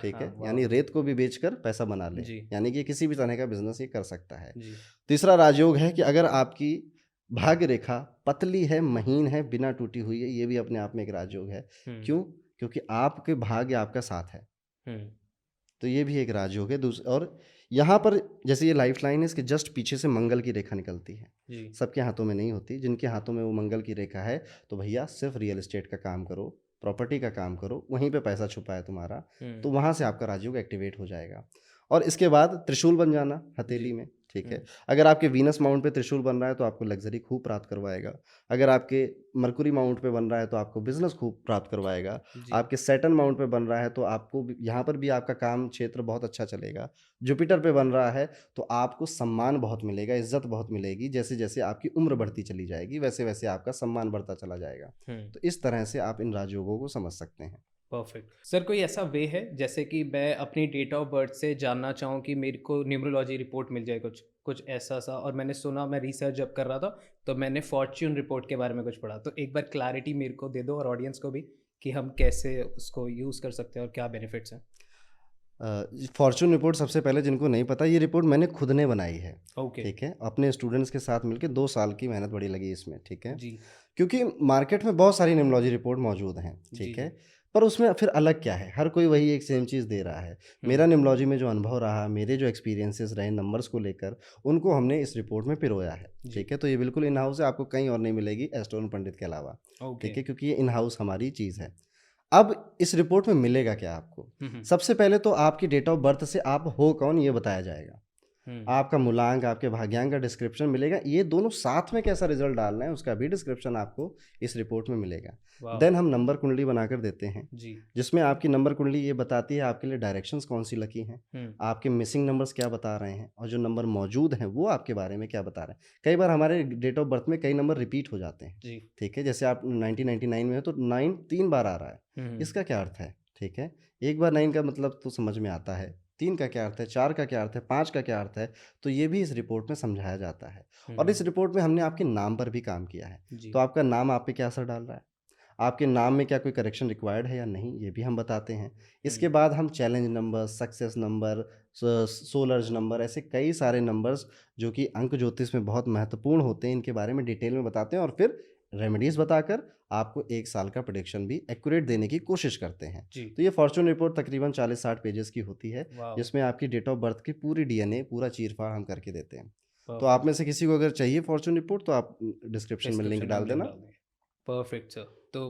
ठीक है, यानी रेत को भी बेचकर पैसा बना ले, यानी कि किसी भी तरह का बिजनेस ये कर सकता है। तीसरा राजयोग है कि अगर आपकी भाग्य रेखा पतली है, महीन है, बिना टूटी हुई है, ये भी अपने आप में एक राजयोग है। क्यों? क्योंकि आपके भाग्य आपका साथ है, तो ये भी एक राजयोग है। और यहाँ पर जैसे ये लाइफ लाइन है, इसके जस्ट पीछे से मंगल की रेखा निकलती है। सबके हाथों में नहीं होती, जिनके हाथों में वो मंगल की रेखा है, तो भैया सिर्फ रियल एस्टेट का काम करो, प्रॉपर्टी का काम करो, वहीं पे पैसा छुपा है तुम्हारा, तो वहाँ से आपका राजयोग एक्टिवेट हो जाएगा। और इसके बाद त्रिशूल बन जाना हथेली में, ठीक है। अगर आपके वीनस माउंट पे त्रिशूल बन रहा है तो आपको लग्जरी खूब प्राप्त करवाएगा। अगर आपके मरकुरी माउंट पे बन रहा है तो आपको बिजनेस खूब प्राप्त करवाएगा। आपके सैटर्न माउंट पे बन रहा है तो आपको यहाँ पर भी आपका काम क्षेत्र बहुत अच्छा चलेगा। जुपिटर पे बन रहा है तो आपको सम्मान बहुत मिलेगा, इज्जत बहुत मिलेगी। जैसे जैसे आपकी उम्र बढ़ती चली जाएगी वैसे वैसे आपका सम्मान बढ़ता चला जाएगा। तो इस तरह से आप इन राजयोगों को समझ सकते हैं। Perfect sir. कोई ऐसा वे है जैसे कि मैं अपनी डेट ऑफ बर्थ से जानना चाहूँ कि मेरे को न्यूमरोलॉजी रिपोर्ट मिल जाए कुछ ऐसा सा? और मैंने सुना, मैं रिसर्च जब कर रहा था तो मैंने फॉर्च्यून रिपोर्ट के बारे में कुछ पढ़ा, तो एक बार क्लैरिटी मेरे को दे दो और ऑडियंस को भी कि हम कैसे उसको यूज़ कर सकते हैं और क्या बेनिफिट्स हैं। फॉर्च्यून रिपोर्ट सबसे पहले जिनको नहीं पता, ये रिपोर्ट मैंने खुद ने बनाई है। ओके। ठीक है, अपने स्टूडेंट्स के साथ मिलकर 2 साल की मेहनत बड़ी लगी इसमें, ठीक है जी। क्योंकि मार्केट में बहुत सारी न्यूमरोलॉजी रिपोर्ट मौजूद हैं, ठीक है, पर उसमें फिर अलग क्या है, हर कोई वही एक सेम चीज़ दे रहा है। मेरा न्यूमरोलॉजी में जो अनुभव रहा, मेरे जो एक्सपीरियंसेस रहे नंबर्स को लेकर, उनको हमने इस रिपोर्ट में पिरोया है, ठीक है। तो ये बिल्कुल इन हाउस है, आपको कहीं और नहीं मिलेगी एस्ट्रोन पंडित के अलावा, ठीक है, क्योंकि ये इन हाउस हमारी चीज़ है। अब इस रिपोर्ट में मिलेगा क्या आपको? सबसे पहले तो आपकी डेट ऑफ बर्थ से आप हो कौन ये बताया जाएगा। आपका मूलांक, आपके भाग्यांक का डिस्क्रिप्शन मिलेगा। ये दोनों साथ में कैसा रिजल्ट डालना है उसका भी डिस्क्रिप्शन आपको इस रिपोर्ट में मिलेगा। देन हम नंबर कुंडली बनाकर देते हैं जी। जिसमें आपकी नंबर कुंडली ये बताती है आपके लिए डायरेक्शंस कौन सी लकी हैं, आपके मिसिंग नंबर्स क्या बता रहे हैं, और जो नंबर मौजूद हैं वो आपके बारे में क्या बता रहे हैं। कई बार हमारे डेट ऑफ बर्थ में कई नंबर रिपीट हो जाते हैं, जी। ठीक है। जैसे आप 1999 में हो तो 9 3 बार आ रहा है, इसका क्या अर्थ है, ठीक है। एक बार 9 का मतलब तो समझ में आता है, 3 का क्या अर्थ है, 4 का क्या अर्थ है, 5 का क्या अर्थ है, तो ये भी इस रिपोर्ट में समझाया जाता है। और इस रिपोर्ट में हमने आपके नाम पर भी काम किया है, तो आपका नाम आप पे क्या असर डाल रहा है, आपके नाम में क्या कोई करेक्शन रिक्वायर्ड है या नहीं, ये भी हम बताते हैं। इसके बाद हम चैलेंज नंबर, सक्सेस नंबर, सोलर्ज नंबर, ऐसे कई सारे नंबर्स जो कि अंक ज्योतिष में बहुत महत्वपूर्ण होते हैं, इनके बारे में डिटेल में बताते हैं और फिर रेमेडीज बताकर आपको 1 साल का प्रेडिक्शन भी एक्यूरेट देने की कोशिश करते हैं। जी। तो ये फॉर्चून रिपोर्ट तकरीबन 40-60 पेजेस की होती है, वाह। जिसमें आपकी डेट ऑफ बर्थ की पूरी डीएनए, पूरा चीर-फाड़ हम करके देते हैं। तो Perfect. आप में से किसी को अगर चाहिए फॉर्चून रिपोर्ट तो आप डिस्क्रिप्शन में लिंक Description डाल में link देना। डाल देंगे। Perfect sir. तो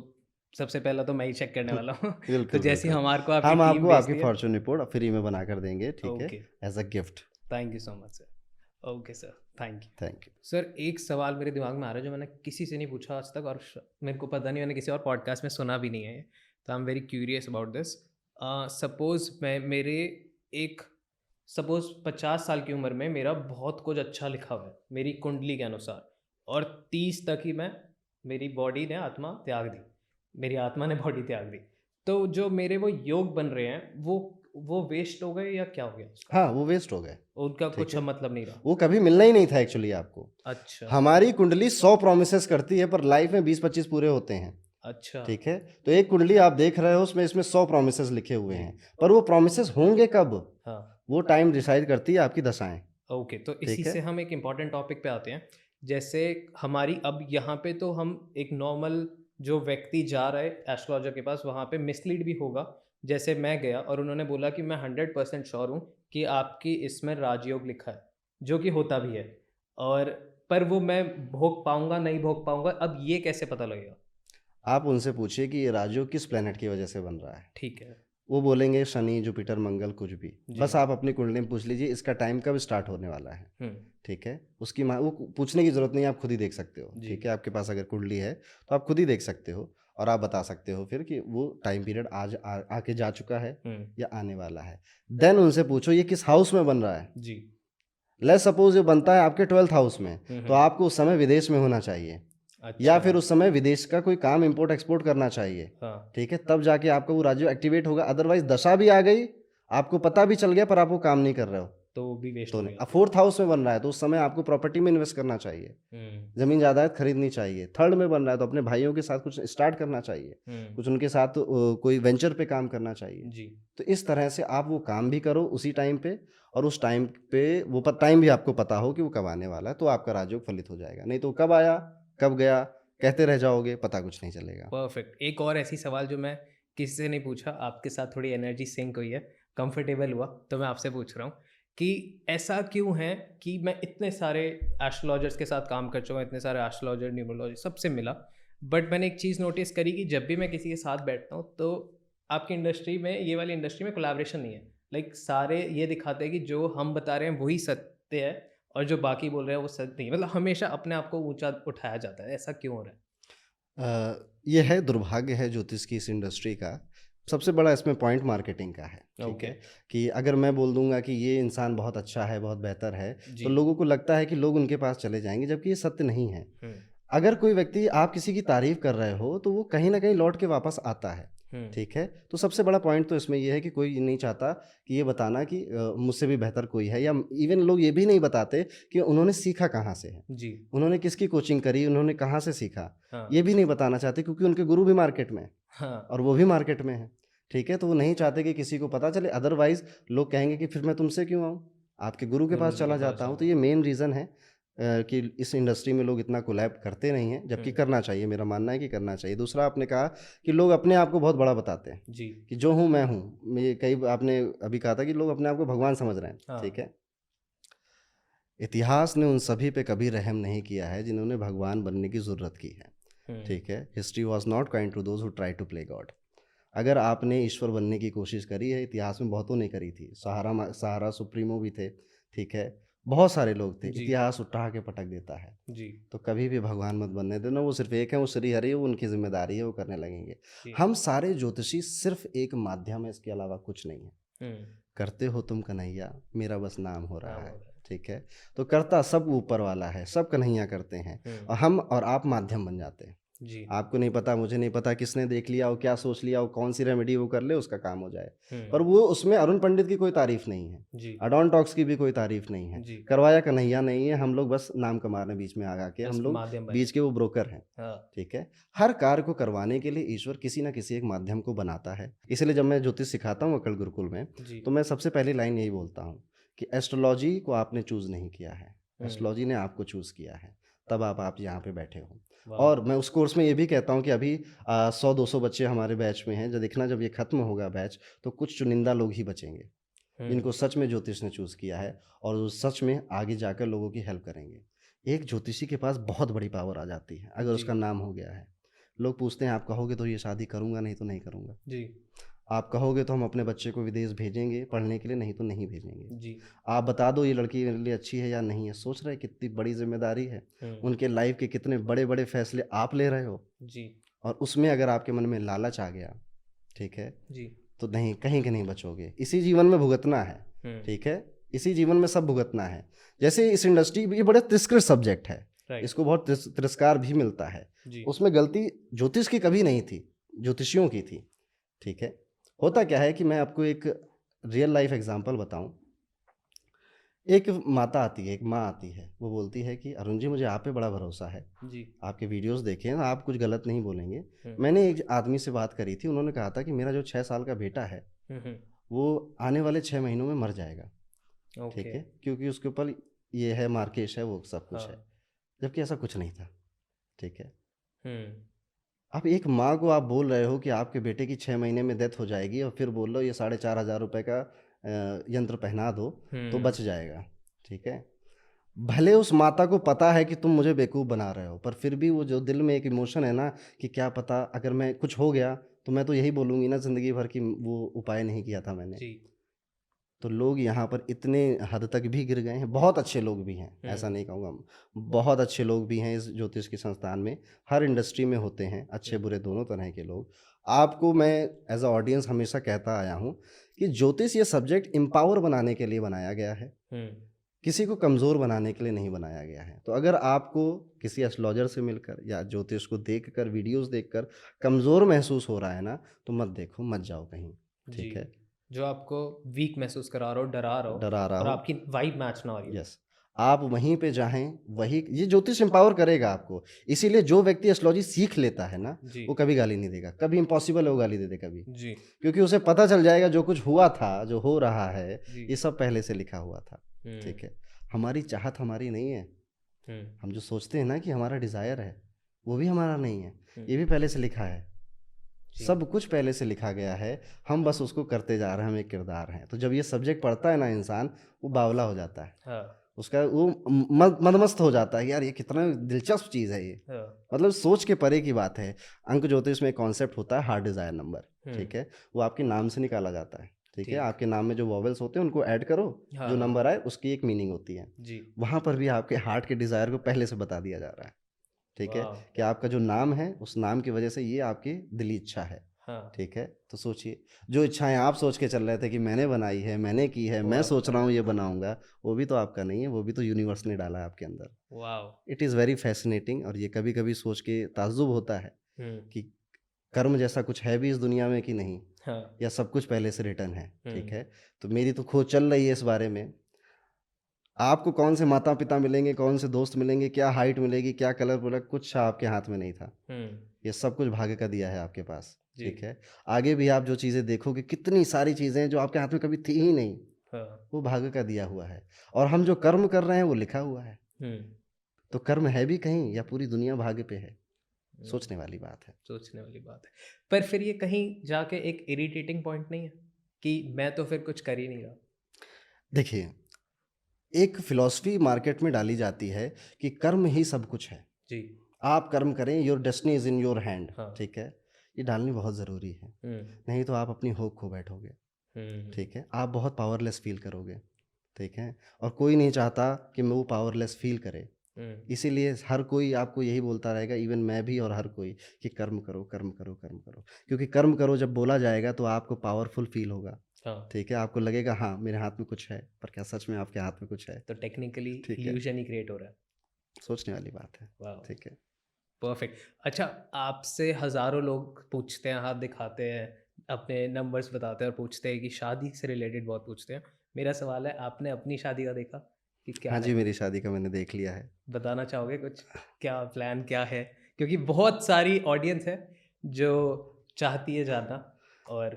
सबसे पहला तो मैं ही चेक करने वाला हूँ। तो बिल्कुल, जैसे ही बिल्कुल। हमारे को आपकी हम टीम आपको आपकी भेजती है। फॉर्चून रिपोर्ट फ्री में बनाकर देंगे, ठीक है, okay. As a gift. Thank you so much sir. Okay sir, thank you. Thank you. Sir एक सवाल मेरे दिमाग में आ रहा है जो मैंने किसी से नहीं पूछा आज तक, और मेरे को पता नहीं, मैंने किसी और पॉडकास्ट में सुना भी नहीं है, तो I am very curious about this. Suppose मैं मेरे एक सपोज 50 साल की उम्र में मेरा बहुत कुछ अच्छा लिखा हुआ है मेरी कुंडली के अनुसार, और 30 तक ही मेरी बॉडी ने आत्मा त्याग दी, मेरी आत्मा ने बॉडी त्याग दी, तो जो मेरे वो योग बन रहे हैं वो वेस्ट हो गए या क्या हो गया उसका? हाँ, वो वेस्ट हो गए। उनका ठीक कुछ है। मतलब नहीं रहा। वो कभी मिलना ही नहीं था एक्चुअली आपको। अच्छा। हमारी कुंडली 100 प्रॉमिसेस करती है पर लाइफ में 20-25 पूरे होते हैं, अच्छा। ठीक है। तो एक कुंडली आप देख रहे हो उसमें इसमें 100 प्रॉमिसेस लिखे हुए हैं, पर वो प्रॉमिसेस होंगे कब, हाँ। वो टाइम डिसाइड करती है आपकी दशाएं। ओके, तो इसी ठीक है। से हम एक इम्पॉर्टेंट टॉपिक पे आते हैं। जैसे हमारी अब यहाँ पे तो हम एक नॉर्मल जो व्यक्ति जा रहा है एस्ट्रोलॉजर के पास, वहाँ पे मिसलीड भी होगा। जैसे मैं गया और उन्होंने बोला कि मैं 100% श्योर हूँ कि आपकी इसमें राजयोग लिखा है, जो कि होता भी है, और पर वो मैं भोग पाऊंगा नहीं भोग पाऊंगा, अब ये कैसे पता लगेगा? आप उनसे पूछिए कि ये राजयोग किस प्लेनेट की वजह से बन रहा है, ठीक है। वो बोलेंगे शनि, जुपिटर, मंगल, कुछ भी। जी। बस आप अपनी कुंडली में पूछ लीजिए इसका टाइम कब स्टार्ट होने वाला है, ठीक है। उसकी वो पूछने की जरूरत नहीं है, आप खुद ही देख सकते हो, जी। ठीक है। आपके पास अगर कुंडली है तो आप खुद ही देख सकते हो और आप बता सकते हो फिर कि वो टाइम पीरियड आज आके जा चुका है या आने वाला है। देन उनसे पूछो ये किस हाउस में बन रहा है। जी। लेट्स सपोज ये बनता है आपके 12th हाउस में, तो आपको उस समय विदेश में होना चाहिए, या फिर उस समय विदेश का कोई काम इंपोर्ट एक्सपोर्ट करना चाहिए, हाँ। ठीक है, तब जाके आपका वो राज्य एक्टिवेट होगा। अदरवाइज दशा भी आ गई, आपको पता भी चल गया पर आप वो काम नहीं कर रहे हो, तो वो भी वेस्ट तो हो नहीं। गया। अब 4th हाउस में बन रहा है तो उस समय आपको प्रॉपर्टी में इन्वेस्ट करना चाहिए, जमीन जायदाद खरीदनी चाहिए। 3rd में बन रहा है तो अपने भाइयों के साथ कुछ स्टार्ट करना चाहिए, कुछ उनके साथ कोई वेंचर पे काम करना चाहिए। जी। तो इस तरह से आप वो काम भी करो उसी टाइम पे, और उस टाइम पे वो टाइम भी आपको पता हो कि वो कब आने वाला है, तो आपका राजयोग फलित हो जाएगा। नहीं तो कब आया कब गया कहते रह जाओगे, पता कुछ नहीं चलेगा। परफेक्ट। एक और ऐसी सवाल जो मैं किसी से नहीं पूछा, आपके साथ थोड़ी एनर्जी सिंक हुई है, कंफर्टेबल हुआ, तो मैं आपसे पूछ रहा हूँ कि ऐसा क्यों है कि मैं इतने सारे एस्ट्रोलॉजर्स के साथ काम कर चुका हूँ, इतने सारे एस्ट्रोलॉजर, न्यूमरोलॉजी, सबसे मिला, बट मैंने एक चीज़ नोटिस करी कि जब भी मैं किसी के साथ बैठता हूँ तो आपकी इंडस्ट्री में, ये वाली इंडस्ट्री में कोलैबोरेशन नहीं है। लाइक सारे ये दिखाते हैं कि जो हम बता रहे हैं वही सत्य है और जो बाकी बोल रहे हैं वो सत्य नहीं है। मतलब हमेशा अपने आप को ऊंचा उठाया जाता है, ऐसा क्यों हो रहा है? ये है दुर्भाग्य है ज्योतिष की इस इंडस्ट्री का। सबसे बड़ा इसमें पॉइंट मार्केटिंग का है, ठीक ओके। है। कि अगर मैं बोल दूंगा कि ये इंसान बहुत अच्छा है, बहुत बेहतर है, जी। तो लोगों को लगता है कि लोग उनके पास चले जाएंगे, जबकि ये सत्य नहीं है। अगर कोई व्यक्ति आप किसी की तारीफ कर रहे हो तो वो कहीं ना कहीं लौट के वापस आता है, ठीक है। तो सबसे बड़ा पॉइंट तो इसमें ये है कि कोई नहीं चाहता कि ये बताना कि मुझसे भी बेहतर कोई है, या इवन लोग ये भी नहीं बताते कि उन्होंने सीखा कहाँ से है, जी। उन्होंने किसकी कोचिंग करी, उन्होंने कहाँ से सीखा, हाँ। ये भी नहीं बताना चाहते, क्योंकि उनके गुरु भी मार्केट में है हाँ। और वो भी मार्केट में है, ठीक है। तो वो नहीं चाहते कि किसी को पता चले, अदरवाइज लोग कहेंगे कि फिर मैं तुमसे क्यों आऊँ, आपके गुरु के पास चला जाता हूँ। तो ये मेन रीज़न है कि इस इंडस्ट्री में लोग इतना कोलैब करते नहीं हैं, जबकि करना चाहिए, मेरा मानना है कि करना चाहिए। दूसरा आपने कहा कि लोग अपने आप को बहुत बड़ा बताते हैं, जी। कि जो हूँ मैं हूँ। मैं कई आपने अभी कहा था कि लोग अपने आप को भगवान समझ रहे हैं, हाँ। ठीक है। इतिहास ने उन सभी पे कभी रहम नहीं किया है जिन्होंने भगवान बनने की ज़रूरत की है, ठीक है। History was not kind to those who try to play God. अगर आपने ईश्वर बनने की कोशिश करी है, इतिहास में बहुतों ने करी थी। सहारा सुप्रीमो भी थे, ठीक है। बहुत सारे लोग थे, जी। इतिहास उठा के पटक देता है। जी। तो कभी भी भगवान मत बनने देना, वो सिर्फ एक है, वो श्री हरि, वो उनकी जिम्मेदारी है, वो करने लगेंगे। जी। हम सारे ज्योतिषी सिर्फ एक माध्यम है, इसके अलावा कुछ नहीं है। हम्म। करते हो तुम कन्हैया, मेरा बस नाम हो रहा नाम है। हो रहा है। ठीक है, तो करता सब ऊपर वाला है, सब कन्हैया करते हैं, और हम और आप माध्यम बन जाते हैं। जी। आपको नहीं पता, मुझे नहीं पता, किसने देख लिया हो, क्या सोच लिया हो, कौन सी रेमेडी वो कर ले, उसका काम हो जाए। पर वो उसमें अरुण पंडित की कोई तारीफ नहीं है, जी। अडॉन टॉक्स की भी कोई तारीफ नहीं है, जी। करवाया कन्हैया नहीं है, हम लोग बस नाम कमा रहे हैं बीच में आगा के, बस हम लोग माध्यम बने। बीच के वो ब्रोकर हैं। हाँ। ठीक है, हर कार्य को करवाने के लिए ईश्वर किसी ना किसी एक माध्यम को बनाता है। इसलिए जब मैं ज्योतिष सिखाता हूँ अकल गुरुकुल में, जी। तो मैं सबसे पहली लाइन यही बोलता हूँ कि एस्ट्रोलॉजी को आपने चूज नहीं किया है, एस्ट्रोलॉजी ने आपको चूज किया है, तब आप यहाँ पे बैठे हो। वाह। और मैं उस कोर्स में ये भी कहता हूँ कि अभी 100-200 बच्चे हमारे बैच में हैं, जो देखना जब ये खत्म होगा बैच, तो कुछ चुनिंदा लोग ही बचेंगे जिनको सच में ज्योतिष ने चूज किया है, और वो सच में आगे जाकर लोगों की हेल्प करेंगे। एक ज्योतिषी के पास बहुत बड़ी पावर आ जाती है अगर जी। उसका नाम हो गया है। लोग पूछते हैं आप कहोगे तो ये शादी करूंगा, नहीं तो नहीं करूंगा। जी। आप कहोगे तो हम अपने बच्चे को विदेश भेजेंगे पढ़ने के लिए, नहीं तो नहीं भेजेंगे। जी। आप बता दो ये लड़की मेरे लिए अच्छी है या नहीं है। सोच रहे हैं कितनी बड़ी जिम्मेदारी है, उनके लाइफ के कितने बड़े बड़े फैसले आप ले रहे हो, जी। और उसमें अगर आपके मन में लालच आ गया, ठीक है, जी। तो नहीं, कहीं के नहीं बचोगे। इसी जीवन में भुगतना है। ठीक है, इसी जीवन में सब भुगतना है। जैसे इस इंडस्ट्री, ये बड़ा तिरस्कृत सब्जेक्ट है, राइट। इसको बहुत तिरस्कार भी मिलता है। जी। उसमें गलती ज्योतिष की कभी नहीं थी, ज्योतिषियों की थी। ठीक है, होता क्या है कि मैं आपको एक रियल लाइफ एग्जांपल बताऊं। एक माता आती है, एक माँ आती है, वो बोलती है कि अरुण जी मुझे आप पे बड़ा भरोसा है, जी। आपके वीडियोस देखे हैं, आप कुछ गलत नहीं बोलेंगे। हम्म। मैंने एक आदमी से बात करी थी, उन्होंने कहा था कि मेरा जो 6 साल का बेटा है वो आने वाले 6 महीनों में मर जाएगा। ओके। ठीक है, क्योंकि उसके ऊपर ये है, मार्केश है, वो सब कुछ है। हाँ। जबकि ऐसा कुछ नहीं था। ठीक है, हम्म। अब एक माँ को आप बोल रहे हो कि आपके बेटे की 6 महीने में डेथ हो जाएगी, और फिर बोल रहे हो ये 4,500 रुपये का यंत्र पहना दो तो बच जाएगा। ठीक है, भले उस माता को पता है कि तुम मुझे बेवकूफ़ बना रहे हो, पर फिर भी वो जो दिल में एक इमोशन है ना कि क्या पता अगर मैं कुछ हो गया तो मैं तो यही बोलूँगी ना ज़िंदगी भर कि वो उपाय नहीं किया था मैंने। जी। तो लोग यहाँ पर इतने हद तक भी गिर गए हैं। बहुत अच्छे लोग भी हैं, ऐसा नहीं कहूँगा, बहुत अच्छे लोग भी हैं इस ज्योतिष के संस्थान में। हर इंडस्ट्री में होते हैं अच्छे बुरे दोनों तरह के लोग। आपको मैं एज अ ऑडियंस हमेशा कहता आया हूँ कि ज्योतिष ये सब्जेक्ट एम्पावर बनाने के लिए बनाया गया है, किसी को कमज़ोर बनाने के लिए नहीं बनाया गया है। तो अगर आपको किसी एस्ट्रोलॉजर से मिलकर या ज्योतिष को देखकर, वीडियोस देखकर कमज़ोर महसूस हो रहा है ना, तो मत देखो, मत जाओ कहीं। ठीक है, जो आपको वीक महसूस करा रहा हो, डरा रहा हो, डरा रहा और हो, आपकी वाइब मैच ना हो रही हो। यस, आप वहीं पे जाएं, वही ये ज्योतिष एम्पावर करेगा आपको। इसीलिए जो व्यक्ति एस्ट्रोलॉजी सीख लेता है ना, जी। वो कभी गाली नहीं देगा, कभी इम्पॉसिबल है वो गाली दे दे कभी, जी। क्योंकि उसे पता चल जाएगा जो कुछ हुआ था, जो हो रहा है, जी। ये सब पहले से लिखा हुआ था। ठीक है, हमारी चाहत हमारी नहीं है। हम जो सोचते हैं ना कि हमारा डिज़ायर है, वो भी हमारा नहीं है, ये भी पहले से लिखा है। सब कुछ पहले से लिखा गया है, हम बस उसको करते जा रहे हैं, हम एक किरदार हैं। तो जब ये सब्जेक्ट पढ़ता है ना इंसान, वो बावला हो जाता है। हाँ। उसका वो मदमस्त हो जाता है, यार ये कितना दिलचस्प चीज़ है ये। हाँ। मतलब सोच के परे की बात है। अंक ज्योतिष में एक कॉन्सेप्ट होता है हार्ट डिज़ायर नंबर। ठीक है, वो आपके नाम से निकाला जाता है। ठीक है, आपके नाम में जो वॉवेल्स होते हैं उनको ऐड करो, हाँ, जो हाँ। नंबर आए उसकी एक मीनिंग होती है। जी। वहाँ पर भी आपके हार्ट के डिज़ायर को पहले से बता दिया जा रहा है। ठीक है, वाह। कि आपका जो नाम है, उस नाम की वजह से ये आपकी दिली इच्छा है। हाँ। ठीक है, तो सोचिए, जो इच्छाएं आप सोच के चल रहे थे कि मैंने बनाई है, मैंने की है, वो मैं सोच आपका रहा हूँ ये बनाऊंगा, वो भी तो आपका नहीं है, वो भी तो यूनिवर्स ने डाला है आपके अंदर। वाह। It is very fascinating. और ये कभी कभी सोच के ताज्जुब होता है कि कर्म जैसा कुछ है भी इस दुनिया में कि नहीं, हाँ। या सब कुछ पहले से रिटर्न है। ठीक है, तो मेरी तो खोज चल रही है इस बारे में। आपको कौन से माता पिता मिलेंगे, कौन से दोस्त मिलेंगे, क्या हाइट मिलेगी, क्या कलर मिलेगा, कुछ आपके हाथ में नहीं था। ये सब कुछ भाग्य का दिया है आपके पास। ठीक है, आगे भी आप जो चीज़ें देखोगे, कितनी सारी चीज़ें हैं जो आपके हाथ में कभी थी ही नहीं, वो भाग्य का दिया हुआ है। और हम जो कर्म कर रहे हैं वो लिखा हुआ है। तो कर्म है भी कहीं, या पूरी दुनिया भाग्य पे है? सोचने वाली बात है। सोचने वाली बात है। पर फिर ये कहीं जाके एक इरिटेटिंग पॉइंट नहीं है कि मैं तो फिर कुछ कर ही नहीं रहा? देखिए, एक फिलॉसफी मार्केट में डाली जाती है कि कर्म ही सब कुछ है। जी। आप कर्म करें, your destiny is in your hand. हाँ। ठीक है, ये डालनी बहुत ज़रूरी है, नहीं तो आप अपनी होप खो बैठोगे। ठीक है, आप बहुत पावरलेस फील करोगे। ठीक है, और कोई नहीं चाहता कि वो पावरलेस फील करे। इसीलिए हर कोई आपको यही बोलता रहेगा, इवन मैं भी और हर कोई, कि कर्म करो, कर्म करो, कर्म करो। क्योंकि कर्म करो जब बोला जाएगा तो आपको पावरफुल फील होगा। हाँ, ठीक है, आपको लगेगा हाँ मेरे हाथ में कुछ है, पर क्या सच में आपके हाथ में कुछ है? तो टेक्निकली ठीक है। इल्यूजन ही क्रिएट हो रहा है। सोचने वाली बात है। वाह, ठीक है। परफेक्ट। अच्छा, आपसे हज़ारों लोग पूछते हैं, हाथ दिखाते हैं, अपने नंबर्स बताते हैं और पूछते हैं कि शादी से रिलेटेड बहुत पूछते हैं। मेरा सवाल है, आपने अपनी शादी का देखा कि क्या हाँ है? जी, मेरी शादी का मैंने देख लिया है। बताना चाहोगे कुछ? क्या प्लान क्या है? क्योंकि बहुत सारी ऑडियंस है जो चाहती है जानना, और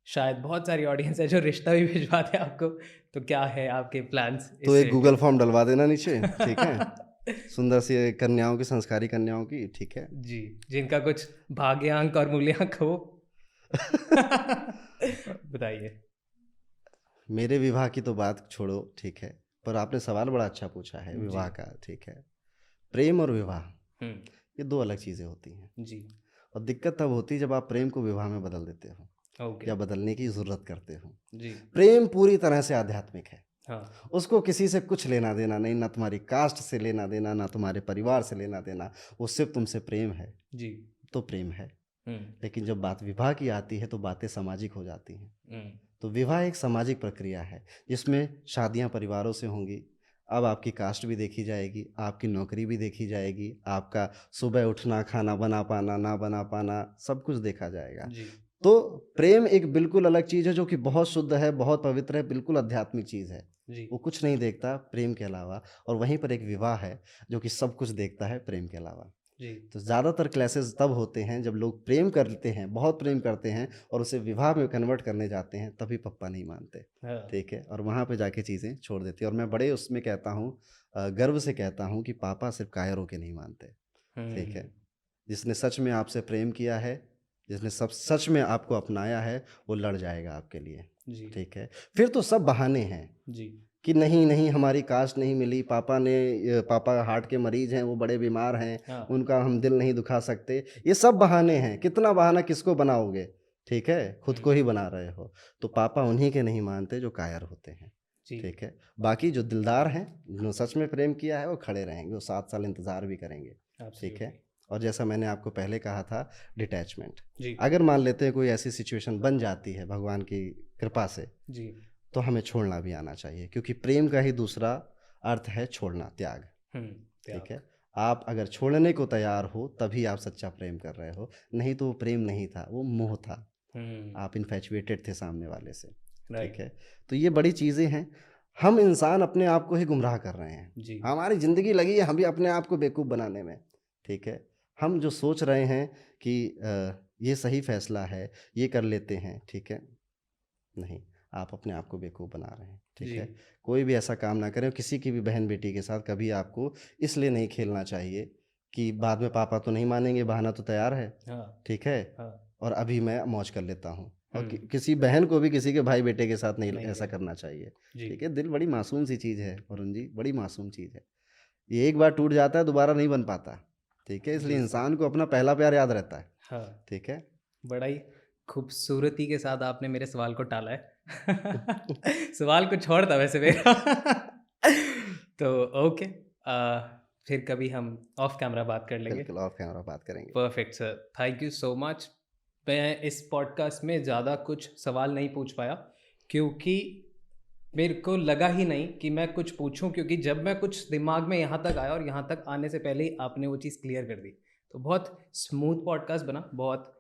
शायद बहुत सारी ऑडियंस है जो रिश्ता भी भिजवाते हैं आपको। तो क्या है आपके प्लान्स तो इस एक गूगल रिलेटेड? फॉर्म डलवा देना नीचे, ठीक है? सुंदर सी कन्याओं की, संस्कारी कन्याओं की, ठीक है? जी, जिनका कुछ भाग्यांक और मूल्यांक हो। बताइए। मेरे विवाह की तो बात छोड़ो, ठीक है, पर आपने सवाल बड़ा अच्छा पूछा है जी। विवाह का, ठीक है? प्रेम और विवाह, हुँ, ये 2 अलग चीज़ें होती हैं, जी, और दिक्कत तब होती है जब आप प्रेम को विवाह में बदल देते हो ओके, या बदलने की ज़रूरत करते हो। जी, प्रेम पूरी तरह से आध्यात्मिक है। हाँ, उसको किसी से कुछ लेना देना नहीं, ना तुम्हारी कास्ट से लेना देना, ना तुम्हारे परिवार से लेना देना। वो सिर्फ़ तुमसे प्रेम है, जी, तो प्रेम है। हुँ, लेकिन जब बात विवाह की आती है तो बातें सामाजिक हो जाती हैं। हुँ, तो विवाह एक सामाजिक प्रक्रिया है जिसमें शादियां परिवारों से होंगी। अब आपकी कास्ट भी देखी जाएगी, आपकी नौकरी भी देखी जाएगी, आपका सुबह उठना, खाना बना पाना, ना बना पाना, सब कुछ देखा जाएगा। जी, तो प्रेम एक बिल्कुल अलग चीज़ है जो कि बहुत शुद्ध है, बहुत पवित्र है, बिल्कुल आध्यात्मिक चीज़ है। जी, वो कुछ नहीं देखता प्रेम के अलावा, और वहीं पर एक विवाह है जो कि सब कुछ देखता है प्रेम के अलावा। जी, तो ज़्यादातर क्लैशेस तब होते हैं जब लोग प्रेम करते हैं, बहुत प्रेम करते हैं और उसे विवाह में कन्वर्ट करने जाते हैं, तभी पप्पा नहीं मानते। हाँ, ठीक है, और वहाँ पे जाके चीज़ें छोड़ देती हैं। और मैं बड़े उसमें कहता हूँ, गर्व से कहता हूँ कि पापा सिर्फ कायरों के नहीं मानते। ठीक है, हुँ, जिसने सच में आपसे प्रेम किया है, जिसने सब सच में आपको अपनाया है, वो लड़ जाएगा आपके लिए। जी, ठीक है, फिर तो सब बहाने हैं जी, कि नहीं नहीं हमारी कास्ट नहीं मिली, पापा ने पापा हार्ट के मरीज हैं, वो बड़े बीमार हैं, हाँ, उनका हम दिल नहीं दुखा सकते। ये सब बहाने हैं, कितना बहाना किसको बनाओगे? ठीक है, खुद हुँ, को ही बना रहे हो। तो पापा उन्हीं के नहीं मानते जो कायर होते हैं। जी, ठीक है, बाकी जो दिलदार हैं, जिन्होंने सच में प्रेम किया है, वो खड़े रहेंगे, वो 7 साल इंतज़ार भी करेंगे। ठीक है, एब्सोल्युटली, और जैसा मैंने आपको पहले कहा था, डिटैचमेंट। जी, अगर मान लेते हैं कोई ऐसी सिचुएशन बन जाती है भगवान की कृपा से, जी, तो हमें छोड़ना भी आना चाहिए, क्योंकि प्रेम का ही दूसरा अर्थ है छोड़ना, त्याग। हुँ, ठीक त्याग, है, आप अगर छोड़ने को तैयार हो तभी आप सच्चा प्रेम कर रहे हो, नहीं तो वो प्रेम नहीं था, वो मोह था। हुँ, आप इन्फैचुएटेड थे सामने वाले से। ठीक राइट, है, तो ये बड़ी चीज़ें हैं। हम इंसान अपने आप को ही गुमराह कर रहे हैं। जी, हमारी ज़िंदगी लगी है हम भी अपने आप को बेवकूफ़ बनाने में। ठीक है, हम जो सोच रहे हैं कि ये सही फैसला है, ये कर लेते हैं, ठीक है, नहीं, आप अपने आप को बेवकूफ़ बना रहे हैं। ठीक जी, है, कोई भी ऐसा काम ना करें, और किसी की भी बहन-बेटी के साथ कभी आपको इसलिए नहीं खेलना चाहिए कि बाद में पापा तो नहीं मानेंगे, बहाना तो तैयार है। हाँ, ठीक है, हाँ, और अभी मैं मौज कर लेता हूँ। और हुँ, किसी बहन को भी किसी के भाई-बेटे के साथ नहीं नहीं ऐसा करना, करना चाहिए। जी, ठीक है, दिल बड़ी मासूम सी चीज़ है वरुण जी, बड़ी मासूम चीज़ है। ये एक बार टूट जाता है, दोबारा नहीं बन पाता। ठीक है, इसलिए जी, इंसान को अपना पहला प्यार याद रहता है। हाँ। ठीक है। बड़ा ही खूबसूरती के साथ आपने मेरे सवाल को टाला है। सवाल कुछ और था वैसे मेरा। तो ओके, फिर कभी हम ऑफ कैमरा बात कर लेंगे। बिल्कुल, ऑफ कैमरा बात करेंगे। Perfect sir, thank you so much. मैं इस पॉडकास्ट में ज़्यादा कुछ सवाल नहीं पूछ पाया क्योंकि मेरे को लगा ही नहीं कि मैं कुछ पूछूं, क्योंकि जब मैं कुछ दिमाग में यहाँ तक आया और यहाँ तक आने से पहले ही आपने वो चीज़ क्लियर कर दी। तो बहुत स्मूथ पॉडकास्ट बना, बहुत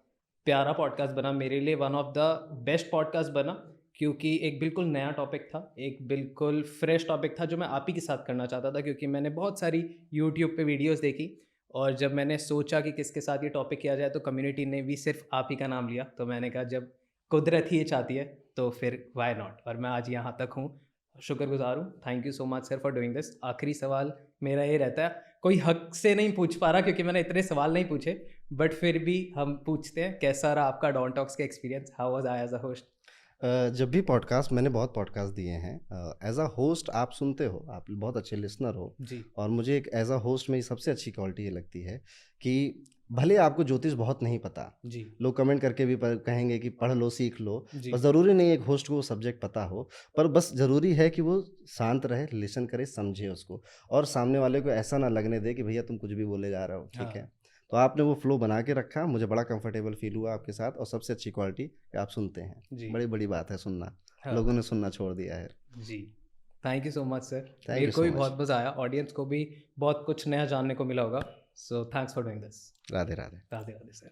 प्यारा पॉडकास्ट बना, मेरे लिए one of the best podcast बना, क्योंकि एक बिल्कुल नया टॉपिक था, एक बिल्कुल फ्रेश टॉपिक था जो मैं आप ही के साथ करना चाहता था, क्योंकि मैंने बहुत सारी यूट्यूब पे वीडियोस देखी और जब मैंने सोचा कि किसके साथ ये टॉपिक किया जाए तो कम्युनिटी ने भी सिर्फ आप ही का नाम लिया। तो मैंने कहा जब कुदरत ही ये चाहती है तो फिर वाई नॉट, और मैं आज यहाँ तक हूँ, शुक्रगुजार हूँ। Thank you so much sir for doing this. आखिरी सवाल मेरा ये रहता है, कोई हक से नहीं पूछ पा रहा क्योंकि मैंने इतने सवाल नहीं पूछे, बट फिर भी हम पूछते हैं, कैसा रहा आपका डॉन टॉक्स का experience? How was I as a host? जब भी पॉडकास्ट मैंने बहुत पॉडकास्ट दिए हैं, एज अ होस्ट आप सुनते हो, आप बहुत अच्छे लिसनर हो। जी और मुझे एक एज अ होस्ट में सबसे अच्छी क्वालिटी ये लगती है कि भले आपको ज्योतिष बहुत नहीं पता, जी लोग कमेंट करके भी कहेंगे कि पढ़ लो सीख लो, जी बस ज़रूरी नहीं एक होस्ट को वो सब्जेक्ट पता हो, पर बस ज़रूरी है कि वो शांत रहे, लिसन करे, समझे उसको, और सामने वाले को ऐसा ना लगने दे कि भैया तुम कुछ भी बोले जा रहे हो। ठीक है, हाँ तो आपने वो फ्लो बना के रखा, मुझे बड़ा कंफर्टेबल फील हुआ आपके साथ। और सबसे अच्छी क्वालिटी कि आप सुनते हैं, जी बड़ी बड़ी बात है सुनना। हाँ लोगों ने सुनना छोड़ दिया है। जी thank you so much sir, Thank मेरे you को so भी much. बहुत मज़ा आया, ऑडियंस को भी बहुत कुछ नया जानने को मिला होगा। So thanks for doing this. Radhe Radhe. Radhe Radhe sir.